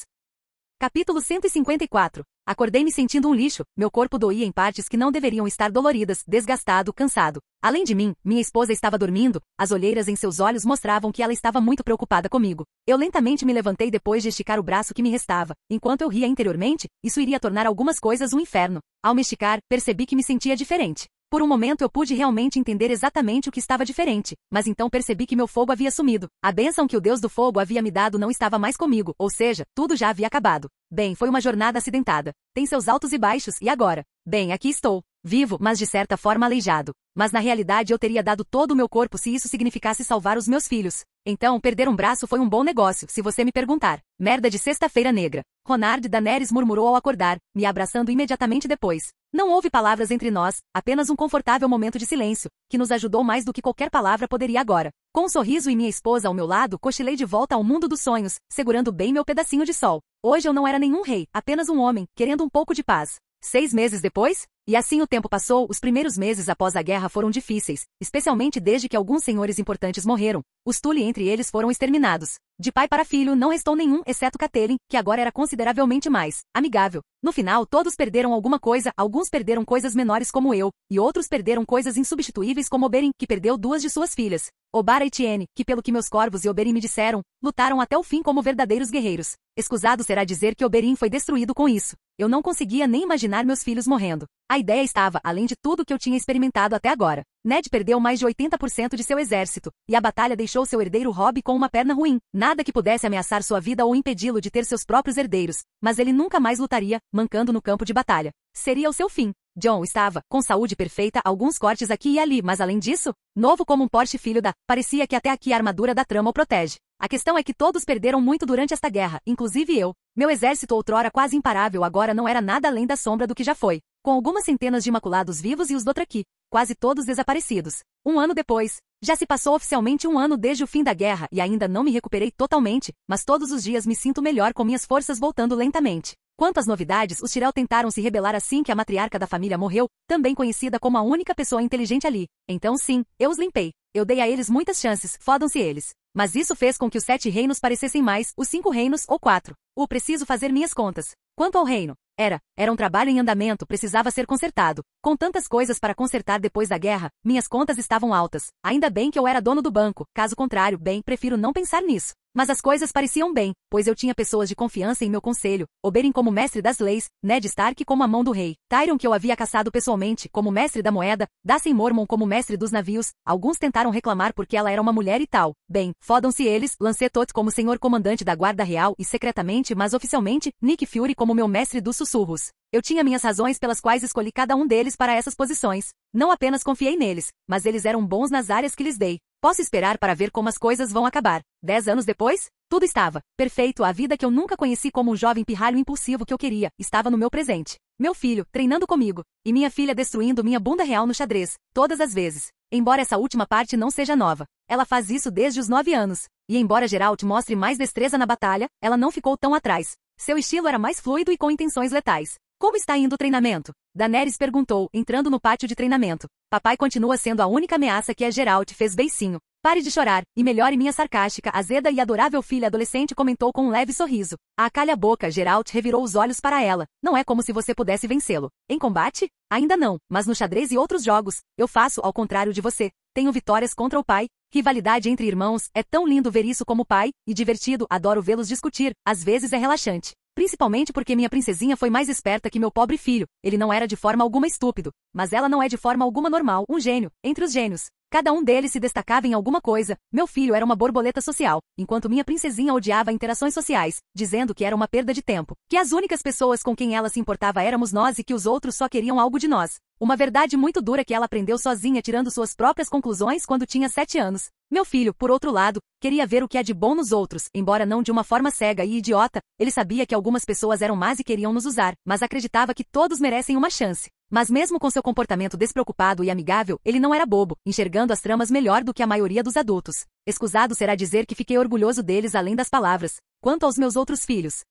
Speaker 1: Capítulo 154. Acordei me sentindo um lixo, meu corpo doía em partes que não deveriam estar doloridas, desgastado, cansado. Além de mim, minha esposa estava dormindo, as olheiras em seus olhos mostravam que ela estava muito preocupada comigo. Eu lentamente me levantei depois de esticar o braço que me restava. Enquanto eu ria interiormente, isso iria tornar algumas coisas um inferno. Ao me esticar, percebi que me sentia diferente. Por um momento eu pude realmente entender exatamente o que estava diferente, mas então percebi que meu fogo havia sumido. A bênção que o Deus do Fogo havia me dado não estava mais comigo, ou seja, tudo já havia acabado. Bem, foi uma jornada acidentada. Tem seus altos e baixos, e agora? Bem, aqui estou. Vivo, mas de certa forma aleijado. Mas na realidade eu teria dado todo o meu corpo se isso significasse salvar os meus filhos. Então, perder um braço foi um bom negócio, se você me perguntar. Merda de sexta-feira negra. Ronard Daenerys murmurou ao acordar, me abraçando imediatamente depois. Não houve palavras entre nós, apenas um confortável momento de silêncio, que nos ajudou mais do que qualquer palavra poderia agora. Com um sorriso e minha esposa ao meu lado, cochilei de volta ao mundo dos sonhos, segurando bem meu pedacinho de sol. Hoje eu não era nenhum rei, apenas um homem, querendo um pouco de paz. 6 meses depois? E assim o tempo passou. Os primeiros meses após a guerra foram difíceis, especialmente desde que alguns senhores importantes morreram. Os Tully entre eles foram exterminados. De pai para filho não restou nenhum, exceto Catelyn, que agora era consideravelmente mais amigável. No final todos perderam alguma coisa, alguns perderam coisas menores como eu, e outros perderam coisas insubstituíveis como Oberyn, que perdeu 2 de suas filhas. Obara e Tiene, que pelo que meus corvos e Oberyn me disseram, lutaram até o fim como verdadeiros guerreiros. Escusado será dizer que Oberyn foi destruído com isso. Eu não conseguia nem imaginar meus filhos morrendo. A ideia estava, além de tudo que eu tinha experimentado até agora. Ned perdeu mais de 80% de seu exército, e a batalha deixou seu herdeiro Robb com uma perna ruim. Nada que pudesse ameaçar sua vida ou impedi-lo de ter seus próprios herdeiros, mas ele nunca mais lutaria, mancando no campo de batalha. Seria o seu fim. Jon estava, com saúde perfeita, alguns cortes aqui e ali, mas além disso, novo como um Porsche filho da, parecia que até aqui a armadura da trama o protege. A questão é que todos perderam muito durante esta guerra, inclusive eu. Meu exército outrora quase imparável agora não era nada além da sombra do que já foi. com algumas centenas de imaculados vivos e os Dothraki, quase todos desaparecidos. Um ano depois, já se passou oficialmente um ano desde o fim da guerra e ainda não me recuperei totalmente, mas todos os dias me sinto melhor com minhas forças voltando lentamente. Quanto às novidades, os Tyrell tentaram se rebelar assim que a matriarca da família morreu, também conhecida como a única pessoa inteligente ali. Então sim, eu os limpei. Eu dei a eles muitas chances, fodam-se eles. Mas isso fez com que os 7 reinos parecessem mais, os 5 reinos ou 4. Preciso fazer minhas contas. Quanto ao reino, era um trabalho em andamento, precisava ser consertado. Com tantas coisas para consertar depois da guerra, minhas contas estavam altas. Ainda bem que eu era dono do banco, caso contrário, prefiro não pensar nisso. Mas as coisas pareciam bem, pois eu tinha pessoas de confiança em meu conselho, Oberyn como mestre das leis, Ned Stark como a mão do rei, Tyrion que eu havia caçado pessoalmente como mestre da moeda, Dacen Mormon como mestre dos navios, alguns tentaram reclamar porque ela era uma mulher e tal. Fodam-se eles, Lancelot como senhor comandante da guarda real e secretamente, mas oficialmente, Nick Fury como meu mestre dos sussurros. Eu tinha minhas razões pelas quais escolhi cada um deles para essas posições. Não apenas confiei neles, mas eles eram bons nas áreas que lhes dei. Posso esperar para ver como as coisas vão acabar. 10 anos depois, tudo estava perfeito. A vida que eu nunca conheci como um jovem pirralho impulsivo que eu queria, estava no meu presente. Meu filho, treinando comigo, e minha filha destruindo minha bunda real no xadrez, todas as vezes. Embora essa última parte não seja nova, ela faz isso desde os 9 anos. E embora Geralt mostre mais destreza na batalha, ela não ficou tão atrás. Seu estilo era mais fluido e com intenções letais. Como está indo o treinamento? Daenerys perguntou, entrando no pátio de treinamento. Papai continua sendo a única ameaça que Geralt fez beicinho. Pare de chorar, e melhore minha sarcástica, azeda e adorável filha adolescente comentou com um leve sorriso. Calha a boca, Geralt revirou os olhos para ela. Não é como se você pudesse vencê-lo. Em combate? Ainda não, mas no xadrez e outros jogos, eu faço ao contrário de você. Tenho vitórias contra o pai. Rivalidade entre irmãos, é tão lindo ver isso como pai, e divertido, adoro vê-los discutir, às vezes é relaxante. Principalmente porque minha princesinha foi mais esperta que meu pobre filho. Ele não era de forma alguma estúpido, mas ela não é de forma alguma normal, um gênio, entre os gênios. Cada um deles se destacava em alguma coisa. Meu filho era uma borboleta social, enquanto minha princesinha odiava interações sociais, dizendo que era uma perda de tempo, que as únicas pessoas com quem ela se importava éramos nós e que os outros só queriam algo de nós. Uma verdade muito dura que ela aprendeu sozinha tirando suas próprias conclusões quando tinha 7 anos. Meu filho, por outro lado, queria ver o que há de bom nos outros, embora não de uma forma cega e idiota. Ele sabia que algumas pessoas eram más e queriam nos usar, mas acreditava que todos merecem uma chance. Mas mesmo com seu comportamento despreocupado e amigável, ele não era bobo, enxergando as tramas melhor do que a maioria dos adultos. Escusado será dizer que fiquei orgulhoso deles além das palavras. Quanto aos meus outros filhos.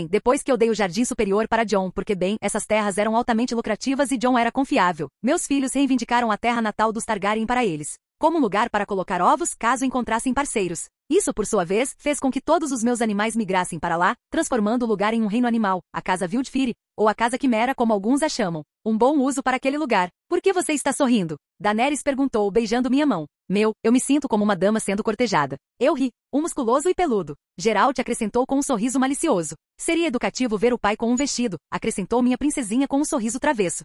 Speaker 1: Depois que eu dei o jardim superior para Jon, porque essas terras eram altamente lucrativas e Jon era confiável, meus filhos reivindicaram a terra natal dos Targaryen para eles, como um lugar para colocar ovos caso encontrassem parceiros. Isso, por sua vez, fez com que todos os meus animais migrassem para lá, transformando o lugar em um reino animal, a Casa Wildfire, ou a Casa Quimera como alguns a chamam. Um bom uso para aquele lugar. Por que você está sorrindo? Daenerys perguntou, beijando minha mão. Eu me sinto como uma dama sendo cortejada. Eu ri, musculoso e peludo. Geralt acrescentou com um sorriso malicioso. Seria educativo ver o pai com um vestido, acrescentou minha princesinha com um sorriso travesso.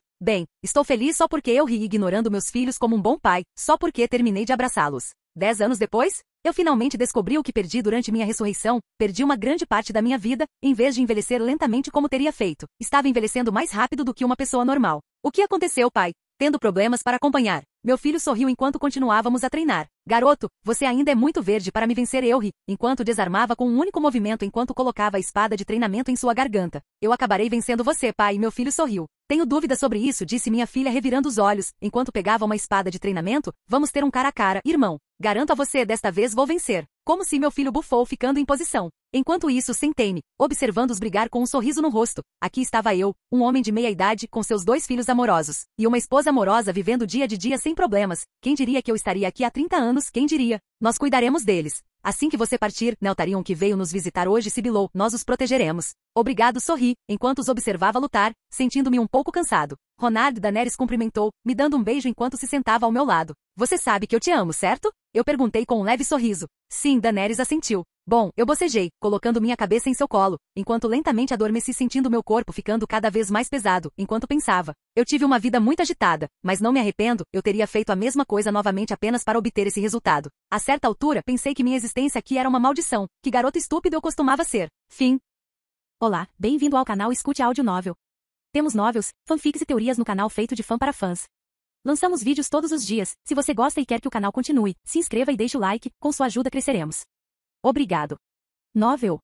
Speaker 1: Estou feliz só porque eu ri ignorando meus filhos como um bom pai, só porque terminei de abraçá-los. 10 anos depois, eu finalmente descobri o que perdi durante minha ressurreição, perdi uma grande parte da minha vida, em vez de envelhecer lentamente como teria feito. Estava envelhecendo mais rápido do que uma pessoa normal. O que aconteceu, pai? Tendo problemas para acompanhar. Meu filho sorriu enquanto continuávamos a treinar. Garoto, você ainda é muito verde para me vencer, eu ri, enquanto desarmava com um único movimento enquanto colocava a espada de treinamento em sua garganta. Eu acabarei vencendo você, pai, e meu filho sorriu. Tenho dúvida sobre isso, disse minha filha revirando os olhos, enquanto pegava uma espada de treinamento. Vamos ter um cara a cara, irmão. Garanto a você, desta vez vou vencer. Como se meu filho bufou ficando em posição. Enquanto isso, sentei-me, observando-os brigar com um sorriso no rosto. Aqui estava eu, um homem de meia idade, com seus 2 filhos amorosos, e uma esposa amorosa vivendo dia de dia sem problemas. Quem diria que eu estaria aqui há 30 anos? Quem diria? Nós cuidaremos deles. Assim que você partir, Neltarion que veio nos visitar hoje sibilou, nós os protegeremos. Obrigado, sorri, enquanto os observava lutar, sentindo-me um pouco cansado. Ronard Daenerys cumprimentou, me dando um beijo enquanto se sentava ao meu lado. Você sabe que eu te amo, certo? Eu perguntei com um leve sorriso. Sim, Daenerys assentiu. Bom, eu bocejei, colocando minha cabeça em seu colo, enquanto lentamente adormeci sentindo meu corpo ficando cada vez mais pesado, enquanto pensava. Eu tive uma vida muito agitada, mas não me arrependo, eu teria feito a mesma coisa novamente apenas para obter esse resultado. A certa altura, pensei que minha existência aqui era uma maldição, que garoto estúpido eu costumava ser. Fim. Olá, bem-vindo ao canal Escute Áudio Novel. Temos novels, fanfics e teorias no canal feito de fã para fãs. Lançamos vídeos todos os dias. Se você gosta e quer que o canal continue, se inscreva e deixe o like, com sua ajuda cresceremos. Obrigado. Novel.